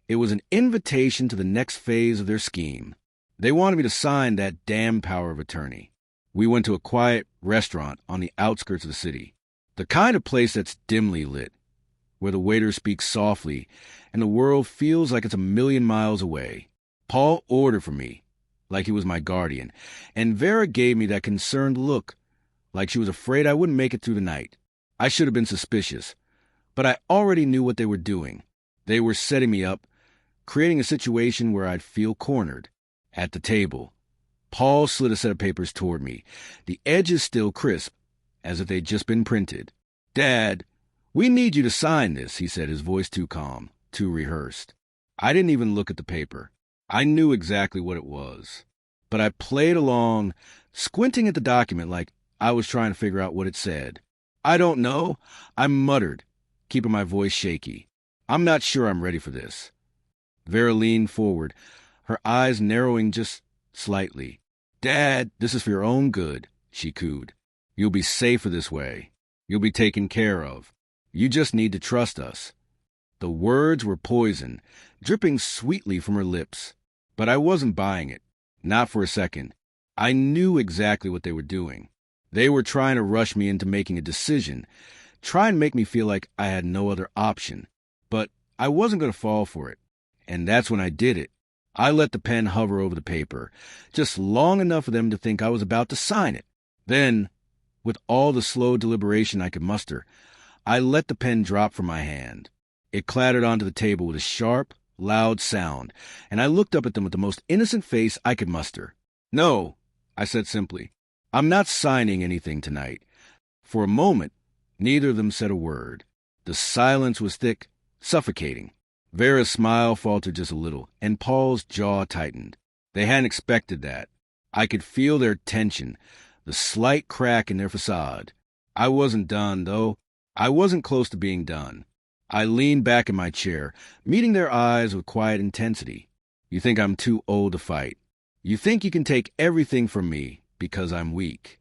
It was an invitation to the next phase of their scheme. They wanted me to sign that damn power of attorney. We went to a quiet restaurant on the outskirts of the city. The kind of place that's dimly lit, where the waiter speaks softly and the world feels like it's a million miles away. Paul ordered for me, like he was my guardian, and Vera gave me that concerned look, like she was afraid I wouldn't make it through the night. I should have been suspicious, but I already knew what they were doing. They were setting me up, creating a situation where I'd feel cornered. At the table, Paul slid a set of papers toward me, the edges still crisp, as if they'd just been printed. "Dad, we need you to sign this," he said, his voice too calm, too rehearsed. I didn't even look at the paper. I knew exactly what it was. But I played along, squinting at the document like I was trying to figure out what it said. "I don't know," I muttered, keeping my voice shaky. "I'm not sure I'm ready for this." Vera leaned forward, her eyes narrowing just slightly. "Dad, this is for your own good," she cooed. "You'll be safer this way. You'll be taken care of. You just need to trust us." The words were poison, dripping sweetly from her lips. But I wasn't buying it. Not for a second. I knew exactly what they were doing. They were trying to rush me into making a decision, try and make me feel like I had no other option. But I wasn't going to fall for it. And that's when I did it. I let the pen hover over the paper, just long enough for them to think I was about to sign it. Then, with all the slow deliberation I could muster, I let the pen drop from my hand. It clattered onto the table with a sharp, loud sound, and I looked up at them with the most innocent face I could muster. "No," I said simply. "I'm not signing anything tonight." For a moment, neither of them said a word. The silence was thick, suffocating. Vera's smile faltered just a little, and Paul's jaw tightened. They hadn't expected that. I could feel their tension, the slight crack in their facade. I wasn't done, though. I wasn't close to being done. I leaned back in my chair, meeting their eyes with quiet intensity. "You think I'm too old to fight. You think you can take everything from me because I'm weak."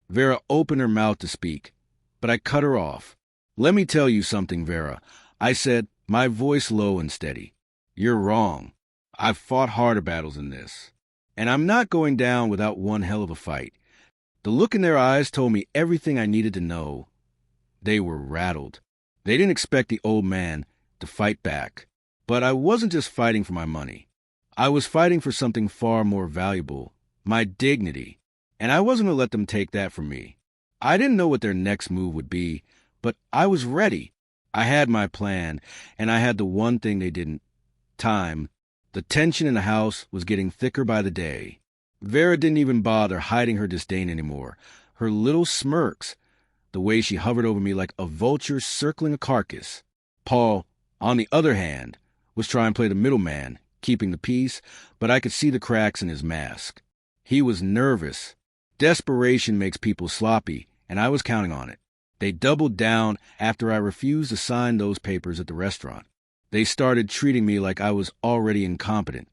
Vera opened her mouth to speak, but I cut her off. "Let me tell you something, Vera," I said, my voice low and steady. "You're wrong. I've fought harder battles than this. And I'm not going down without one hell of a fight." The look in their eyes told me everything I needed to know. They were rattled. They didn't expect the old man to fight back. But I wasn't just fighting for my money. I was fighting for something far more valuable, my dignity. And I wasn't going to let them take that from me. I didn't know what their next move would be, but I was ready. I had my plan, and I had the one thing they didn't: time. The tension in the house was getting thicker by the day. Vera didn't even bother hiding her disdain anymore. Her little smirks, the way she hovered over me like a vulture circling a carcass. Paul, on the other hand, was trying to play the middleman, keeping the peace, but I could see the cracks in his mask. He was nervous. Desperation makes people sloppy, and I was counting on it. They doubled down after I refused to sign those papers at the restaurant. They started treating me like I was already incompetent,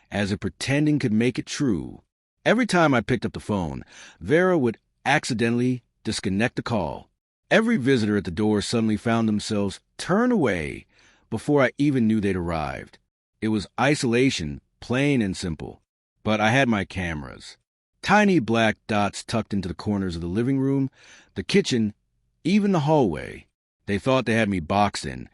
as if pretending could make it true. Every time I picked up the phone, Vera would accidentally disconnect the call. Every visitor at the door suddenly found themselves turned away before I even knew they'd arrived. It was isolation, plain and simple. But I had my cameras. Tiny black dots tucked into the corners of the living room, the kitchen, even the hallway. They thought they had me boxed in,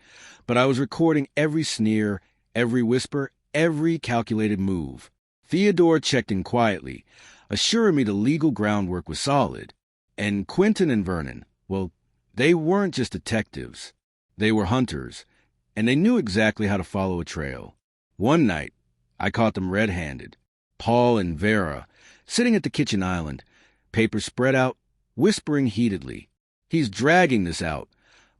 but I was recording every sneer, every whisper, every calculated move. Theodore checked in quietly, assuring me the legal groundwork was solid. And Quentin and Vernon, well, they weren't just detectives. They were hunters, and they knew exactly how to follow a trail. One night, I caught them red-handed. Paul and Vera, sitting at the kitchen island, papers spread out, whispering heatedly. "He's dragging this out,"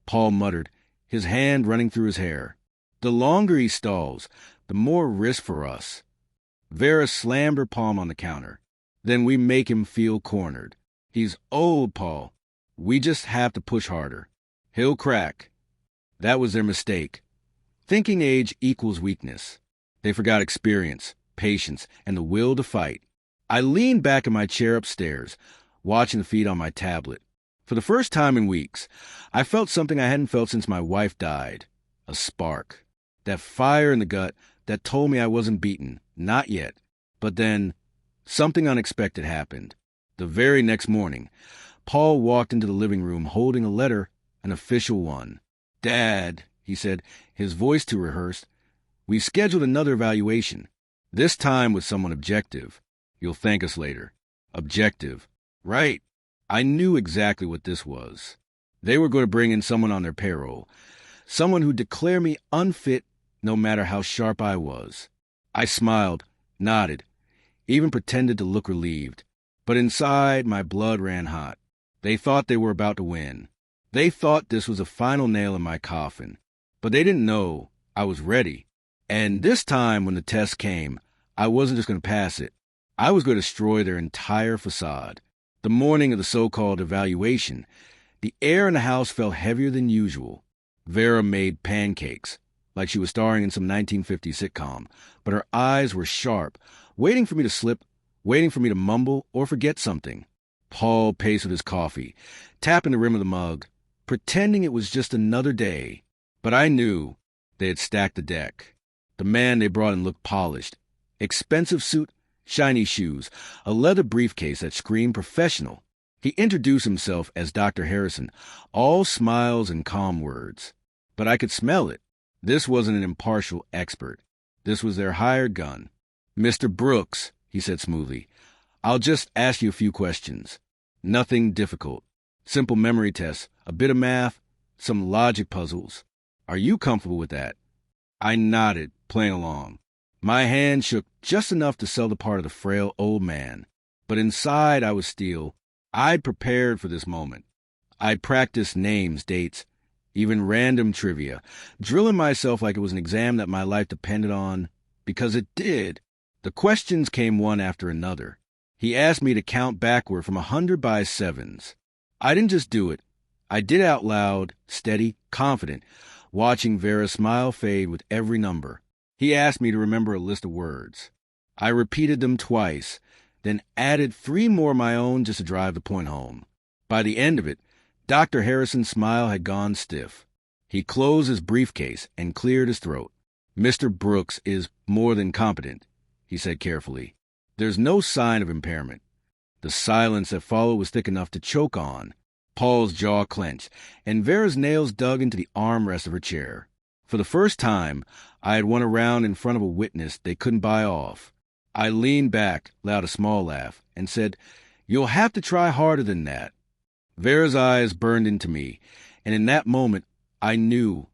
Paul muttered, his hand running through his hair. "The longer he stalls, the more risk for us." Vera slammed her palm on the counter. "Then we make him feel cornered. He's old, Paul. We just have to push harder. He'll crack." That was their mistake. Thinking age equals weakness. They forgot experience, patience, and the will to fight. I leaned back in my chair upstairs, watching the feed on my tablet. For the first time in weeks, I felt something I hadn't felt since my wife died. A spark. That fire in the gut that told me I wasn't beaten. Not yet. But then, something unexpected happened. The very next morning, Paul walked into the living room holding a letter, an official one. "Dad," he said, his voice too rehearsed, "we've scheduled another evaluation. This time with someone objective. You'll thank us later." Objective. Right. I knew exactly what this was. They were going to bring in someone on their payroll. Someone who'd declare me unfit no matter how sharp I was. I smiled, nodded, even pretended to look relieved. But inside, my blood ran hot. They thought they were about to win. They thought this was a final nail in my coffin. But they didn't know I was ready. And this time when the test came, I wasn't just going to pass it. I was going to destroy their entire facade. The morning of the so-called evaluation, the air in the house felt heavier than usual. Vera made pancakes, like she was starring in some 1950s sitcom, but her eyes were sharp, waiting for me to slip, waiting for me to mumble or forget something. Paul paced with his coffee, tapping the rim of the mug, pretending it was just another day. But I knew they had stacked the deck. The man they brought in looked polished. Expensive suit, shiny shoes, a leather briefcase that screamed professional. He introduced himself as Dr. Harrison, all smiles and calm words. But I could smell it. This wasn't an impartial expert. This was their hired gun. "Mr. Brooks," he said smoothly, "I'll just ask you a few questions. Nothing difficult. Simple memory tests, a bit of math, some logic puzzles. Are you comfortable with that?" I nodded, playing along. My hand shook just enough to sell the part of the frail old man. But inside I was steel. I'd prepared for this moment. I'd practiced names, dates, even random trivia, drilling myself like it was an exam that my life depended on, because it did. The questions came one after another. He asked me to count backward from 100 by sevens. I didn't just do it. I did it out loud, steady, confident, watching Vera's smile fade with every number. He asked me to remember a list of words. I repeated them twice, then added 3 more of my own just to drive the point home. By the end of it, Dr. Harrison's smile had gone stiff. He closed his briefcase and cleared his throat. "Mr. Brooks is more than competent," he said carefully. "There's no sign of impairment." The silence that followed was thick enough to choke on. Paul's jaw clenched, and Vera's nails dug into the armrest of her chair. For the first time, I had won a round in front of a witness they couldn't buy off. I leaned back, allowed a small laugh, and said, "You'll have to try harder than that." Vera's eyes burned into me, and in that moment, I knew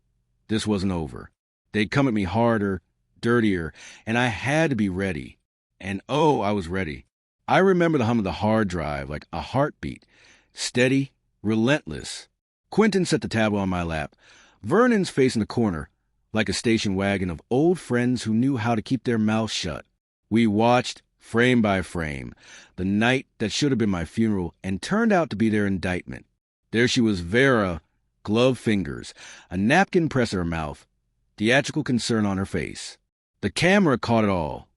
this wasn't over. They'd come at me harder, dirtier, and I had to be ready. And oh, I was ready. I remember the hum of the hard drive like a heartbeat, steady, relentless. Quentin set the tablet on my lap. Vernon's facing the corner, like a station wagon of old friends who knew how to keep their mouths shut. We watched, frame by frame, the night that should have been my funeral and turned out to be their indictment. There she was, Vera, gloved fingers, a napkin pressed to her mouth, theatrical concern on her face. The camera caught it all.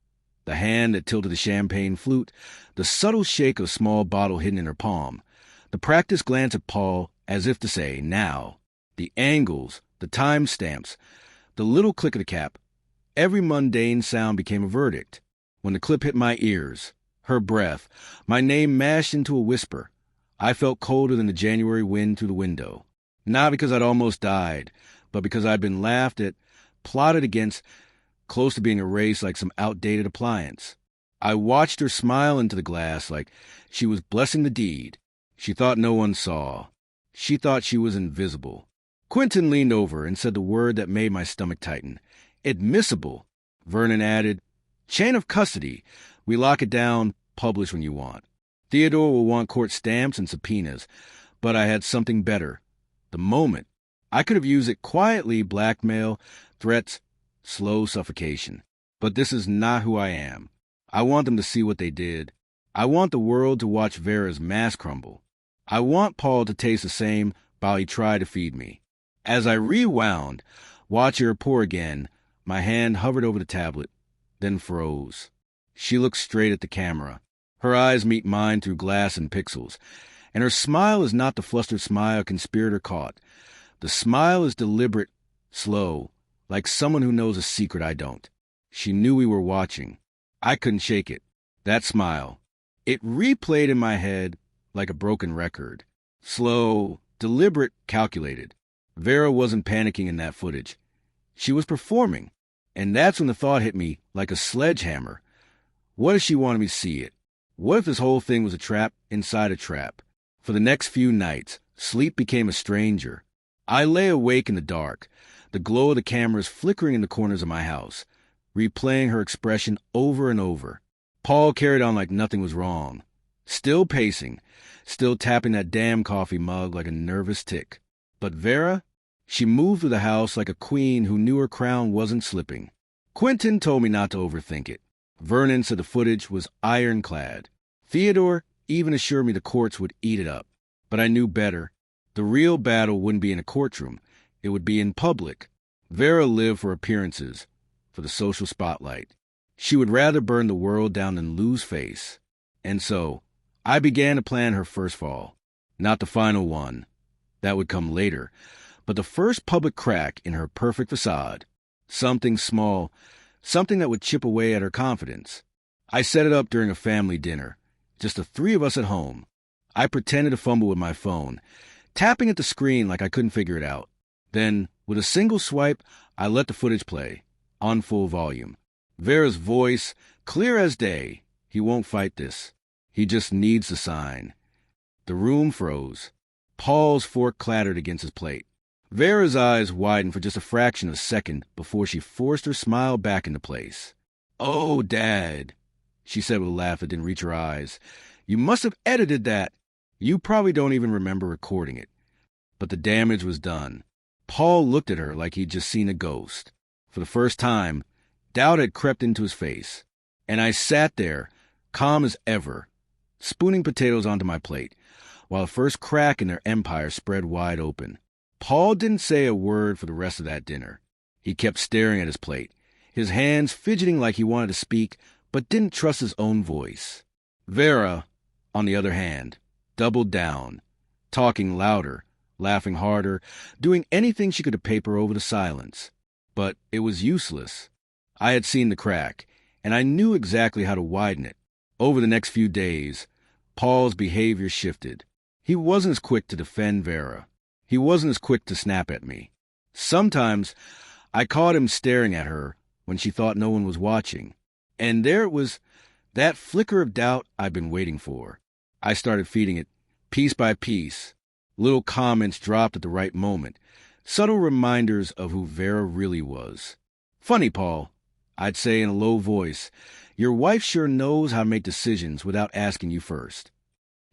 The hand that tilted the champagne flute, the subtle shake of a small bottle hidden in her palm, the practiced glance at Paul as if to say, "Now." The angles, the time stamps, the little click of the cap. Every mundane sound became a verdict. When the clip hit my ears, her breath, my name mashed into a whisper, I felt colder than the January wind through the window. Not because I'd almost died, but because I'd been laughed at, plotted against, close to being erased like some outdated appliance. I watched her smile into the glass like she was blessing the deed. She thought no one saw. She thought she was invisible. Quentin leaned over and said the word that made my stomach tighten. "Admissible." Vernon added, "Chain of custody. We lock it down, publish when you want." Theodore will want court stamps and subpoenas, but I had something better. The moment. I could have used it quietly, blackmail, threats, slow suffocation. But this is not who I am. I want them to see what they did. I want the world to watch Vera's mask crumble. I want Paul to taste the same while he tried to feed me. As I rewound, watching her pour again, my hand hovered over the tablet, then froze. She looked straight at the camera. Her eyes meet mine through glass and pixels, and her smile is not the flustered smile a conspirator caught. The smile is deliberate, slow, like someone who knows a secret I don't. She knew we were watching. I couldn't shake it. That smile. It replayed in my head like a broken record. Slow, deliberate, calculated. Vera wasn't panicking in that footage. She was performing. And that's when the thought hit me like a sledgehammer. What if she wanted me to see it? What if this whole thing was a trap inside a trap? For the next few nights, sleep became a stranger. I lay awake in the dark, the glow of the cameras flickering in the corners of my house, replaying her expression over and over. Paul carried on like nothing was wrong. Still pacing, still tapping that damn coffee mug like a nervous tick. But Vera? She moved through the house like a queen who knew her crown wasn't slipping. Quentin told me not to overthink it. Vernon said the footage was ironclad. Theodore even assured me the courts would eat it up. But I knew better. The real battle wouldn't be in a courtroom. It would be in public. Vera lived for appearances, for the social spotlight. She would rather burn the world down than lose face. And so, I began to plan her first fall. Not the final one. That would come later. But the first public crack in her perfect facade. Something small, something that would chip away at her confidence. I set it up during a family dinner. Just the three of us at home. I pretended to fumble with my phone, tapping at the screen like I couldn't figure it out. Then, with a single swipe, I let the footage play, on full volume. Vera's voice, clear as day. He won't fight this. He just needs the sign. The room froze. Paul's fork clattered against his plate. Vera's eyes widened for just a fraction of a second before she forced her smile back into place. "Oh, Dad," she said with a laugh that didn't reach her eyes. "You must have edited that. You probably don't even remember recording it." But the damage was done. Paul looked at her like he'd just seen a ghost. For the first time, doubt had crept into his face. And I sat there, calm as ever, spooning potatoes onto my plate, while the first crack in their empire spread wide open. Paul didn't say a word for the rest of that dinner. He kept staring at his plate, his hands fidgeting like he wanted to speak, but didn't trust his own voice. Vera, on the other hand, doubled down, talking louder, laughing harder, doing anything she could to paper over the silence. But it was useless. I had seen the crack, and I knew exactly how to widen it. Over the next few days, Paul's behavior shifted. He wasn't as quick to defend Vera. He wasn't as quick to snap at me. Sometimes I caught him staring at her when she thought no one was watching. And there it was, that flicker of doubt I'd been waiting for. I started feeding it, piece by piece. Little comments dropped at the right moment, subtle reminders of who Vera really was. "Funny, Paul," I'd say in a low voice. "Your wife sure knows how to make decisions without asking you first."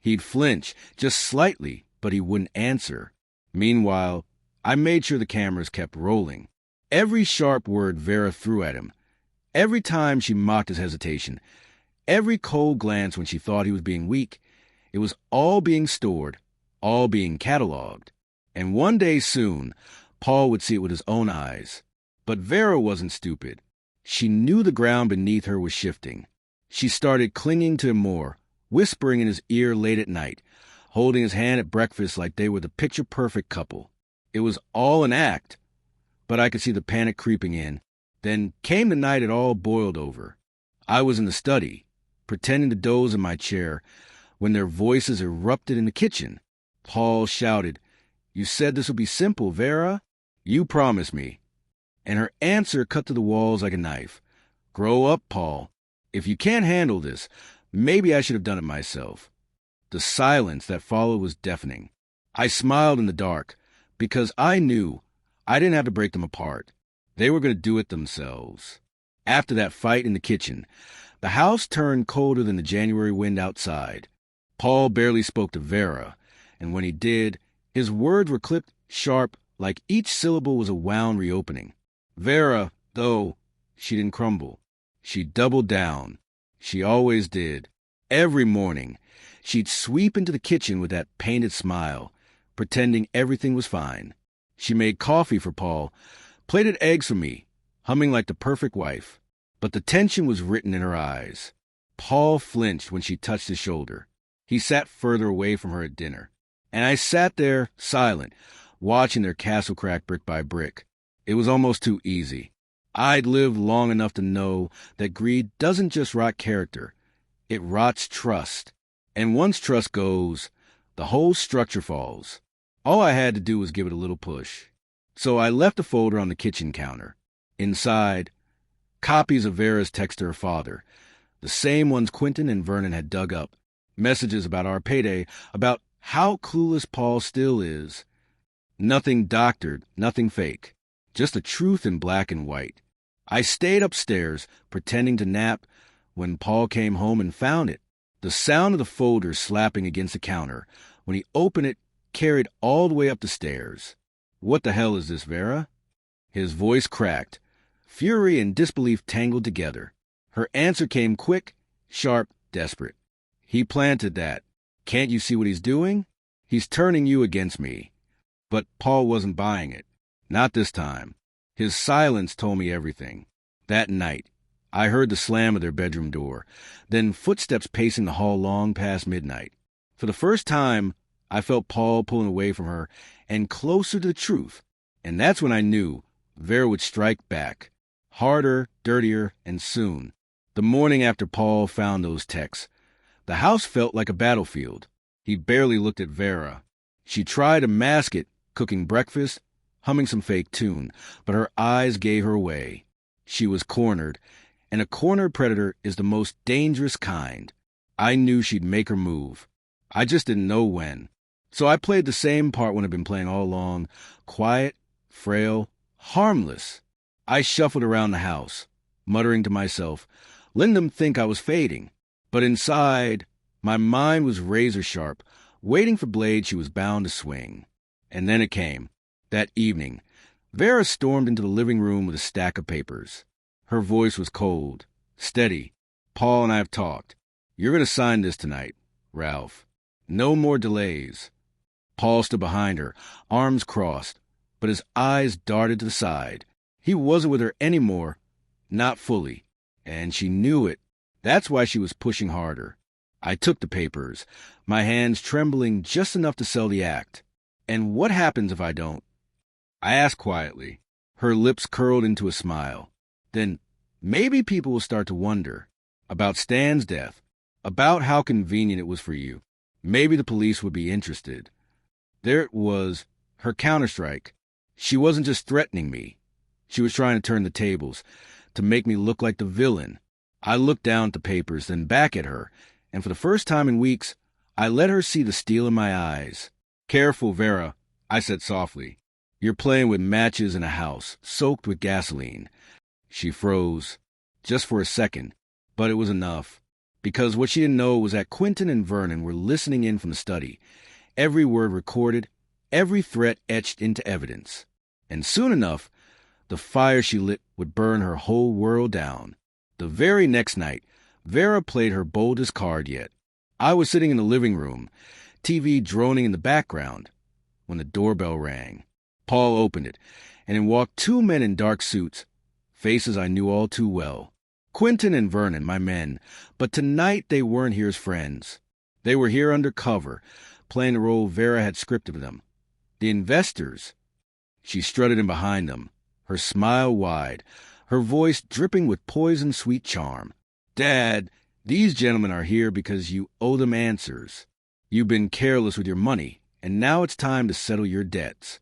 He'd flinch, just slightly, but he wouldn't answer. Meanwhile, I made sure the cameras kept rolling. Every sharp word Vera threw at him, every time she mocked his hesitation, every cold glance when she thought he was being weak, it was all being stored, all being cataloged. And one day soon, Paul would see it with his own eyes. But Vera wasn't stupid. She knew the ground beneath her was shifting. She started clinging to him more, whispering in his ear late at night, holding his hand at breakfast like they were the picture-perfect couple. It was all an act, but I could see the panic creeping in. Then came the night it all boiled over. I was in the study, pretending to doze in my chair, when their voices erupted in the kitchen. Paul shouted, "You said this would be simple, Vera. You promised me." And her answer cut through the walls like a knife. "Grow up, Paul. If you can't handle this, maybe I should have done it myself." The silence that followed was deafening. I smiled in the dark, because I knew I didn't have to break them apart. They were going to do it themselves. After that fight in the kitchen, the house turned colder than the January wind outside. Paul barely spoke to Vera, and when he did, his words were clipped sharp like each syllable was a wound reopening. Vera, though, she didn't crumble. She doubled down. She always did. Every morning, she'd sweep into the kitchen with that painted smile, pretending everything was fine. She made coffee for Paul, plated eggs for me, humming like the perfect wife. But the tension was written in her eyes. Paul flinched when she touched his shoulder. He sat further away from her at dinner. And I sat there, silent, watching their castle crack brick by brick. It was almost too easy. I'd lived long enough to know that greed doesn't just rot character. It rots trust. And once trust goes, the whole structure falls. All I had to do was give it a little push. So I left a folder on the kitchen counter. Inside, copies of Vera's text to her father, the same ones Quentin and Vernon had dug up. Messages about our payday, about how clueless Paul still is. Nothing doctored, nothing fake. Just the truth in black and white. I stayed upstairs, pretending to nap, when Paul came home and found it. The sound of the folder slapping against the counter, when he opened it, carried all the way up the stairs. "What the hell is this, Vera?" His voice cracked. Fury and disbelief tangled together. Her answer came quick, sharp, desperate. "He planted that. Can't you see what he's doing? He's turning you against me." But Paul wasn't buying it. Not this time. His silence told me everything. That night, I heard the slam of their bedroom door, then footsteps pacing the hall long past midnight. For the first time, I felt Paul pulling away from her and closer to the truth. And that's when I knew Vera would strike back. Harder, dirtier, and soon. The morning after Paul found those texts, the house felt like a battlefield. He barely looked at Vera. She tried to mask it, cooking breakfast, humming some fake tune, but her eyes gave her away. She was cornered, and a cornered predator is the most dangerous kind. I knew she'd make her move. I just didn't know when. So I played the same part one I'd been playing all along, quiet, frail, harmless. I shuffled around the house, muttering to myself, letting them think I was fading. But inside, my mind was razor sharp, waiting for blade she was bound to swing. And then it came. That evening, Vera stormed into the living room with a stack of papers. Her voice was cold, steady. "Paul and I have talked. You're going to sign this tonight, Ralph. No more delays." Paul stood behind her, arms crossed, but his eyes darted to the side. He wasn't with her anymore, not fully, and she knew it. That's why she was pushing harder. I took the papers, my hands trembling just enough to sell the act. "And what happens if I don't?" I asked quietly. Her lips curled into a smile. "Then maybe people will start to wonder about Stan's death, about how convenient it was for you. Maybe the police would be interested." There it was, her counterstrike. She wasn't just threatening me. She was trying to turn the tables, to make me look like the villain. I looked down at the papers, then back at her, and for the first time in weeks, I let her see the steel in my eyes. "Careful, Vera," I said softly. "You're playing with matches in a house, soaked with gasoline." She froze, just for a second, but it was enough. Because what she didn't know was that Quentin and Vernon were listening in from the study, every word recorded, every threat etched into evidence. And soon enough, the fire she lit would burn her whole world down. The very next night, Vera played her boldest card yet. I was sitting in the living room, TV droning in the background, when the doorbell rang. Paul opened it, and in walked two men in dark suits, faces I knew all too well. Quentin and Vernon, my men, but tonight they weren't here as friends. They were here under cover, playing the role Vera had scripted for them. The investors. She strutted in behind them, her smile wide, her voice dripping with poison-sweet charm. "Dad, these gentlemen are here because you owe them answers. You've been careless with your money, and now it's time to settle your debts."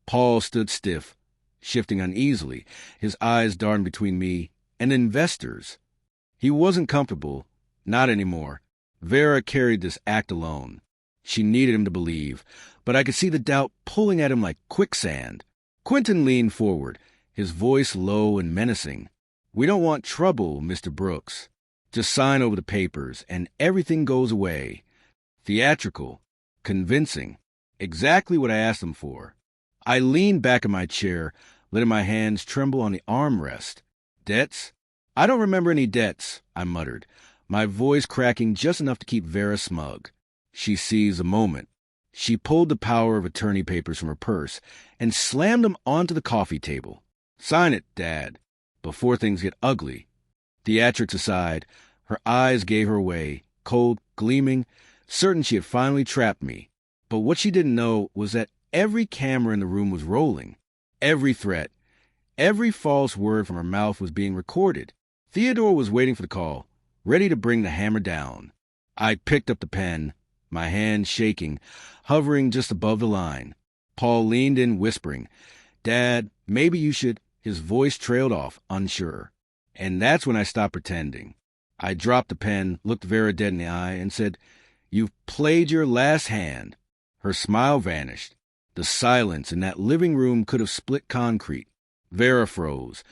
Paul stood stiff, shifting uneasily, his eyes darting between me and investors. He wasn't comfortable, not anymore. Vera carried this act alone. She needed him to believe, but I could see the doubt pulling at him like quicksand. Quentin leaned forward, his voice low and menacing. "We don't want trouble, Mr. Brooks. Just sign over the papers, and everything goes away." Theatrical. Convincing. Exactly what I asked him for. I leaned back in my chair, letting my hands tremble on the armrest. Debts? I don't remember any debts, I muttered, my voice cracking just enough to keep Vera smug. She seized the moment. She pulled the power of attorney papers from her purse and slammed them onto the coffee table. Sign it, Dad, before things get ugly. Theatrics aside, her eyes gave her away, cold, gleaming, certain she had finally trapped me. But what she didn't know was that every camera in the room was rolling. Every threat, every false word from her mouth was being recorded. Theodore was waiting for the call, ready to bring the hammer down. I picked up the pen, my hand shaking, hovering just above the line. Paul leaned in, whispering, "Dad, maybe you should—" His voice trailed off, unsure. And that's when I stopped pretending. I dropped the pen, looked Vera dead in the eye, and said, "You've played your last hand." Her smile vanished. The silence in that living room could have split concrete. Vera froze,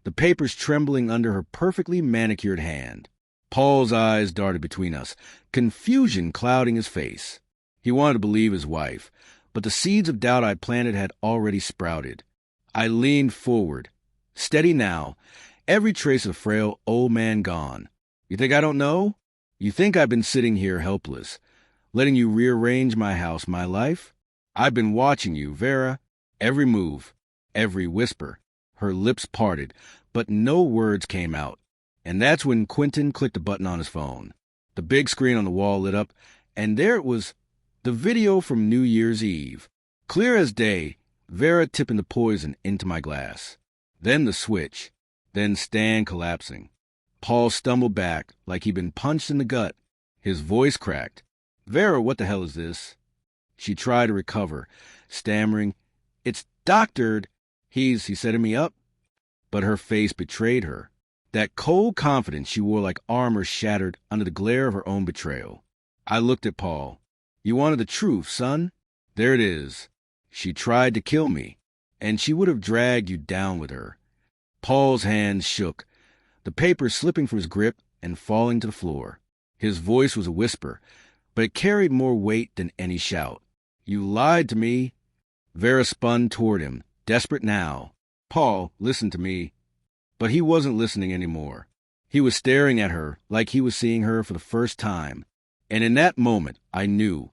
the papers trembling under her perfectly manicured hand. Paul's eyes darted between us, confusion clouding his face. He wanted to believe his wife, but the seeds of doubt I planted had already sprouted. I leaned forward, steady now, every trace of frail old man gone. You think I don't know? You think I've been sitting here helpless, letting you rearrange my house, my life? I've been watching you, Vera, every move, every whisper. Her lips parted, but no words came out. And that's when Quentin clicked a button on his phone. The big screen on the wall lit up, and there it was, the video from New Year's Eve. Clear as day, Vera tipping the poison into my glass. Then the switch. Then Stan collapsing. Paul stumbled back like he'd been punched in the gut. His voice cracked. "Vera, what the hell is this?" She tried to recover, stammering, "It's doctored. He's setting me up." But her face betrayed her. That cold confidence she wore like armor shattered under the glare of her own betrayal. I looked at Paul. "You wanted the truth, son? There it is. She tried to kill me, and she would have dragged you down with her." Paul's hands shook, the paper slipping from his grip and falling to the floor. His voice was a whisper, but it carried more weight than any shout. "You lied to me." Vera spun toward him, desperate now. "Paul, listen to me." But he wasn't listening anymore. He was staring at her like he was seeing her for the first time. And in that moment, I knew.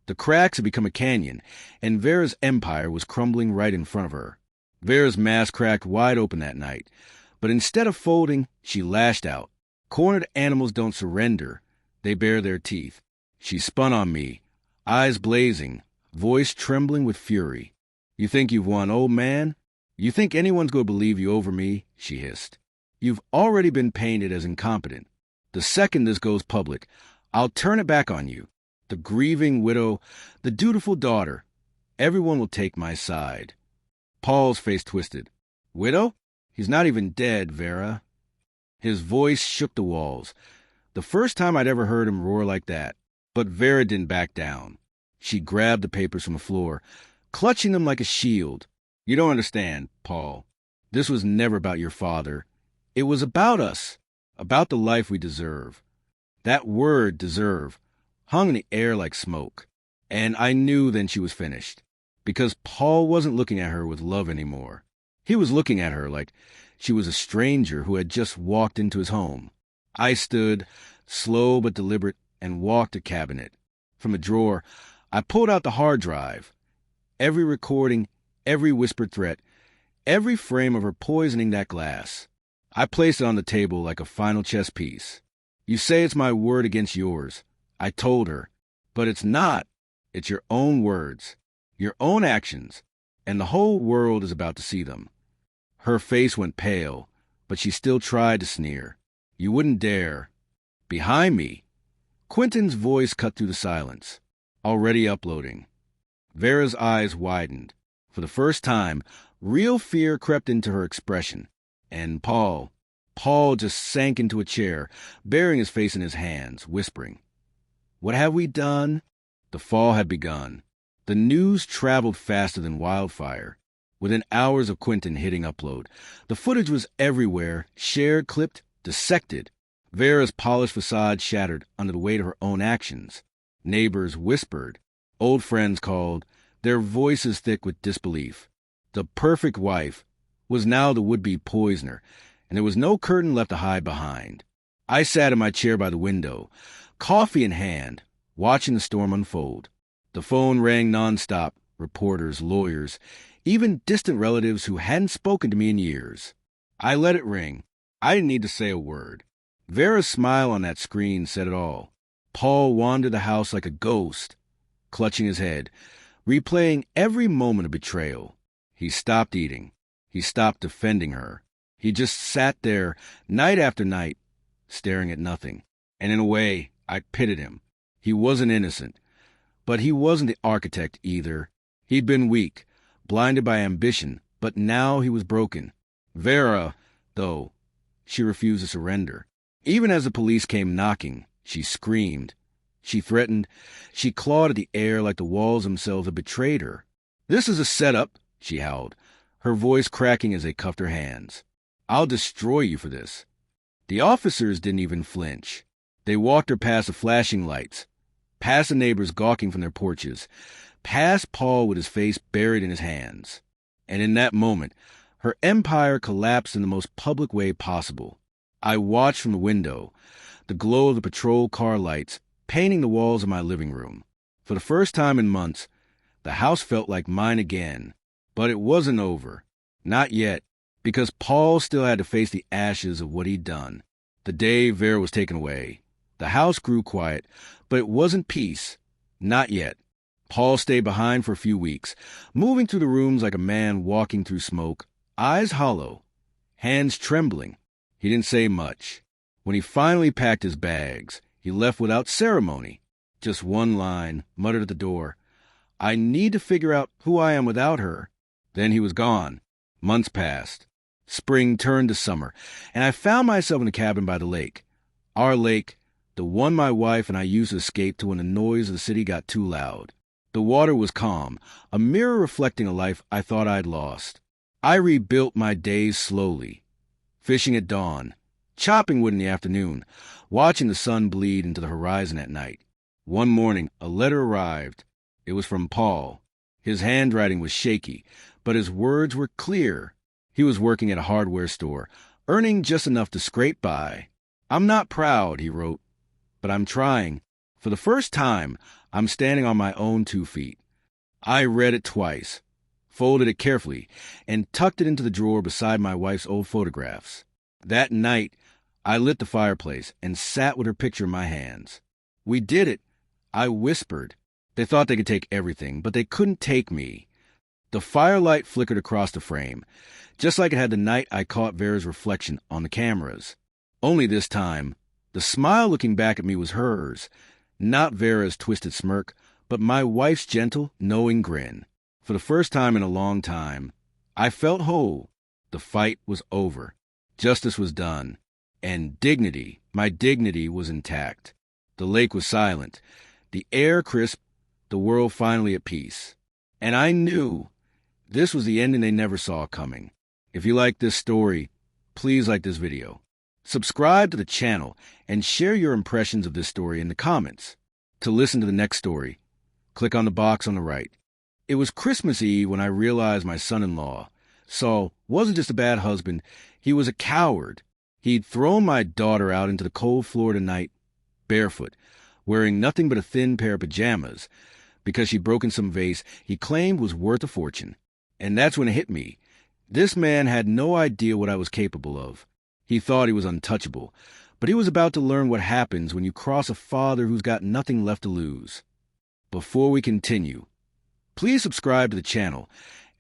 The cracks had become a canyon, and Vera's empire was crumbling right in front of her. Vera's mask cracked wide open that night, but instead of folding, she lashed out. Cornered animals don't surrender. They bare their teeth. She spun on me, eyes blazing, voice trembling with fury. "You think you've won, old man? You think anyone's going to believe you over me?" she hissed. "You've already been painted as incompetent. The second this goes public, I'll turn it back on you. The grieving widow, the dutiful daughter. Everyone will take my side." Paul's face twisted. "Widow? He's not even dead, Vera." His voice shook the walls. The first time I'd ever heard him roar like that. But Vera didn't back down. She grabbed the papers from the floor, clutching them like a shield. "You don't understand, Paul. This was never about your father. It was about us, about the life we deserve." That word, deserve, hung in the air like smoke. And I knew then she was finished. Because Paul wasn't looking at her with love anymore. He was looking at her like she was a stranger who had just walked into his home. I stood, slow but deliberate, and walked a cabinet. From a drawer, I pulled out the hard drive. Every recording, every whispered threat, every frame of her poisoning that glass. I placed it on the table like a final chess piece. "You say it's my word against yours," I told her. "But it's not. It's your own words, your own actions, and the whole world is about to see them." Her face went pale, but she still tried to sneer. "You wouldn't dare." Behind me, Quentin's voice cut through the silence. "Already uploading." Vera's eyes widened. For the first time, real fear crept into her expression. And Paul just sank into a chair, burying his face in his hands, whispering, "What have we done?" The fall had begun. The news traveled faster than wildfire. Within hours of Quentin hitting upload, the footage was everywhere, shared, clipped, dissected. Vera's polished facade shattered under the weight of her own actions. Neighbors whispered. Old friends called, their voices thick with disbelief. The perfect wife was now the would-be poisoner, and there was no curtain left to hide behind. I sat in my chair by the window, coffee in hand, watching the storm unfold. The phone rang nonstop, reporters, lawyers, even distant relatives who hadn't spoken to me in years. I let it ring. I didn't need to say a word. Vera's smile on that screen said it all. Paul wandered the house like a ghost, clutching his head, replaying every moment of betrayal. He stopped eating. He stopped defending her. He just sat there, night after night, staring at nothing. And in a way, I pitied him. He wasn't innocent. But he wasn't the architect either. He'd been weak, blinded by ambition, but now he was broken. Vera, though, she refused to surrender. Even as the police came knocking, she screamed. She threatened. She clawed at the air like the walls themselves had betrayed her. "This is a setup," she howled, her voice cracking as they cuffed her hands. "I'll destroy you for this." The officers didn't even flinch. They walked her past the flashing lights, past the neighbors gawking from their porches, past Paul with his face buried in his hands. And in that moment, her empire collapsed in the most public way possible. I watched from the window, the glow of the patrol car lights painting the walls of my living room. For the first time in months, the house felt like mine again. But it wasn't over. Not yet, because Paul still had to face the ashes of what he'd done. The day Vera was taken away, the house grew quiet, but it wasn't peace. Not yet. Paul stayed behind for a few weeks, moving through the rooms like a man walking through smoke, eyes hollow, hands trembling. He didn't say much. When he finally packed his bags, he left without ceremony. Just one line, muttered at the door. "I need to figure out who I am without her." Then he was gone. Months passed. Spring turned to summer, and I found myself in a cabin by the lake. Our lake, the one my wife and I used to escape to when the noise of the city got too loud. The water was calm, a mirror reflecting a life I thought I'd lost. I rebuilt my days slowly. Fishing at dawn, chopping wood in the afternoon, watching the sun bleed into the horizon at night. One morning, a letter arrived. It was from Paul. His handwriting was shaky, but his words were clear. He was working at a hardware store, earning just enough to scrape by. "I'm not proud," he wrote, "but I'm trying. For the first time, I'm standing on my own 2 feet." I read it twice, folded it carefully, and tucked it into the drawer beside my wife's old photographs. That night, I lit the fireplace and sat with her picture in my hands. "We did it," I whispered. They thought they could take everything, but they couldn't take me. The firelight flickered across the frame, just like it had the night I caught Vera's reflection on the cameras. Only this time, the smile looking back at me was hers, not Vera's twisted smirk, but my wife's gentle, knowing grin. For the first time in a long time, I felt whole. The fight was over. Justice was done. And dignity, my dignity, was intact. The lake was silent, the air crisp, the world finally at peace. And I knew this was the ending they never saw coming. If you like this story, please like this video. Subscribe to the channel and share your impressions of this story in the comments. To listen to the next story, click on the box on the right. It was Christmas Eve when I realized my son-in-law, Saul, wasn't just a bad husband, he was a coward. He'd thrown my daughter out into the cold Florida night, barefoot, wearing nothing but a thin pair of pajamas, because she'd broken some vase he claimed was worth a fortune. And that's when it hit me. This man had no idea what I was capable of. He thought he was untouchable, but he was about to learn what happens when you cross a father who's got nothing left to lose. Before we continue, please subscribe to the channel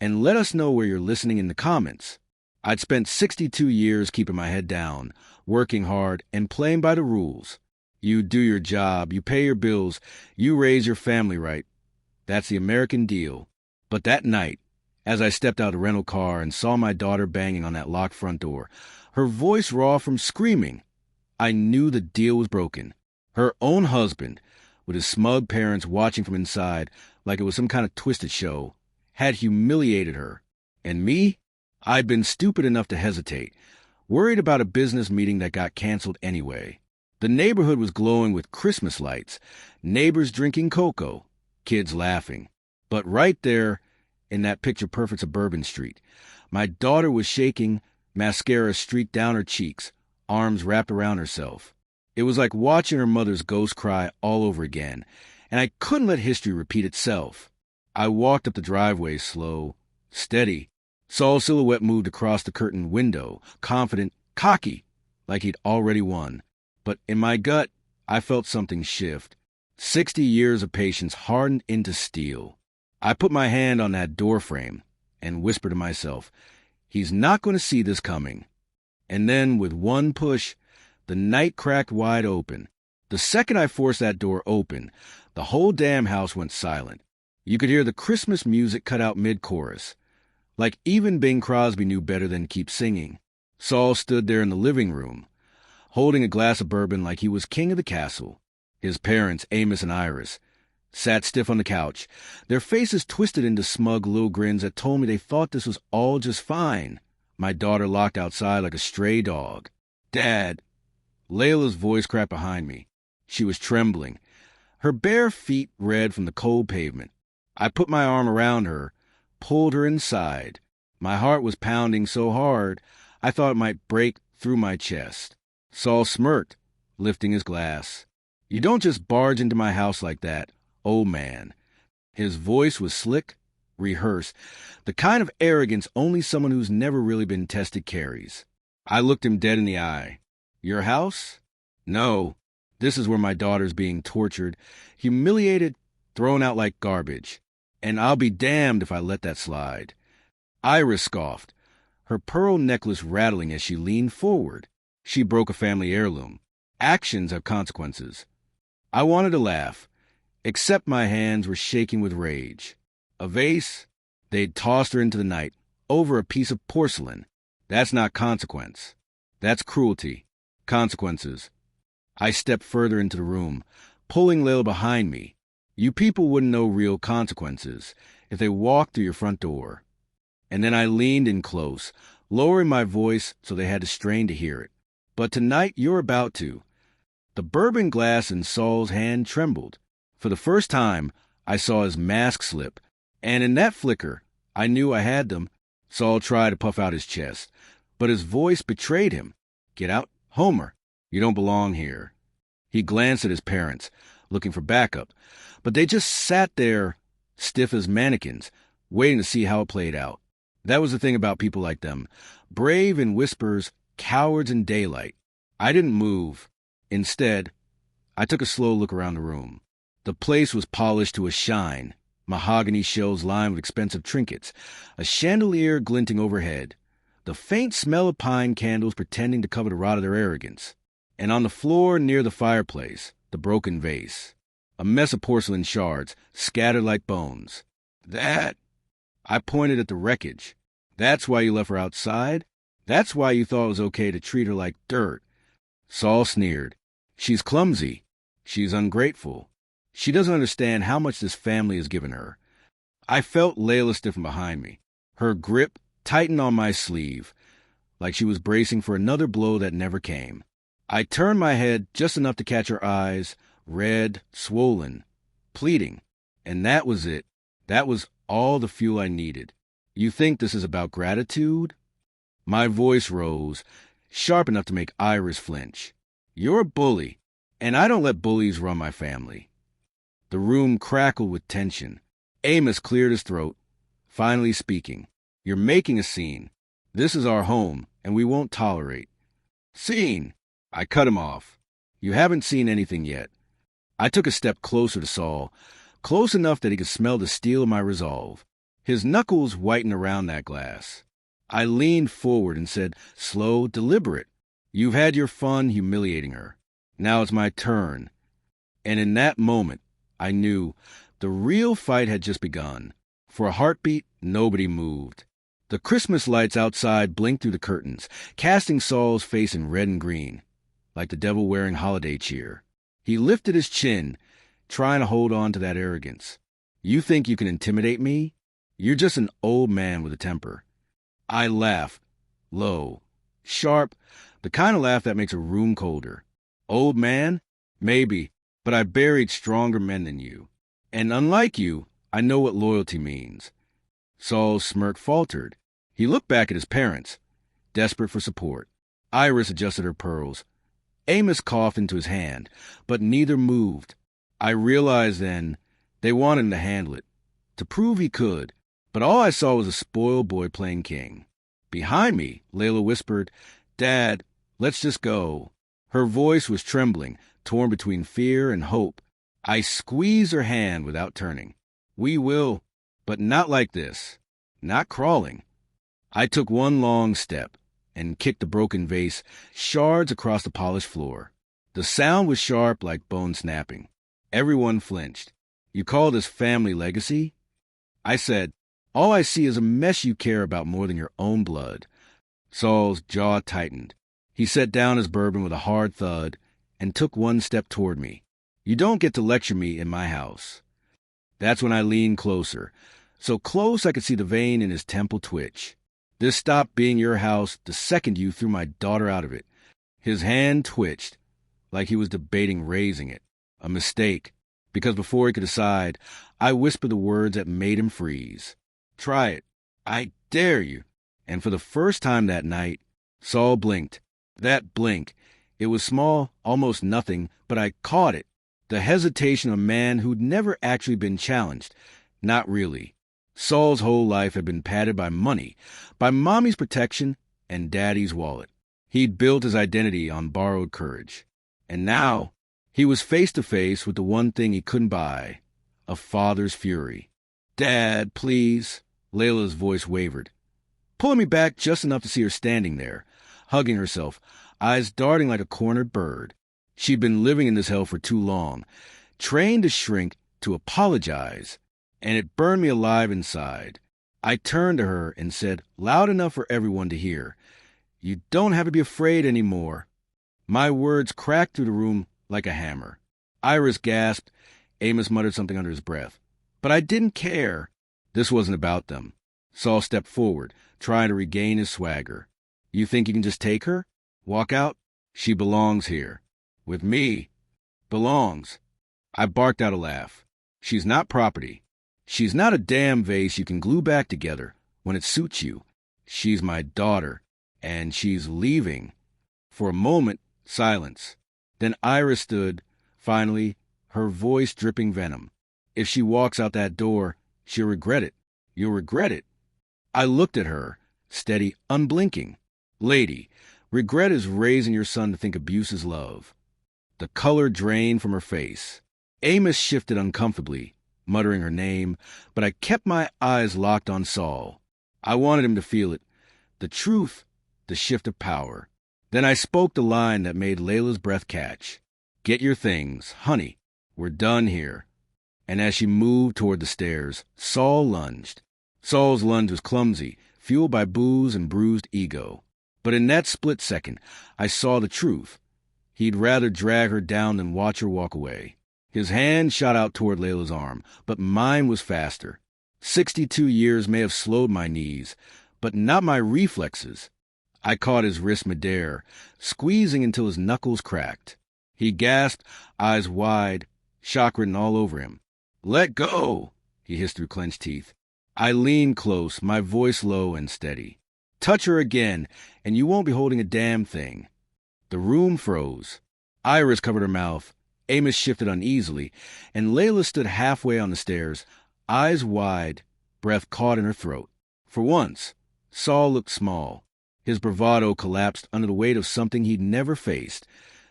and let us know where you're listening in the comments. I'd spent 62 years keeping my head down, working hard, and playing by the rules. You do your job, you pay your bills, you raise your family right. That's the American deal. But that night, as I stepped out of the rental car and saw my daughter banging on that locked front door, her voice raw from screaming, I knew the deal was broken. Her own husband, with his smug parents watching from inside like it was some kind of twisted show, had humiliated her. And me? I'd been stupid enough to hesitate, worried about a business meeting that got canceled anyway. The neighborhood was glowing with Christmas lights, neighbors drinking cocoa, kids laughing. But right there, in that picture-perfect suburban street, my daughter was shaking, mascara streaked down her cheeks, arms wrapped around herself. It was like watching her mother's ghost cry all over again, and I couldn't let history repeat itself. I walked up the driveway slow, steady. Saul's silhouette moved across the curtained window, confident, cocky, like he'd already won. But in my gut, I felt something shift. 60 years of patience hardened into steel. I put my hand on that doorframe and whispered to myself, he's not going to see this coming. And then, with one push, the night cracked wide open. The second I forced that door open, the whole damn house went silent. You could hear the Christmas music cut out mid-chorus. Like even Bing Crosby knew better than to keep singing. Saul stood there in the living room, holding a glass of bourbon like he was king of the castle. His parents, Amos and Iris, sat stiff on the couch, their faces twisted into smug little grins that told me they thought this was all just fine. My daughter locked outside like a stray dog. Dad! Layla's voice cracked behind me. She was trembling, her bare feet red from the cold pavement. I put my arm around her, pulled her inside. My heart was pounding so hard, I thought it might break through my chest. Saul smirked, lifting his glass. You don't just barge into my house like that, old man. His voice was slick, rehearsed, the kind of arrogance only someone who's never really been tested carries. I looked him dead in the eye. Your house? No. This is where my daughter's being tortured, humiliated, thrown out like garbage. And I'll be damned if I let that slide. Iris scoffed, her pearl necklace rattling as she leaned forward. She broke a family heirloom. Actions have consequences. I wanted to laugh, except my hands were shaking with rage. A vase? They'd tossed her into the night, over a piece of porcelain. That's not consequence. That's cruelty. Consequences. I stepped further into the room, pulling Layla behind me. You people wouldn't know real consequences if they walked through your front door. And then I leaned in close, lowering my voice so they had to strain to hear it. But tonight you're about to. The bourbon glass in Saul's hand trembled. For the first time, I saw his mask slip, and in that flicker, I knew I had them. Saul tried to puff out his chest, but his voice betrayed him. Get out, Homer. You don't belong here. He glanced at his parents, looking for backup, but they just sat there, stiff as mannequins, waiting to see how it played out. That was the thing about people like them. Brave in whispers, cowards in daylight. I didn't move. Instead, I took a slow look around the room. The place was polished to a shine, mahogany shelves lined with expensive trinkets, a chandelier glinting overhead, the faint smell of pine candles pretending to cover the rot of their arrogance. And on the floor near the fireplace, the broken vase, a mess of porcelain shards scattered like bones. That... I pointed at the wreckage. That's why you left her outside? That's why you thought it was okay to treat her like dirt? Saul sneered. She's clumsy. She's ungrateful. She doesn't understand how much this family has given her. I felt Layla stiffen behind me. Her grip tightened on my sleeve, like she was bracing for another blow that never came. I turned my head just enough to catch her eyes, red, swollen, pleading. And that was it. That was all the fuel I needed. You think this is about gratitude? My voice rose, sharp enough to make Iris flinch. You're a bully, and I don't let bullies run my family. The room crackled with tension. Amos cleared his throat, finally speaking. You're making a scene. This is our home, and we won't tolerate. Scene! I cut him off. You haven't seen anything yet. I took a step closer to Saul, close enough that he could smell the steel of my resolve. His knuckles whitened around that glass. I leaned forward and said, slow, deliberate. You've had your fun humiliating her. Now it's my turn. And in that moment, I knew the real fight had just begun. For a heartbeat, nobody moved. The Christmas lights outside blinked through the curtains, casting Saul's face in red and green, like the devil wearing holiday cheer. He lifted his chin, trying to hold on to that arrogance. You think you can intimidate me? You're just an old man with a temper. I laughed, low, sharp, the kind of laugh that makes a room colder. Old man? Maybe, but I buried stronger men than you. And unlike you, I know what loyalty means. Saul's smirk faltered. He looked back at his parents, desperate for support. Iris adjusted her pearls. Amos coughed into his hand, but neither moved. I realized then they wanted him to handle it, to prove he could, but all I saw was a spoiled boy playing king. Behind me, Layla whispered, "Dad, let's just go." Her voice was trembling, torn between fear and hope. I squeezed her hand without turning. "We will, but not like this. Not crawling." I took one long step and kicked the broken vase, shards across the polished floor. The sound was sharp like bone snapping. Everyone flinched. "You call this family legacy?" I said, "All I see is a mess you care about more than your own blood." Saul's jaw tightened. He set down his bourbon with a hard thud and took one step toward me. "You don't get to lecture me in my house." That's when I leaned closer, so close I could see the vein in his temple twitch. "This stopped being your house the second you threw my daughter out of it." His hand twitched, like he was debating raising it. A mistake, because before he could decide, I whispered the words that made him freeze. "Try it. I dare you." And for the first time that night, Saul blinked. That blink. It was small, almost nothing, but I caught it. The hesitation of a man who'd never actually been challenged. Not really. Saul's whole life had been padded by money, by Mommy's protection and Daddy's wallet. He'd built his identity on borrowed courage. And now, he was face to face with the one thing he couldn't buy, a father's fury. "Dad, please." Layla's voice wavered, pulling me back just enough to see her standing there, hugging herself, eyes darting like a cornered bird. She'd been living in this hell for too long, trained to shrink, to apologize, and it burned me alive inside. I turned to her and said, loud enough for everyone to hear, "You don't have to be afraid anymore." My words cracked through the room like a hammer. Iris gasped. Amos muttered something under his breath. But I didn't care. This wasn't about them. Saul stepped forward, trying to regain his swagger. "You think you can just take her? Walk out? She belongs here. With me. Belongs." I barked out a laugh. "She's not property. She's not a damn vase you can glue back together when it suits you. She's my daughter, and she's leaving." For a moment, silence. Then Iris stood, finally, her voice dripping venom. "If she walks out that door, she'll regret it. You'll regret it." I looked at her, steady, unblinking. "Lady, regret is raising your son to think abuse is love." The color drained from her face. Amos shifted uncomfortably, muttering her name, but I kept my eyes locked on Saul. I wanted him to feel it. The truth, the shift of power. Then I spoke the line that made Layla's breath catch. "Get your things, honey. We're done here." And as she moved toward the stairs, Saul lunged. Saul's lunge was clumsy, fueled by booze and bruised ego. But in that split second, I saw the truth. He'd rather drag her down than watch her walk away. His hand shot out toward Layla's arm, but mine was faster. 62 years may have slowed my knees, but not my reflexes. I caught his wrist midair, squeezing until his knuckles cracked. He gasped, eyes wide, shock written all over him. "Let go," he hissed through clenched teeth. I leaned close, my voice low and steady. "Touch her again, and you won't be holding a damn thing." The room froze. Iris covered her mouth. Amos shifted uneasily, and Layla stood halfway on the stairs, eyes wide, breath caught in her throat. For once, Saul looked small. His bravado collapsed under the weight of something he'd never faced,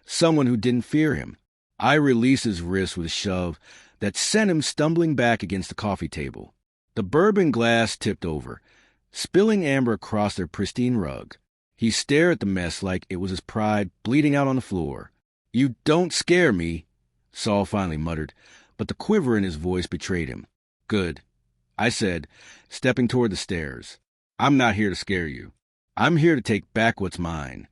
someone who didn't fear him. I released his wrist with a shove that sent him stumbling back against the coffee table. The bourbon glass tipped over, spilling amber across their pristine rug. He stared at the mess like it was his pride bleeding out on the floor. "You don't scare me," Saul finally muttered, but the quiver in his voice betrayed him. "Good," I said, stepping toward the stairs. "I'm not here to scare you. I'm here to take back what's mine."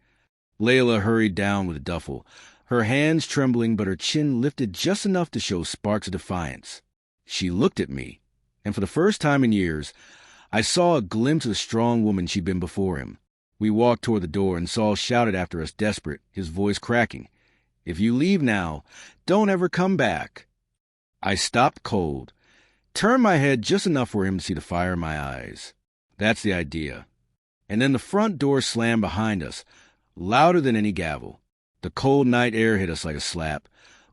Layla hurried down with a duffel, her hands trembling but her chin lifted just enough to show sparks of defiance. She looked at me, and for the first time in years, I saw a glimpse of the strong woman she'd been before him. We walked toward the door, and Saul shouted after us, desperate, his voice cracking. If you leave now, don't ever come back. I stopped cold, turned my head just enough for him to see the fire in my eyes. That's the idea. And then the front door slammed behind us, louder than any gavel. The cold night air hit us like a slap,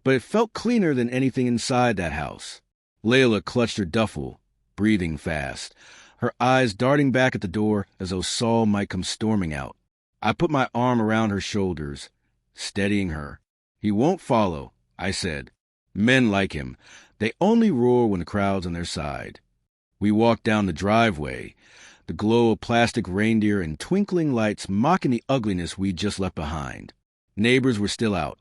but it felt cleaner than anything inside that house. Layla clutched her duffel, breathing fast, her eyes darting back at the door as though Saul might come storming out. I put my arm around her shoulders, steadying her. He won't follow, I said. Men like him. They only roar when the crowd's on their side. We walked down the driveway, the glow of plastic reindeer and twinkling lights mocking the ugliness we'd just left behind. Neighbors were still out.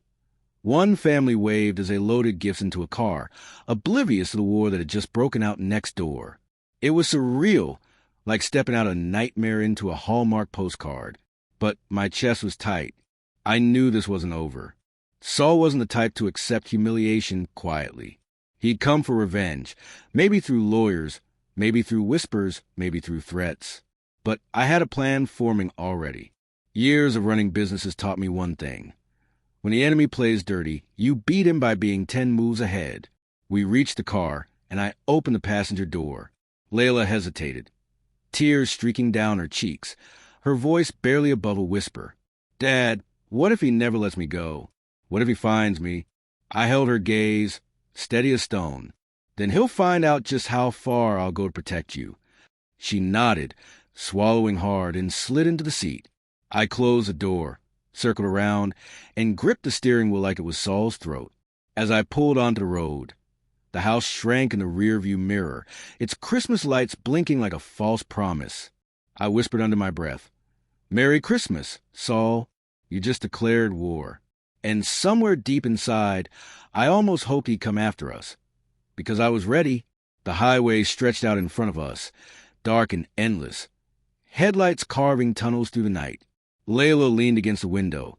One family waved as they loaded gifts into a car, oblivious to the war that had just broken out next door. It was surreal, like stepping out a nightmare into a Hallmark postcard. But my chest was tight. I knew this wasn't over. Saul wasn't the type to accept humiliation quietly. He'd come for revenge, maybe through lawyers, maybe through whispers, maybe through threats. But I had a plan forming already. Years of running businesses taught me one thing. When the enemy plays dirty, you beat him by being 10 moves ahead. We reached the car, and I opened the passenger door. Layla hesitated, tears streaking down her cheeks, her voice barely above a whisper. Dad, what if he never lets me go? What if he finds me? I held her gaze, steady as stone. Then he'll find out just how far I'll go to protect you. She nodded, swallowing hard, and slid into the seat. I closed the door, circled around, and gripped the steering wheel like it was Saul's throat. As I pulled onto the road, the house shrank in the rearview mirror, its Christmas lights blinking like a false promise. I whispered under my breath, Merry Christmas, Saul. You just declared war. And somewhere deep inside, I almost hoped he'd come after us. Because I was ready. The highway stretched out in front of us, dark and endless, headlights carving tunnels through the night. Layla leaned against the window,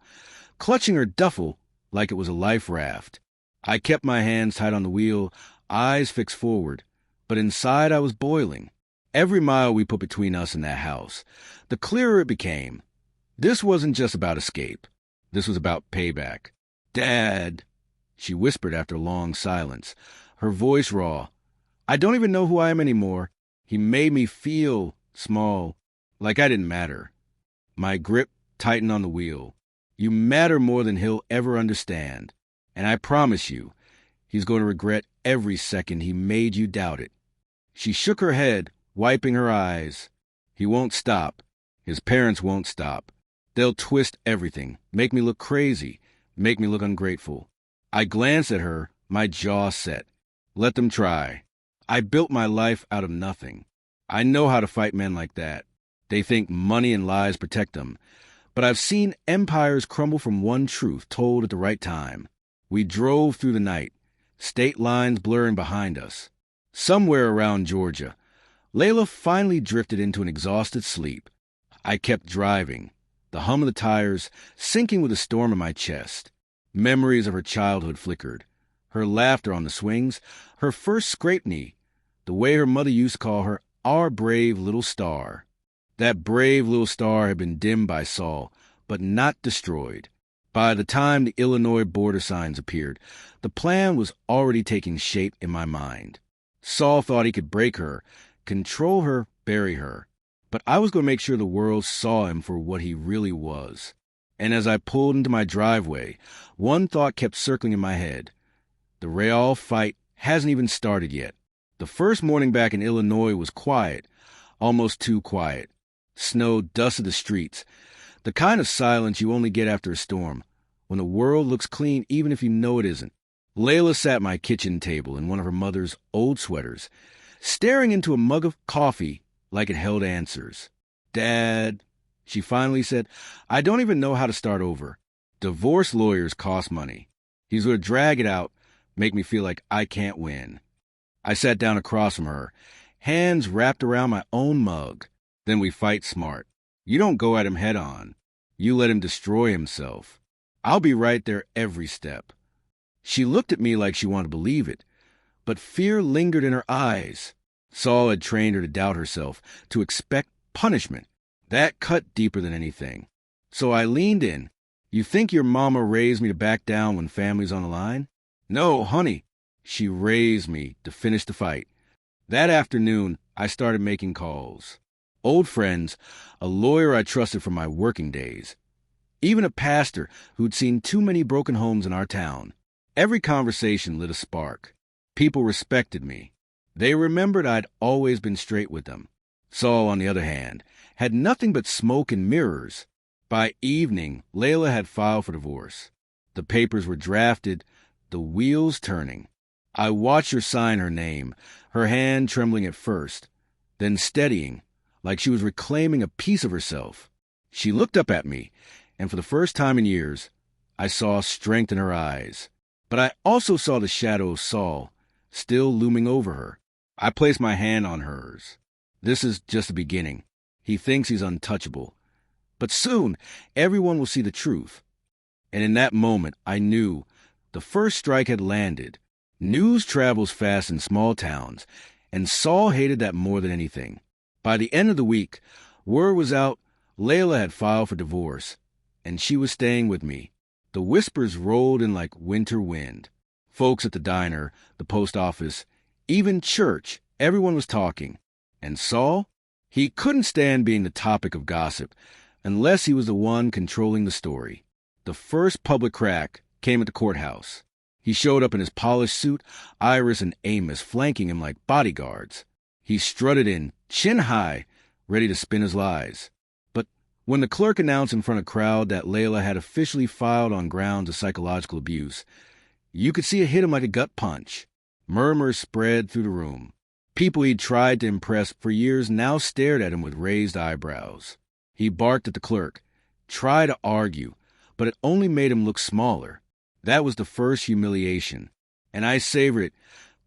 clutching her duffel like it was a life raft. I kept my hands tight on the wheel, eyes fixed forward, but inside I was boiling. Every mile we put between us and that house, the clearer it became. This wasn't just about escape. This was about payback. Dad, she whispered after a long silence, her voice raw. I don't even know who I am anymore. He made me feel small, like I didn't matter. My grip tightened on the wheel. You matter more than he'll ever understand. And I promise you, he's going to regret every second he made you doubt it. She shook her head, wiping her eyes. He won't stop. His parents won't stop. They'll twist everything, make me look crazy, make me look ungrateful. I glanced at her, my jaw set. Let them try. I built my life out of nothing. I know how to fight men like that. They think money and lies protect them. But I've seen empires crumble from one truth told at the right time. We drove through the night, state lines blurring behind us. Somewhere around Georgia, Layla finally drifted into an exhausted sleep. I kept driving, the hum of the tires sinking with a storm in my chest. Memories of her childhood flickered. Her laughter on the swings, her first scrape knee, the way her mother used to call her our brave little star. That brave little star had been dimmed by Saul, but not destroyed. By the time the Illinois border signs appeared, the plan was already taking shape in my mind. Saul thought he could break her, control her, bury her. But I was going to make sure the world saw him for what he really was. And as I pulled into my driveway, one thought kept circling in my head. The Real fight hasn't even started yet. The first morning back in Illinois was quiet, almost too quiet. Snow dusted the streets, the kind of silence you only get after a storm, when the world looks clean even if you know it isn't. Layla sat at my kitchen table in one of her mother's old sweaters, staring into a mug of coffee like it held answers. Dad, she finally said, I don't even know how to start over. Divorce lawyers cost money. He's going to drag it out, make me feel like I can't win. I sat down across from her, hands wrapped around my own mug. Then we fight smart. You don't go at him head on. You let him destroy himself. I'll be right there every step. She looked at me like she wanted to believe it, but fear lingered in her eyes. Saul had trained her to doubt herself, to expect punishment. That cut deeper than anything. So I leaned in, You think your mama raised me to back down when family's on the line? No, honey. She raised me to finish the fight. That afternoon, I started making calls. Old friends, a lawyer I trusted from my working days, even a pastor who'd seen too many broken homes in our town. Every conversation lit a spark. People respected me. They remembered I'd always been straight with them. Saul, on the other hand, had nothing but smoke and mirrors. By evening, Layla had filed for divorce. The papers were drafted, the wheels turning. I watched her sign her name, her hand trembling at first, then steadying, like she was reclaiming a piece of herself. She looked up at me, and for the first time in years, I saw strength in her eyes. But I also saw the shadow of Saul, still looming over her. I placed my hand on hers. This is just the beginning. He thinks he's untouchable. But soon, everyone will see the truth. And in that moment, I knew the first strike had landed. News travels fast in small towns, and Saul hated that more than anything. By the end of the week, word was out Layla had filed for divorce, and she was staying with me. The whispers rolled in like winter wind. Folks at the diner, the post office, even church, everyone was talking. And Saul? He couldn't stand being the topic of gossip, unless he was the one controlling the story. The first public crack came at the courthouse. He showed up in his polished suit, Iris and Amos flanking him like bodyguards. He strutted in, chin high, ready to spin his lies. But when the clerk announced in front of a crowd that Layla had officially filed on grounds of psychological abuse, you could see it hit him like a gut punch. Murmurs spread through the room. People he'd tried to impress for years now stared at him with raised eyebrows. He barked at the clerk, tried to argue, but it only made him look smaller. That was the first humiliation, and I savored it,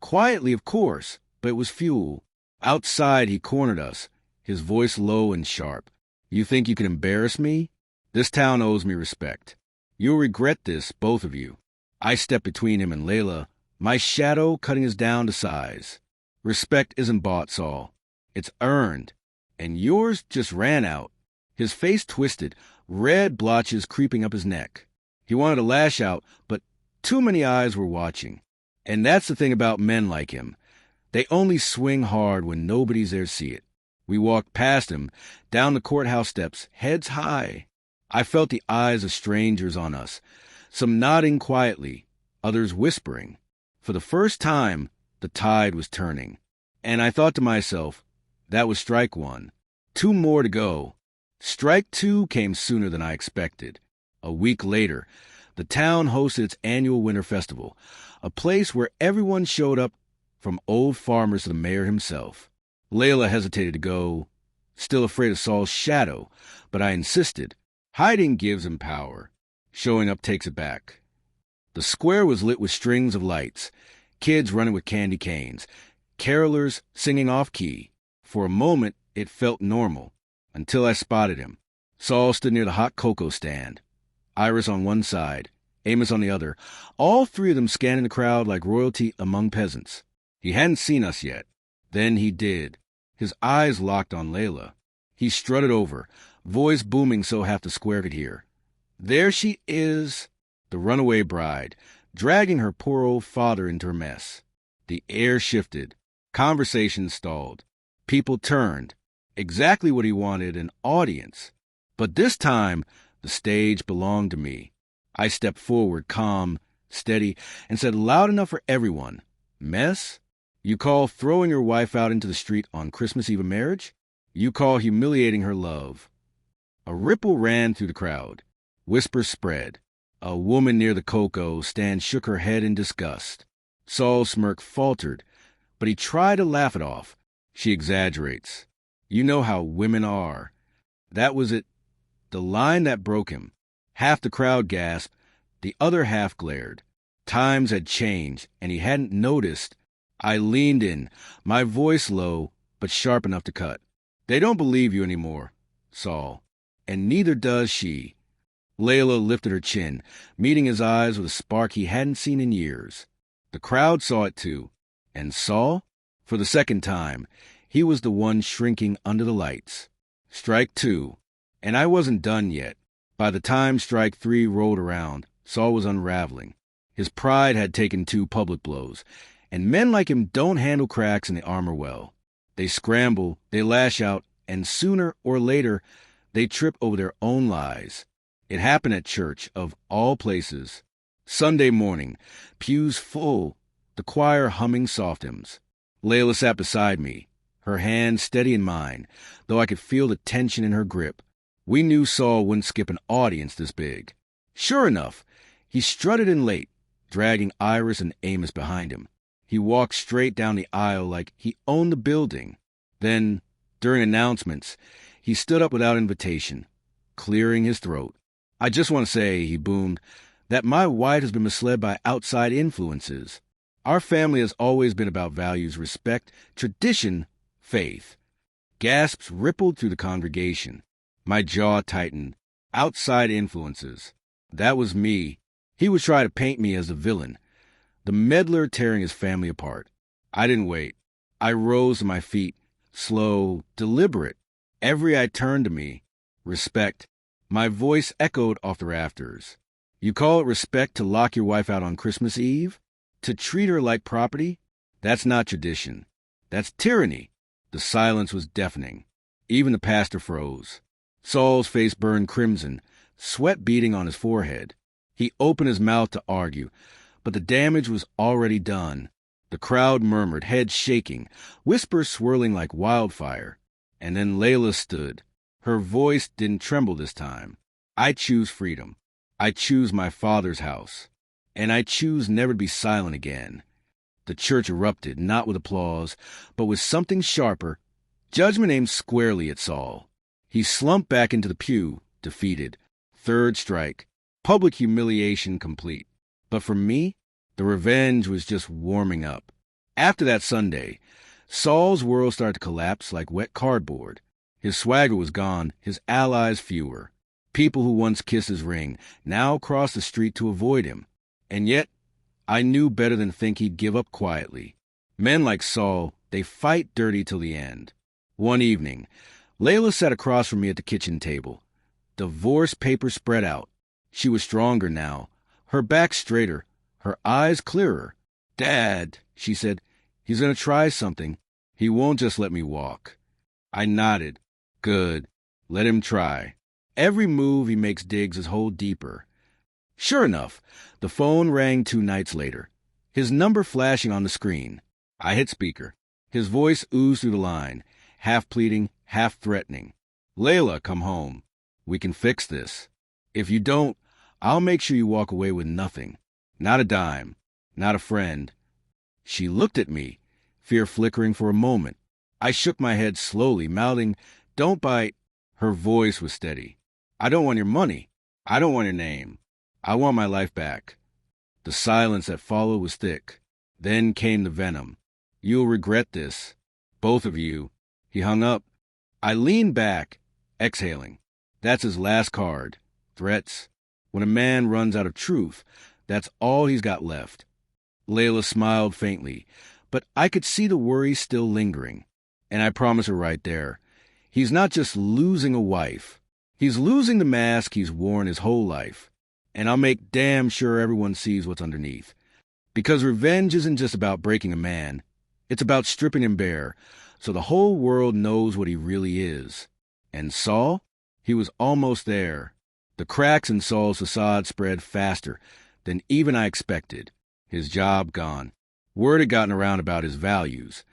quietly of course, but it was fuel. Outside he cornered us, his voice low and sharp. You think you can embarrass me? This town owes me respect. You'll regret this, both of you. I stepped between him and Layla, my shadow cutting us down to size. Respect isn't bought, Saul. It's earned, and yours just ran out. His face twisted, red blotches creeping up his neck. He wanted to lash out, but too many eyes were watching. And that's the thing about men like him. They only swing hard when nobody's there to see it. We walked past him, down the courthouse steps, heads high. I felt the eyes of strangers on us, some nodding quietly, others whispering. For the first time, the tide was turning. And I thought to myself, that was strike one. 2 more to go. Strike 2 came sooner than I expected. A week later, the town hosted its annual winter festival, a place where everyone showed up, from old farmers to the mayor himself. Layla hesitated to go, still afraid of Saul's shadow, but I insisted. Hiding gives him power. Showing up takes it back. The square was lit with strings of lights, kids running with candy canes, carolers singing off-key. For a moment, it felt normal, until I spotted him. Saul stood near the hot cocoa stand. Iris on one side, Amos on the other, all 3 of them scanning the crowd like royalty among peasants. He hadn't seen us yet. Then he did. His eyes locked on Layla. He strutted over, voice booming so half the square could hear. There she is, the runaway bride, dragging her poor old father into her mess. The air shifted. Conversation stalled. People turned. Exactly what he wanted, an audience. But this time, the stage belonged to me. I stepped forward, calm, steady, and said loud enough for everyone, Mess? You call throwing your wife out into the street on Christmas Eve a marriage? You call humiliating her love. A ripple ran through the crowd. Whispers spread. A woman near the cocoa stand shook her head in disgust. Saul's smirk faltered, but he tried to laugh it off. She exaggerates. You know how women are. That was it. The line that broke him. Half the crowd gasped, the other half glared. Times had changed, and he hadn't noticed. I leaned in, my voice low, but sharp enough to cut. They don't believe you anymore, Saul, and neither does she. Layla lifted her chin, meeting his eyes with a spark he hadn't seen in years. The crowd saw it too, and Saul, for the second time, he was the one shrinking under the lights. Strike 2. And I wasn't done yet. By the time strike 3 rolled around, Saul was unraveling. His pride had taken 2 public blows, and men like him don't handle cracks in the armor well. They scramble, they lash out, and sooner or later, they trip over their own lies. It happened at church, of all places. Sunday morning, pews full, the choir humming soft hymns. Layla sat beside me, her hand steady in mine, though I could feel the tension in her grip. We knew Saul wouldn't skip an audience this big. Sure enough, he strutted in late, dragging Iris and Amos behind him. He walked straight down the aisle like he owned the building. Then, during announcements, he stood up without invitation, clearing his throat. "I just want to say," he boomed, "that my wife has been misled by outside influences. Our family has always been about values, respect, tradition, faith." Gasps rippled through the congregation. My jaw tightened. Outside influences. That was me. He would try to paint me as the villain, the meddler tearing his family apart. I didn't wait. I rose to my feet, slow, deliberate. Every eye turned to me. Respect. My voice echoed off the rafters. "You call it respect to lock your wife out on Christmas Eve? To treat her like property? That's not tradition. That's tyranny." The silence was deafening. Even the pastor froze. Saul's face burned crimson, sweat beading on his forehead. He opened his mouth to argue, but the damage was already done. The crowd murmured, heads shaking, whispers swirling like wildfire. And then Layla stood. Her voice didn't tremble this time. "I choose freedom. I choose my father's house. And I choose never to be silent again." The church erupted, not with applause, but with something sharper. Judgment aimed squarely at Saul. He slumped back into the pew, defeated. Third strike. Public humiliation complete. But for me, the revenge was just warming up. After that Sunday, Saul's world started to collapse like wet cardboard. His swagger was gone, his allies fewer. People who once kissed his ring now crossed the street to avoid him. And yet, I knew better than think he'd give up quietly. Men like Saul, they fight dirty till the end. One evening, Layla sat across from me at the kitchen table. Divorce papers spread out. She was stronger now, her back straighter, her eyes clearer. "Dad," she said, "he's going to try something. He won't just let me walk." I nodded. "Good. Let him try. Every move he makes digs his hole deeper." Sure enough, the phone rang 2 nights later, his number flashing on the screen. I hit speaker. His voice oozed through the line, half pleading, half threatening. "Layla, come home. We can fix this. If you don't, I'll make sure you walk away with nothing. Not a dime. Not a friend." She looked at me, fear flickering for a moment. I shook my head slowly, mouthing, "Don't bite." Her voice was steady. "I don't want your money. I don't want your name. I want my life back." The silence that followed was thick. Then came the venom. "You'll regret this. Both of you." He hung up. I leaned back, exhaling. That's his last card. Threats. When a man runs out of truth, that's all he's got left. Layla smiled faintly, but I could see the worry still lingering. And I promised her right there, he's not just losing a wife. He's losing the mask he's worn his whole life. And I'll make damn sure everyone sees what's underneath. Because revenge isn't just about breaking a man. It's about stripping him bare, so the whole world knows what he really is. And Saul? He was almost there. The cracks in Saul's facade spread faster than even I expected. His job gone. Word had gotten around about his values.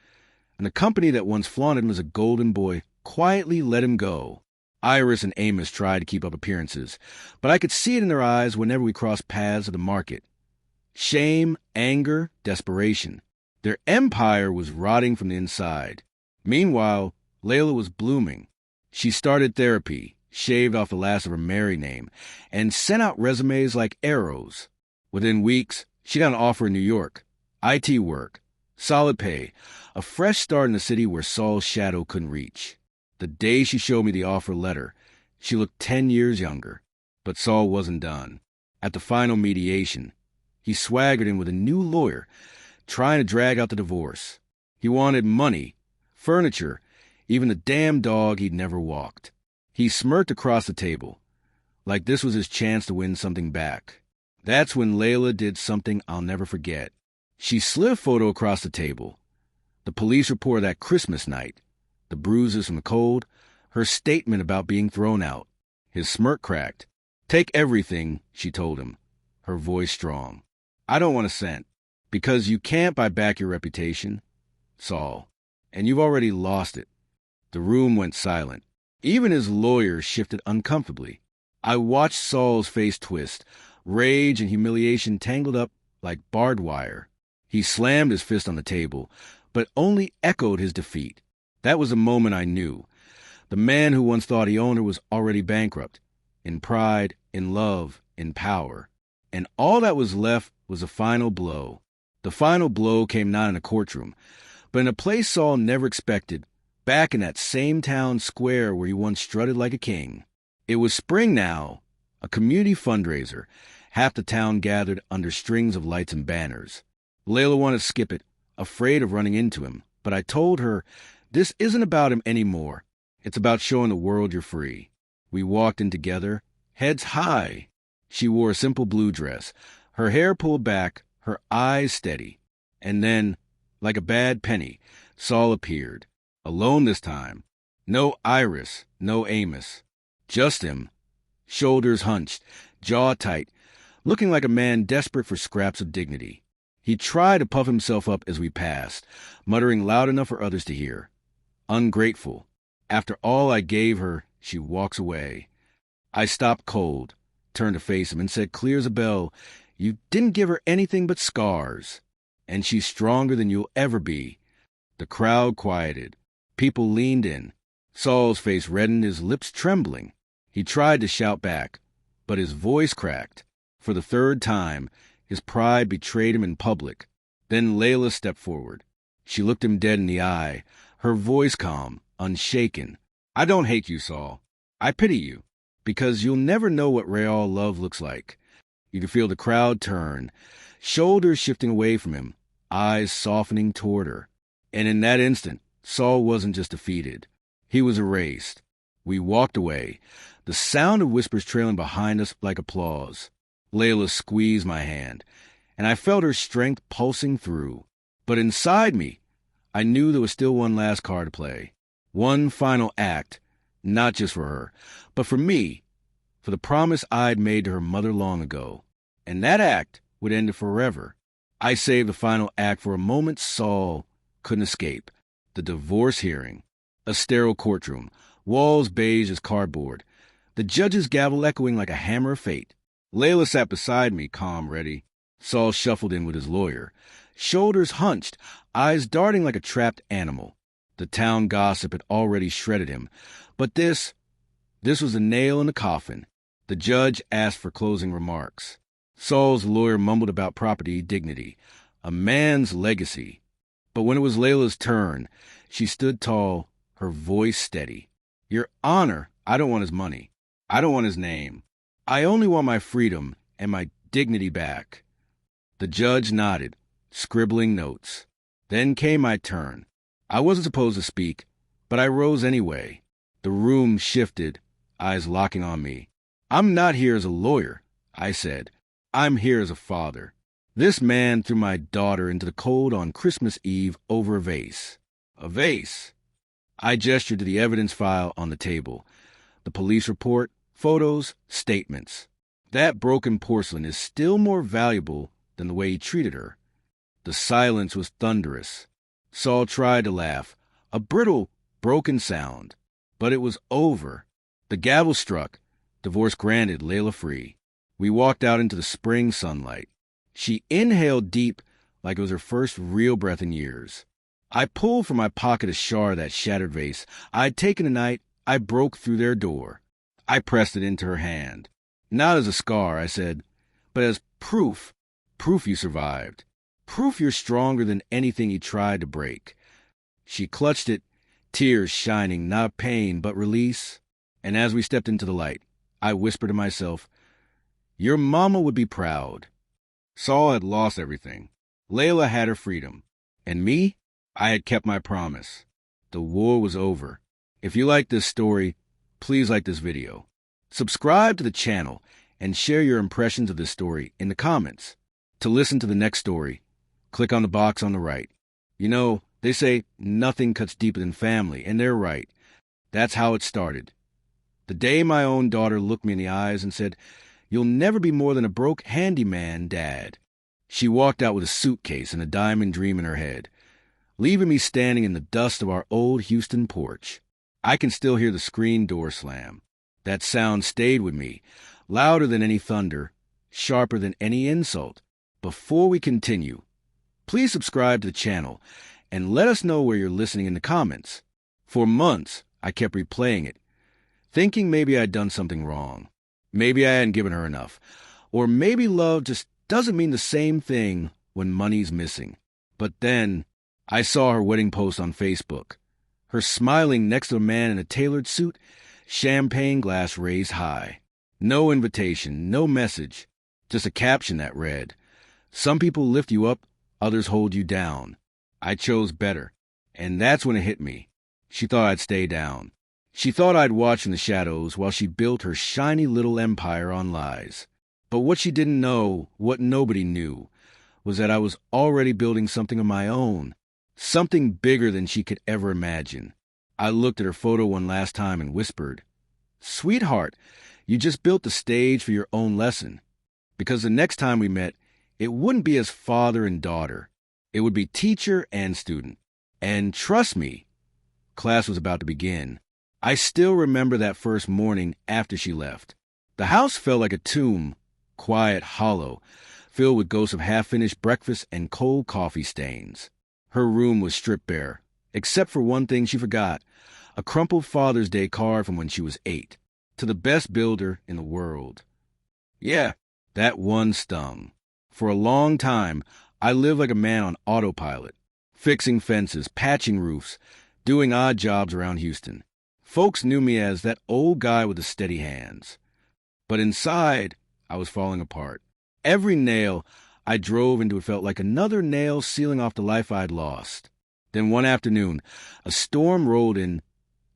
And the company that once flaunted him as a golden boy quietly let him go. Iris and Amos tried to keep up appearances, but I could see it in their eyes whenever we crossed paths at the market. Shame, anger, desperation. Their empire was rotting from the inside. Meanwhile, Layla was blooming. She started therapy, shaved off the last of her married name, and sent out resumes like arrows. Within weeks, she got an offer in New York. IT work, solid pay, a fresh start in a city where Saul's shadow couldn't reach. The day she showed me the offer letter, she looked 10 years younger. But Saul wasn't done. At the final mediation, he swaggered in with a new lawyer, trying to drag out the divorce. He wanted money, furniture, even the damn dog he'd never walked. He smirked across the table. like this was his chance to win something back. That's when Layla did something I'll never forget. She slid a photo across the table. The police report of that Christmas night, the bruises from the cold, her statement about being thrown out. His smirk cracked. "Take everything," she told him, her voice strong. "I don't want a cent, because you can't buy back your reputation, Saul, and you've already lost it." The room went silent. Even his lawyer shifted uncomfortably. I watched Saul's face twist, rage and humiliation tangled up like barbed wire. He slammed his fist on the table, but only echoed his defeat. That was the moment I knew. The man who once thought he owned her was already bankrupt, in pride, in love, in power. And all that was left was the final blow. The final blow came not in a courtroom, but in a place Saul never expected, back in that same town square where he once strutted like a king. It was spring now, a community fundraiser. Half the town gathered under strings of lights and banners. Layla wanted to skip it, afraid of running into him, but I told her, this isn't about him anymore. It's about showing the world you're free. We walked in together, heads high. She wore a simple blue dress, her hair pulled back, her eyes steady. And then, like a bad penny, Saul appeared. Alone this time. No Iris, no Amos. Just him. Shoulders hunched, jaw tight, looking like a man desperate for scraps of dignity. He tried to puff himself up as we passed, muttering loud enough for others to hear. Ungrateful. After all I gave her, she walks away. I stopped cold, turned to face him, and said clear as a bell, "You didn't give her anything but scars. And she's stronger than you'll ever be." The crowd quieted. People leaned in. Saul's face reddened, his lips trembling. He tried to shout back, but his voice cracked. For the third time, his pride betrayed him in public. Then Layla stepped forward. She looked him dead in the eye, her voice calm, unshaken. "I don't hate you, Saul. I pity you, because you'll never know what real love looks like." You could feel the crowd turn, shoulders shifting away from him, eyes softening toward her. And in that instant, Saul wasn't just defeated. He was erased. We walked away, the sound of whispers trailing behind us like applause. Layla squeezed my hand, and I felt her strength pulsing through. But inside me, I knew there was still one last card to play. One final act, not just for her, but for me, for the promise I'd made to her mother long ago. And that act would end it forever. I saved the final act for a moment Saul couldn't escape. The divorce hearing. A sterile courtroom, walls beige as cardboard, the judge's gavel echoing like a hammer of fate. Layla sat beside me, calm, ready. Saul shuffled in with his lawyer, shoulders hunched, eyes darting like a trapped animal. The town gossip had already shredded him, but this was a nail in the coffin. The judge asked for closing remarks. Saul's lawyer mumbled about property dignity, a man's legacy. But when it was Layla's turn, she stood tall, her voice steady. "Your Honor, I don't want his money. I don't want his name. I only want my freedom and my dignity back." The judge nodded, scribbling notes. Then came my turn. I wasn't supposed to speak, but I rose anyway. The room shifted, eyes locking on me. "I'm not here as a lawyer," I said. "I'm here as a father. This man threw my daughter into the cold on Christmas Eve over a vase." A vase. I gestured to the evidence file on the table. The police report, photos, statements. That broken porcelain is still more valuable than the way he treated her. The silence was thunderous. Saul tried to laugh, a brittle, broken sound. But it was over. The gavel struck. Divorce granted, Layla free. We walked out into the spring sunlight. She inhaled deep like it was her first real breath in years. I pulled from my pocket a shard of that shattered vase I'd taken the night I broke through their door. I pressed it into her hand. "Not as a scar," I said, "but as proof. Proof you survived. Proof you're stronger than anything you tried to break." She clutched it, tears shining, not pain, but release. And as we stepped into the light, I whispered to myself, "Your mama would be proud." Saul had lost everything. Layla had her freedom. And me? I had kept my promise. The war was over. If you like this story, please like this video. Subscribe to the channel and share your impressions of this story in the comments. To listen to the next story, click on the box on the right. You know, they say nothing cuts deeper than family, and they're right. That's how it started. The day my own daughter looked me in the eyes and said, "You'll never be more than a broke handyman, Dad." She walked out with a suitcase and a diamond dream in her head, leaving me standing in the dust of our old Houston porch. I can still hear the screen door slam. That sound stayed with me, louder than any thunder, sharper than any insult. Before we continue, please subscribe to the channel and let us know where you're listening in the comments. For months, I kept replaying it, thinking maybe I'd done something wrong. Maybe I hadn't given her enough. Or maybe love just doesn't mean the same thing when money's missing. But then, I saw her wedding post on Facebook. Her smiling next to a man in a tailored suit, champagne glass raised high. No invitation, no message, just a caption that read, "Some people lift you up, others hold you down." I chose better, and that's when it hit me. She thought I'd stay down. She thought I'd watch in the shadows while she built her shiny little empire on lies. But what she didn't know, what nobody knew, was that I was already building something of my own, something bigger than she could ever imagine. I looked at her photo one last time and whispered, "Sweetheart, you just built the stage for your own lesson." Because the next time we met, it wouldn't be as father and daughter. It would be teacher and student. And trust me, class was about to begin. I still remember that first morning after she left. The house felt like a tomb, quiet, hollow, filled with ghosts of half-finished breakfast and cold coffee stains. Her room was stripped bare, except for one thing she forgot, a crumpled Father's Day card from when she was 8, to the best builder in the world. Yeah, that one stung. For a long time, I lived like a man on autopilot, fixing fences, patching roofs, doing odd jobs around Houston. Folks knew me as that old guy with the steady hands. But inside, I was falling apart. Every nail I drove into it felt like another nail sealing off the life I'd lost. Then one afternoon, a storm rolled in,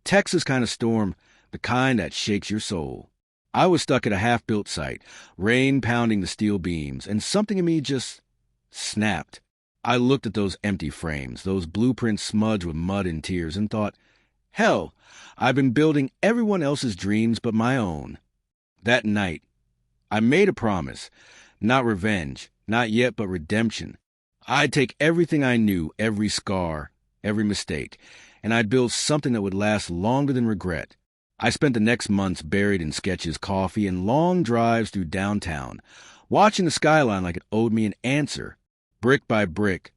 Texas kind of storm, the kind that shakes your soul. I was stuck at a half-built site, rain pounding the steel beams, and something in me just snapped. I looked at those empty frames, those blueprints smudged with mud and tears, and thought, hell, I've been building everyone else's dreams but my own. That night, I made a promise, not revenge, not yet, but redemption. I'd take everything I knew, every scar, every mistake, and I'd build something that would last longer than regret. I spent the next months buried in sketches, coffee, and long drives through downtown, watching the skyline like it owed me an answer. Brick by brick,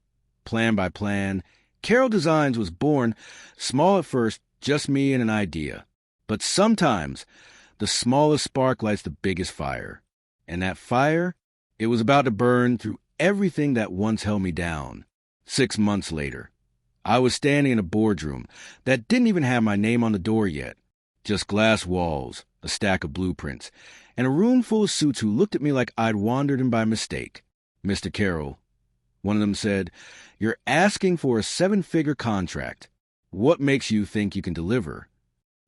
plan by plan, Carroll Designs was born, small at first, just me and an idea. But sometimes, the smallest spark lights the biggest fire. And that fire, it was about to burn through everything that once held me down. 6 months later, I was standing in a boardroom that didn't even have my name on the door yet. Just glass walls, a stack of blueprints, and a room full of suits who looked at me like I'd wandered in by mistake. "Mr. Carroll," one of them said, "you're asking for a 7-figure contract. What makes you think you can deliver?"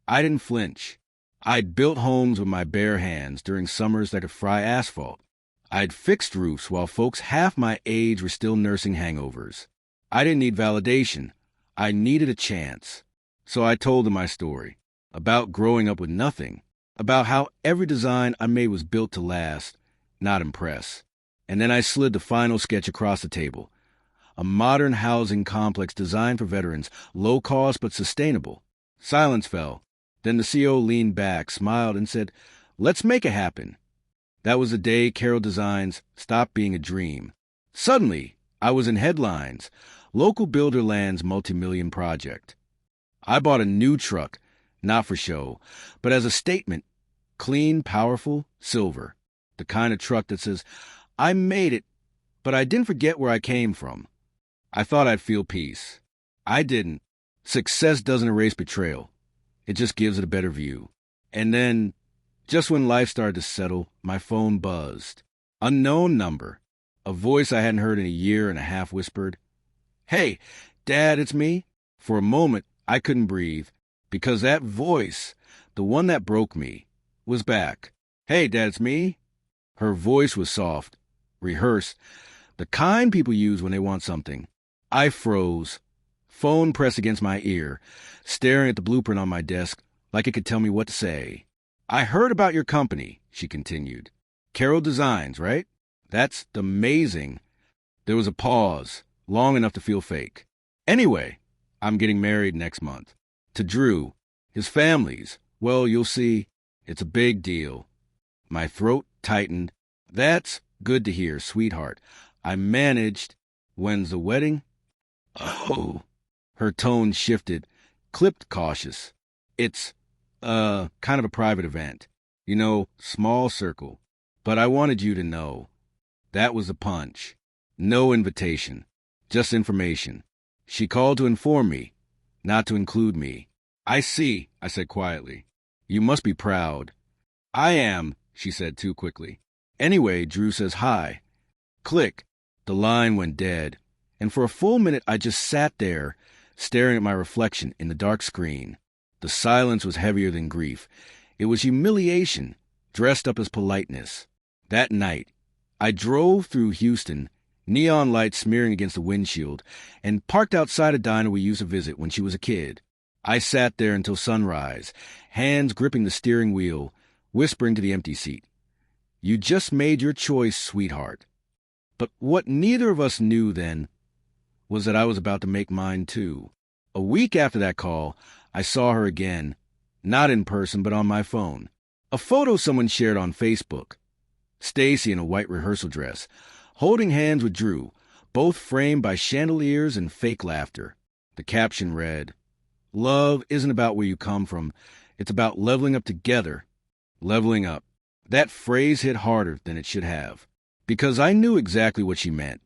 I didn't flinch. I'd built homes with my bare hands during summers that could fry asphalt. I'd fixed roofs while folks half my age were still nursing hangovers. I didn't need validation. I needed a chance. So I told them my story, about growing up with nothing, about how every design I made was built to last, not impress. And then I slid the final sketch across the table. A modern housing complex designed for veterans, low cost but sustainable. Silence fell. Then the CEO leaned back, smiled, and said, "Let's make it happen." That was the day Carroll Designs stopped being a dream. Suddenly, I was in headlines. Local builder lands multi-million project. I bought a new truck, not for show, but as a statement. Clean, powerful, silver. The kind of truck that says, "I made it, but I didn't forget where I came from." I thought I'd feel peace. I didn't. Success doesn't erase betrayal. It just gives it a better view. And then, just when life started to settle, my phone buzzed. Unknown number. A voice I hadn't heard in a year and a half whispered, "Hey, Dad, it's me." For a moment, I couldn't breathe, because that voice, the one that broke me, was back. "Hey, Dad, it's me." Her voice was soft, rehearsed, the kind people use when they want something. I froze, phone pressed against my ear, staring at the blueprint on my desk like it could tell me what to say. "I heard about your company," she continued. "Carroll Designs, right? That's amazing." There was a pause, long enough to feel fake. "Anyway, I'm getting married next month. To Drew. His family's. Well, you'll see. It's a big deal." My throat tightened. "That's good to hear, sweetheart. I managed. When's the wedding?" "Oh." Her tone shifted, clipped cautious. "It's, kind of a private event. You know, small circle. But I wanted you to know." That was the punch. No invitation. Just information. She called to inform me, not to include me. "I see," I said quietly. "You must be proud." "I am," she said too quickly. "Anyway, Drew says hi." Click. The line went dead. And for a full minute, I just sat there, staring at my reflection in the dark screen. The silence was heavier than grief. It was humiliation, dressed up as politeness. That night, I drove through Houston, neon lights smearing against the windshield, and parked outside a diner we used to visit when she was a kid. I sat there until sunrise, hands gripping the steering wheel, whispering to the empty seat, "You just made your choice, sweetheart." But what neither of us knew then was that I was about to make mine too. A week after that call, I saw her again, not in person but on my phone. A photo someone shared on Facebook. Stacy in a white rehearsal dress, holding hands with Drew, both framed by chandeliers and fake laughter. The caption read, "Love isn't about where you come from. It's about leveling up together." Leveling up. That phrase hit harder than it should have, because I knew exactly what she meant.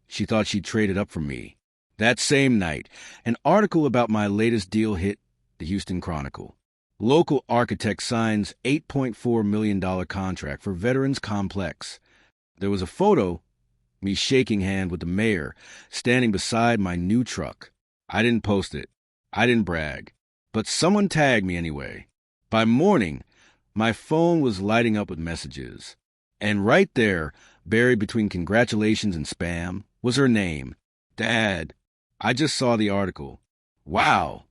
She thought she'd traded up for me. That same night, an article about my latest deal hit the Houston Chronicle. Local architect signs $8.4 million contract for Veterans Complex. There was a photo, me shaking hand with the mayor, standing beside my new truck. I didn't post it. I didn't brag. But someone tagged me anyway. By morning, my phone was lighting up with messages. And right there, buried between congratulations and spam, was her name. "Dad, I just saw the article. Wow.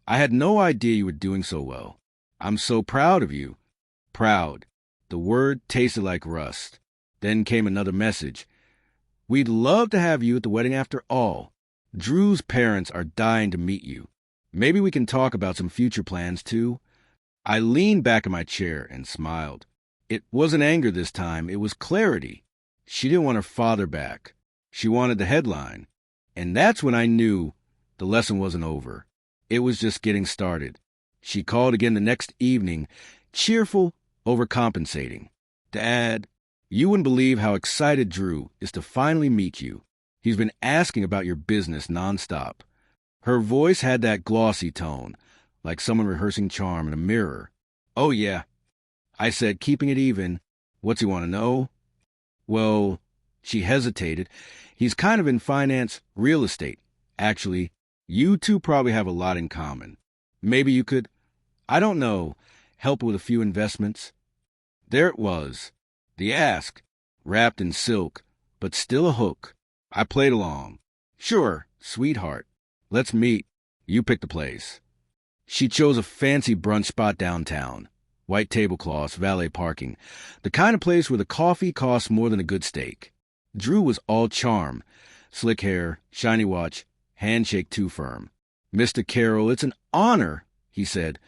I had no idea you were doing so well. I'm so proud of you." Proud. The word tasted like rust. Then came another message. "We'd love to have you at the wedding after all. Drew's parents are dying to meet you. Maybe we can talk about some future plans, too." I leaned back in my chair and smiled. It wasn't anger this time. It was clarity. She didn't want her father back. She wanted the headline. And that's when I knew the lesson wasn't over. It was just getting started. She called again the next evening, cheerful, overcompensating. "Dad, you wouldn't believe how excited Drew is to finally meet you. He's been asking about your business nonstop." Her voice had that glossy tone, like someone rehearsing charm in a mirror. "Oh, yeah," I said, keeping it even. "What's he want to know?" "Well," she hesitated, "he's kind of in finance, real estate. Actually, you two probably have a lot in common. Maybe you could, I don't know, help with a few investments." There it was. The ask, wrapped in silk, but still a hook. I played along. "Sure, sweetheart. Let's meet. You pick the place." She chose a fancy brunch spot downtown. White tablecloths, valet parking. The kind of place where the coffee costs more than a good steak. Drew was all charm. Slick hair, shiny watch, handshake too firm. "Mr. Carroll, it's an honor," he said,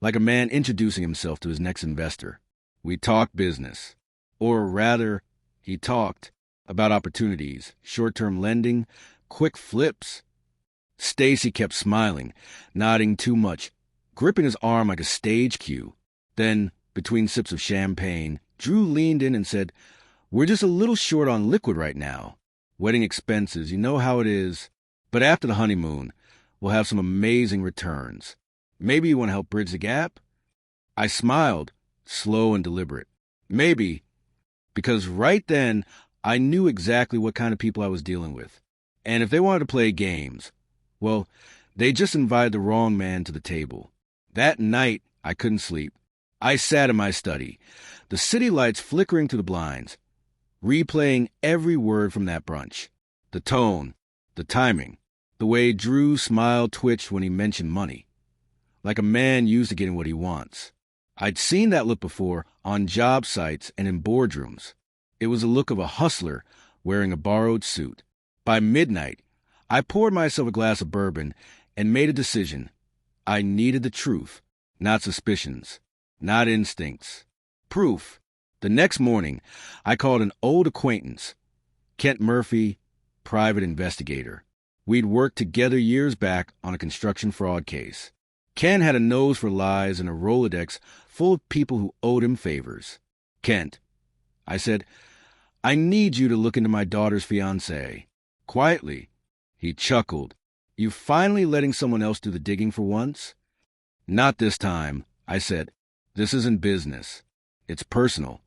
like a man introducing himself to his next investor. We talked business. Or rather, he talked about opportunities, short-term lending, quick flips. Stacy kept smiling, nodding too much, gripping his arm like a stage cue. Then, between sips of champagne, Drew leaned in and said, "We're just a little short on liquid right now. Wedding expenses, you know how it is. But after the honeymoon, we'll have some amazing returns. Maybe you want to help bridge the gap?" I smiled, slow and deliberate. Maybe, because right then I knew exactly what kind of people I was dealing with. And if they wanted to play games, well, they just invited the wrong man to the table. That night, I couldn't sleep. I sat in my study, the city lights flickering through the blinds, replaying every word from that brunch. The tone, the timing, the way Drew's smile twitched when he mentioned money. Like a man used to getting what he wants. I'd seen that look before on job sites and in boardrooms. It was the look of a hustler wearing a borrowed suit. By midnight, I poured myself a glass of bourbon and made a decision. I needed the truth, not suspicions, not instincts. Proof. The next morning, I called an old acquaintance, Kent Murphy, private investigator. We'd worked together years back on a construction fraud case. Ken had a nose for lies and a Rolodex full of people who owed him favors. Kent, I said, I need you to look into my daughter's fiancé. Quietly. He chuckled. You finally letting someone else do the digging for once? Not this time, I said. This isn't business. It's personal.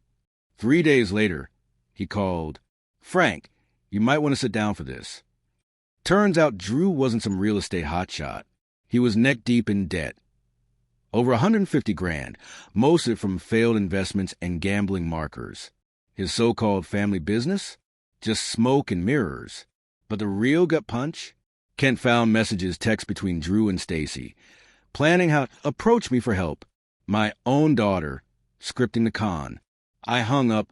3 days later, he called. Frank, you might want to sit down for this. Turns out Drew wasn't some real estate hotshot. He was neck deep in debt. Over $150,000, most of it from failed investments and gambling markers. His so-called family business? Just smoke and mirrors. But the real gut punch? Kent found messages text between Drew and Stacy, planning how to approach me for help. My own daughter, scripting the con. I hung up,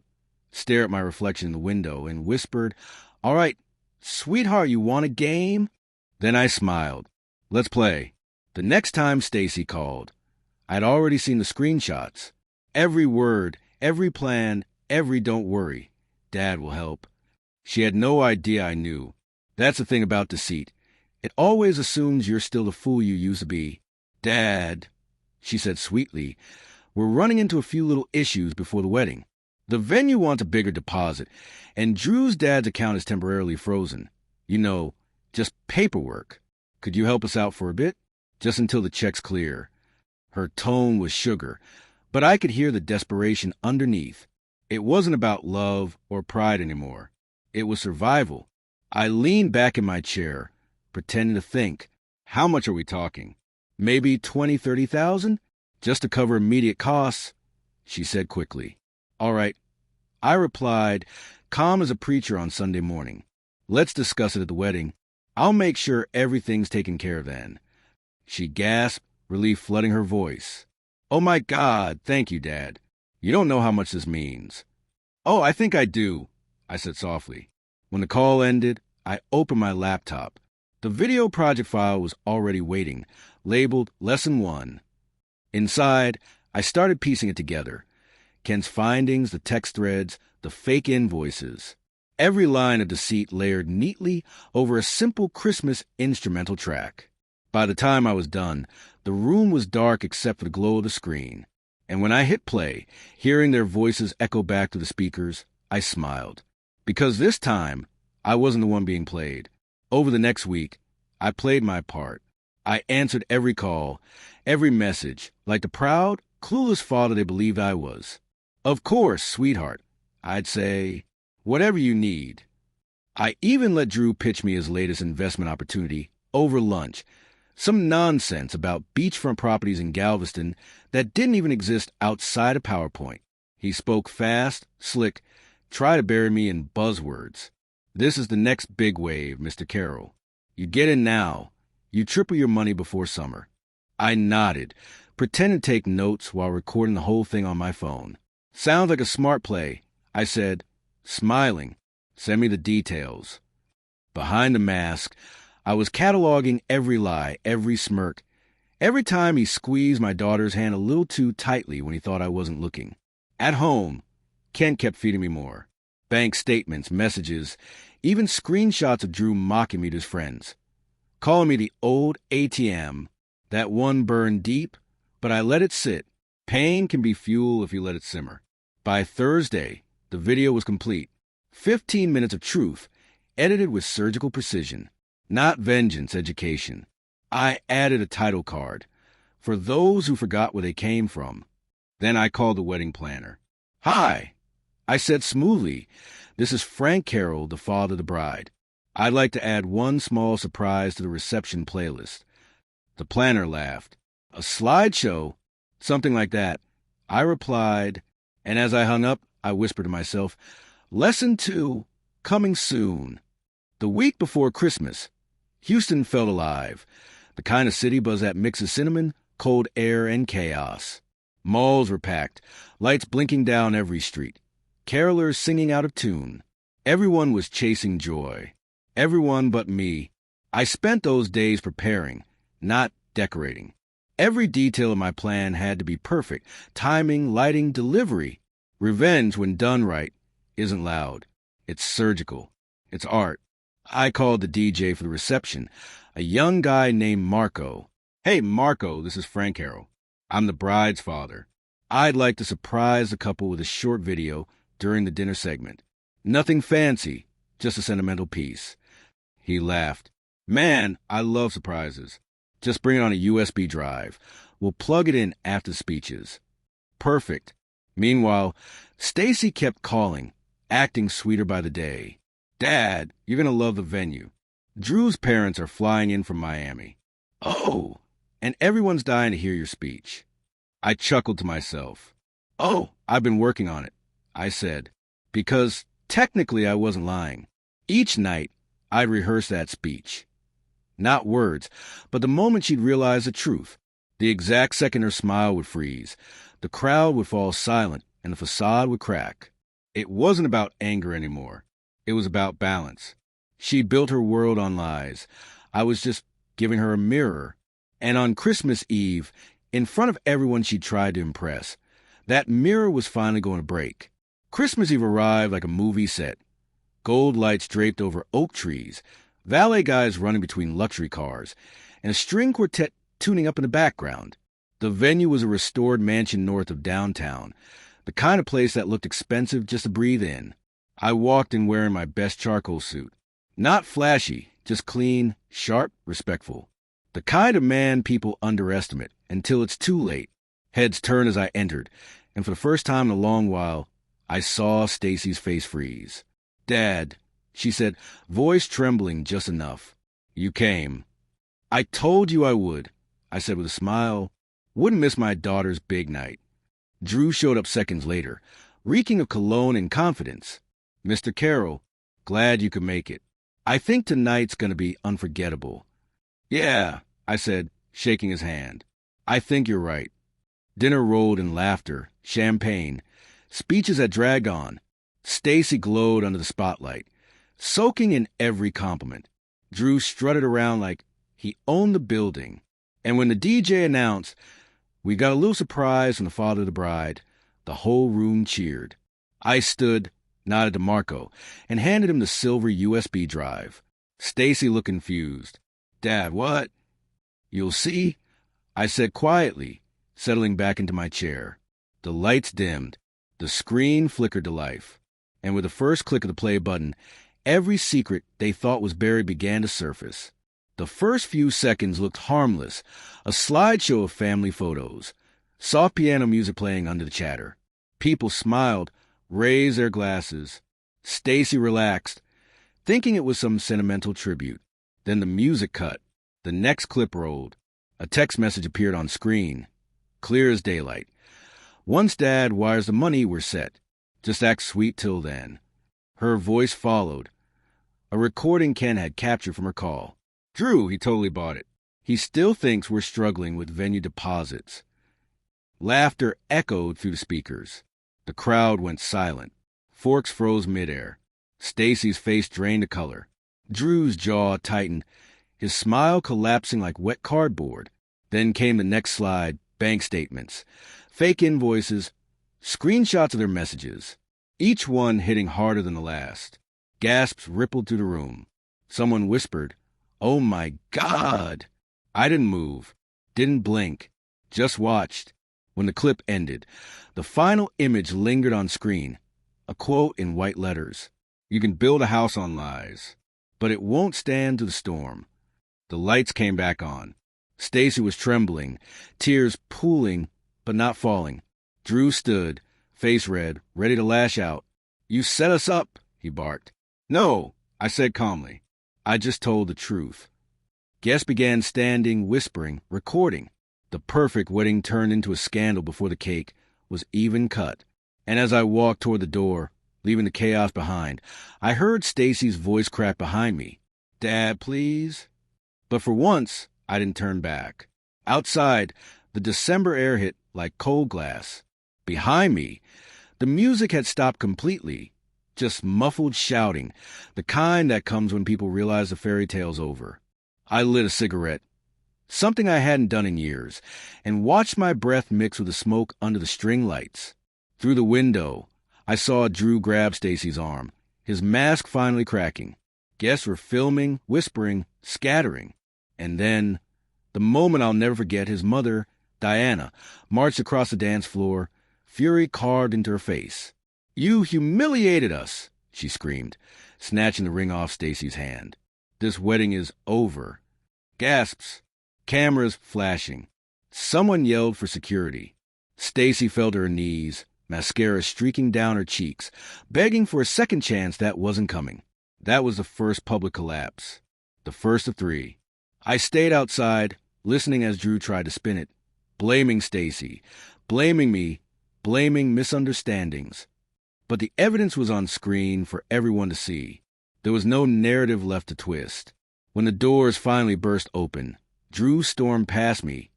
stared at my reflection in the window, and whispered, All right, sweetheart, you want a game? Then I smiled. Let's play. The next time Stacy called, I'd already seen the screenshots. Every word, every plan, every don't worry. Dad will help. She had no idea I knew. That's the thing about deceit. It always assumes you're still the fool you used to be. Dad, she said sweetly, we're running into a few little issues before the wedding. The venue wants a bigger deposit, and Drew's dad's account is temporarily frozen. You know, just paperwork. Could you help us out for a bit? Just until the check's clear. Her tone was sugar, but I could hear the desperation underneath. It wasn't about love or pride anymore. It was survival. I leaned back in my chair, pretending to think. How much are we talking? Maybe 20, 30,000? Just to cover immediate costs, she said quickly. All right. I replied, calm as a preacher on Sunday morning. Let's discuss it at the wedding. I'll make sure everything's taken care of then. She gasped, relief flooding her voice. Oh my God, thank you, Dad. You don't know how much this means. Oh, I think I do, I said softly. When the call ended, I opened my laptop. The video project file was already waiting, labeled Lesson 1. Inside, I started piecing it together. Ken's findings, the text threads, the fake invoices. Every line of deceit layered neatly over a simple Christmas instrumental track. By the time I was done, the room was dark except for the glow of the screen. And when I hit play, hearing their voices echo back to the speakers, I smiled. Because this time, I wasn't the one being played. Over the next week, I played my part. I answered every call, every message, like the proud, clueless father they believed I was. Of course, sweetheart, I'd say, whatever you need. I even let Drew pitch me his latest investment opportunity over lunch, some nonsense about beachfront properties in Galveston that didn't even exist outside of PowerPoint. He spoke fast, slick, tried to bury me in buzzwords. This is the next big wave, Mr. Carroll. You get in now. You triple your money before summer. I nodded, pretending to take notes while recording the whole thing on my phone. Sounds like a smart play, I said, smiling. Send me the details. Behind the mask, I was cataloging every lie, every smirk, every time he squeezed my daughter's hand a little too tightly when he thought I wasn't looking. At home, Ken kept feeding me more. Bank statements, messages, even screenshots of Drew mocking me to his friends. Calling me the old ATM. That one burned deep, but I let it sit. Pain can be fuel if you let it simmer. By Thursday, the video was complete. 15 minutes of truth, edited with surgical precision. Not vengeance, education. I added a title card. For those who forgot where they came from. Then I called the wedding planner. Hi, I said smoothly. This is Frank Carroll, the father of the bride. I'd like to add one small surprise to the reception playlist. The planner laughed. A slideshow? Something like that. I replied, and as I hung up, I whispered to myself, Lesson 2, coming soon. The week before Christmas, Houston felt alive. The kind of city buzz that mixes cinnamon, cold air, and chaos. Malls were packed, lights blinking down every street, carolers singing out of tune. Everyone was chasing joy. Everyone but me. I spent those days preparing, not decorating. Every detail of my plan had to be perfect. Timing, lighting, delivery. Revenge, when done right, isn't loud. It's surgical. It's art. I called the DJ for the reception, a young guy named Marco. Hey, Marco, this is Frank Harrell. I'm the bride's father. I'd like to surprise the couple with a short video during the dinner segment. Nothing fancy, just a sentimental piece. He laughed. Man, I love surprises. Just bring it on a USB drive. We'll plug it in after the speeches. Perfect. Meanwhile, Stacy kept calling, acting sweeter by the day. Dad, you're going to love the venue. Drew's parents are flying in from Miami. Oh, and everyone's dying to hear your speech. I chuckled to myself. Oh, I've been working on it, I said, because technically I wasn't lying. Each night, I'd rehearse that speech. Not words, but the moment she'd realize the truth. The exact second her smile would freeze. The crowd would fall silent, and the facade would crack. It wasn't about anger anymore. It was about balance. She'd built her world on lies. I was just giving her a mirror. And on Christmas Eve, in front of everyone she tried to impress, that mirror was finally going to break. Christmas Eve arrived like a movie set. Gold lights draped over oak trees, valet guys running between luxury cars, and a string quartet tuning up in the background. The venue was a restored mansion north of downtown, the kind of place that looked expensive just to breathe in. I walked in wearing my best charcoal suit. Not flashy, just clean, sharp, respectful. The kind of man people underestimate until it's too late. Heads turned as I entered, and for the first time in a long while, I saw Stacy's face freeze. Dad, she said, voice trembling just enough. You came. I told you I would, I said with a smile. Wouldn't miss my daughter's big night. Drew showed up seconds later, reeking of cologne and confidence. Mr. Carroll, glad you could make it. I think tonight's going to be unforgettable. Yeah, I said, shaking his hand. I think you're right. Dinner rolled in laughter, champagne, speeches that dragged on. Stacy glowed under the spotlight, soaking in every compliment. Drew strutted around like he owned the building. And when the DJ announced, we got a little surprise from the father of the bride, the whole room cheered. I stood, nodded to Marco, and handed him the silver USB drive. Stacy looked confused. Dad, what? You'll see, I said quietly, settling back into my chair. The lights dimmed. The screen flickered to life. And with the first click of the play button, every secret they thought was buried began to surface. The first few seconds looked harmless, a slideshow of family photos, soft piano music playing under the chatter. People smiled, raised their glasses. Stacy relaxed, thinking it was some sentimental tribute. Then the music cut. The next clip rolled. A text message appeared on screen, clear as daylight. Once Dad wires the money, we're set. Just act sweet till then. Her voice followed. A recording Ken had captured from her call. Drew, he totally bought it. He still thinks we're struggling with venue deposits. Laughter echoed through the speakers. The crowd went silent. Forks froze midair. Stacy's face drained to color. Drew's jaw tightened, his smile collapsing like wet cardboard. Then came the next slide, bank statements, fake invoices, screenshots of their messages, each one hitting harder than the last. Gasps rippled through the room. Someone whispered, "Oh my God!" I didn't move, didn't blink, just watched. When the clip ended, the final image lingered on screen, a quote in white letters. You can build a house on lies, but it won't stand to the storm. The lights came back on. Stacy was trembling, tears pooling but not falling. Drew stood, face red, ready to lash out. You set us up, he barked. No, I said calmly. I just told the truth. Guests began standing, whispering, recording. The perfect wedding turned into a scandal before the cake, was even cut. And as I walked toward the door, leaving the chaos behind, I heard Stacy's voice crack behind me. "Dad, please?" But for once, I didn't turn back. Outside, the December air hit like cold glass. Behind me, the music had stopped completely, just muffled shouting, the kind that comes when people realize the fairy tale's over. I lit a cigarette, something I hadn't done in years, and watched my breath mix with the smoke under the string lights. Through the window, I saw Drew grab Stacy's arm, his mask finally cracking. Guests were filming, whispering, scattering. And then, the moment I'll never forget, his mother, Diana, marched across the dance floor, fury carved into her face. "You humiliated us," she screamed, snatching the ring off Stacy's hand. "This wedding is over." Gasps, cameras flashing. Someone yelled for security. Stacy fell to her knees, mascara streaking down her cheeks, begging for a second chance that wasn't coming. That was the first public collapse. The first of 3. I stayed outside, listening as Drew tried to spin it, blaming Stacy, blaming me, blaming misunderstandings. But the evidence was on screen for everyone to see. There was no narrative left to twist. When the doors finally burst open, Drew stormed past me,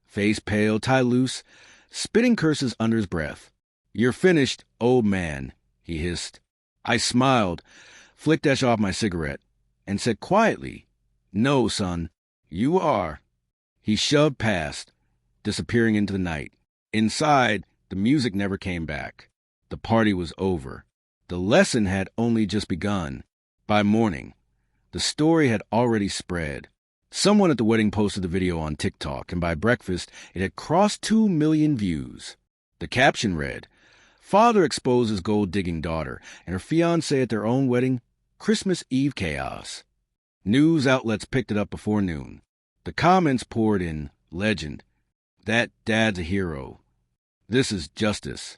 face pale, tie loose, spitting curses under his breath. "You're finished, old man," he hissed. I smiled, flicked ash off my cigarette, and said quietly, "No, son, you are." He shoved past, disappearing into the night. Inside, the music never came back. The party was over. The lesson had only just begun. By morning, the story had already spread. Someone at the wedding posted the video on TikTok, and by breakfast, it had crossed 2 million views. The caption read, "Father exposes gold-digging daughter and her fiancé at their own wedding, Christmas Eve chaos." News outlets picked it up before noon. The comments poured in, legend. "That dad's a hero. This is justice."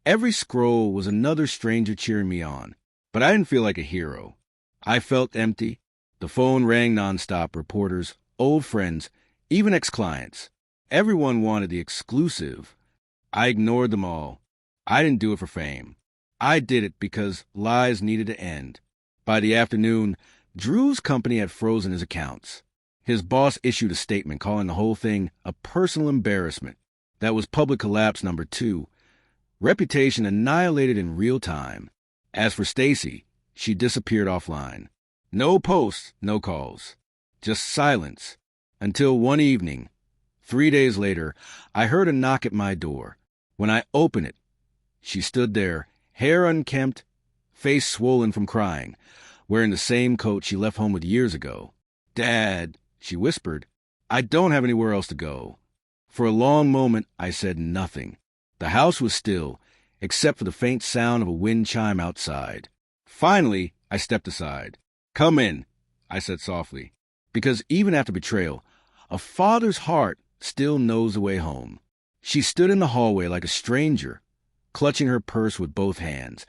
Every scroll was another stranger cheering me on, but I didn't feel like a hero. I felt empty. The phone rang nonstop, reporters, old friends, even ex-clients. Everyone wanted the exclusive. I ignored them all. I didn't do it for fame. I did it because lies needed to end. By the afternoon, Drew's company had frozen his accounts. His boss issued a statement calling the whole thing a personal embarrassment. That was public collapse number 2. Reputation annihilated in real time. As for Stacy, she disappeared offline. No posts, no calls. Just silence. Until one evening, 3 days later, I heard a knock at my door. When I opened it, she stood there, hair unkempt, face swollen from crying, wearing the same coat she left home with years ago. "Dad," she whispered, "I don't have anywhere else to go." For a long moment, I said nothing. The house was still, except for the faint sound of a wind chime outside. Finally, I stepped aside. "Come in," I said softly, because even after betrayal, a father's heart still knows the way home. She stood in the hallway like a stranger, clutching her purse with both hands,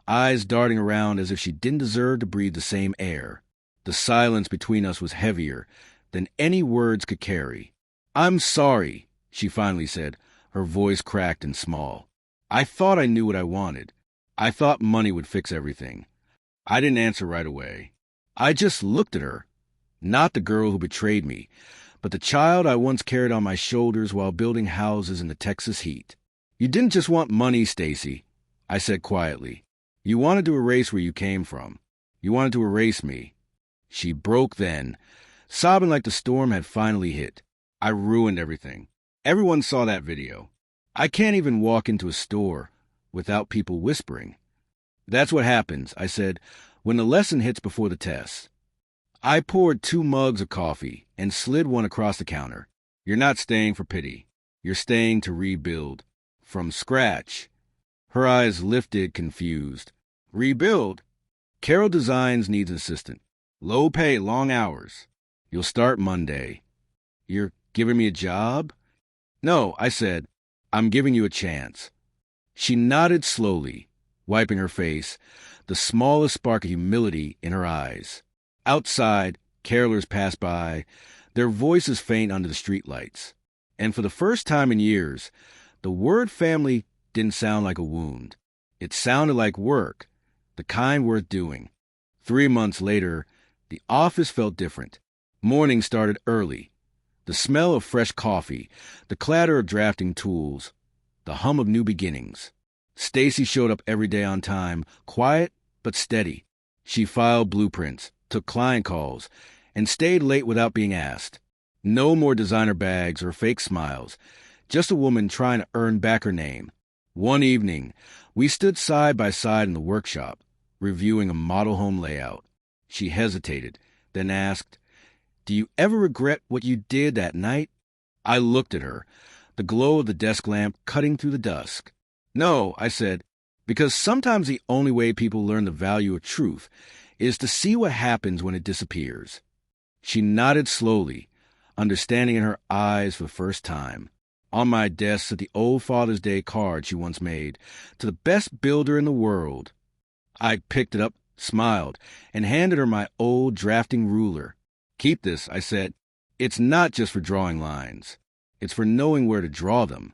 eyes darting around as if she didn't deserve to breathe the same air. The silence between us was heavier than any words could carry. "I'm sorry," she finally said, her voice cracked and small. I thought I knew what I wanted. I thought money would fix everything. I didn't answer right away. I just looked at her. Not the girl who betrayed me, but the child I once carried on my shoulders while building houses in the Texas heat. "You didn't just want money, Stacy," I said quietly. "You wanted to erase where you came from. You wanted to erase me." She broke then, sobbing like the storm had finally hit. I ruined everything. Everyone saw that video. I can't even walk into a store without people whispering. "That's what happens," I said, "when the lesson hits before the test." I poured 2 mugs of coffee and slid one across the counter. "You're not staying for pity. You're staying to rebuild. From scratch." Her eyes lifted, confused. "Rebuild? Carroll Designs needs an assistant. Low pay, long hours. You'll start Monday." "You're giving me a job?" "No," I said, "I'm giving you a chance." She nodded slowly, wiping her face, the smallest spark of humility in her eyes. Outside, carolers passed by, their voices faint under the streetlights. And for the first time in years, The word family didn't sound like a wound. It sounded like work, the kind worth doing. 3 months later, the office felt different. Morning started early. The smell of fresh coffee, the clatter of drafting tools, the hum of new beginnings. Stacy showed up every day on time, quiet but steady. She filed blueprints, took client calls, and stayed late without being asked. No more designer bags or fake smiles, just a woman trying to earn back her name. One evening, we stood side by side in the workshop, reviewing a model home layout. She hesitated, then asked, "Do you ever regret what you did that night?" I looked at her, the glow of the desk lamp cutting through the dusk. "No," I said, "because sometimes the only way people learn the value of truth is to see what happens when it disappears." She nodded slowly, understanding in her eyes for the first time. On my desk sat the old Father's Day card she once made, to the best builder in the world. I picked it up, smiled, and handed her my old drafting ruler. "Keep this," I said. "It's not just for drawing lines. It's for knowing where to draw them."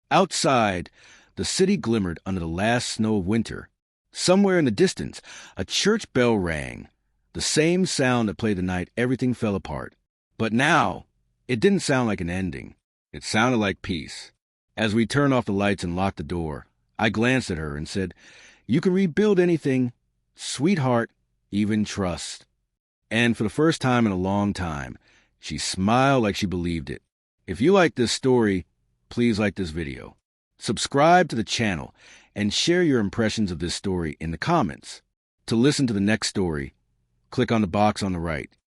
Outside, the city glimmered under the last snow of winter. Somewhere in the distance, a church bell rang, the same sound that played the night everything fell apart. But now, it didn't sound like an ending. It sounded like peace. As we turned off the lights and locked the door, I glanced at her and said, "You can rebuild anything, sweetheart, even trust." And for the first time in a long time, she smiled like she believed it. If you like this story, please like this video. Subscribe to the channel and share your impressions of this story in the comments. To listen to the next story, click on the box on the right.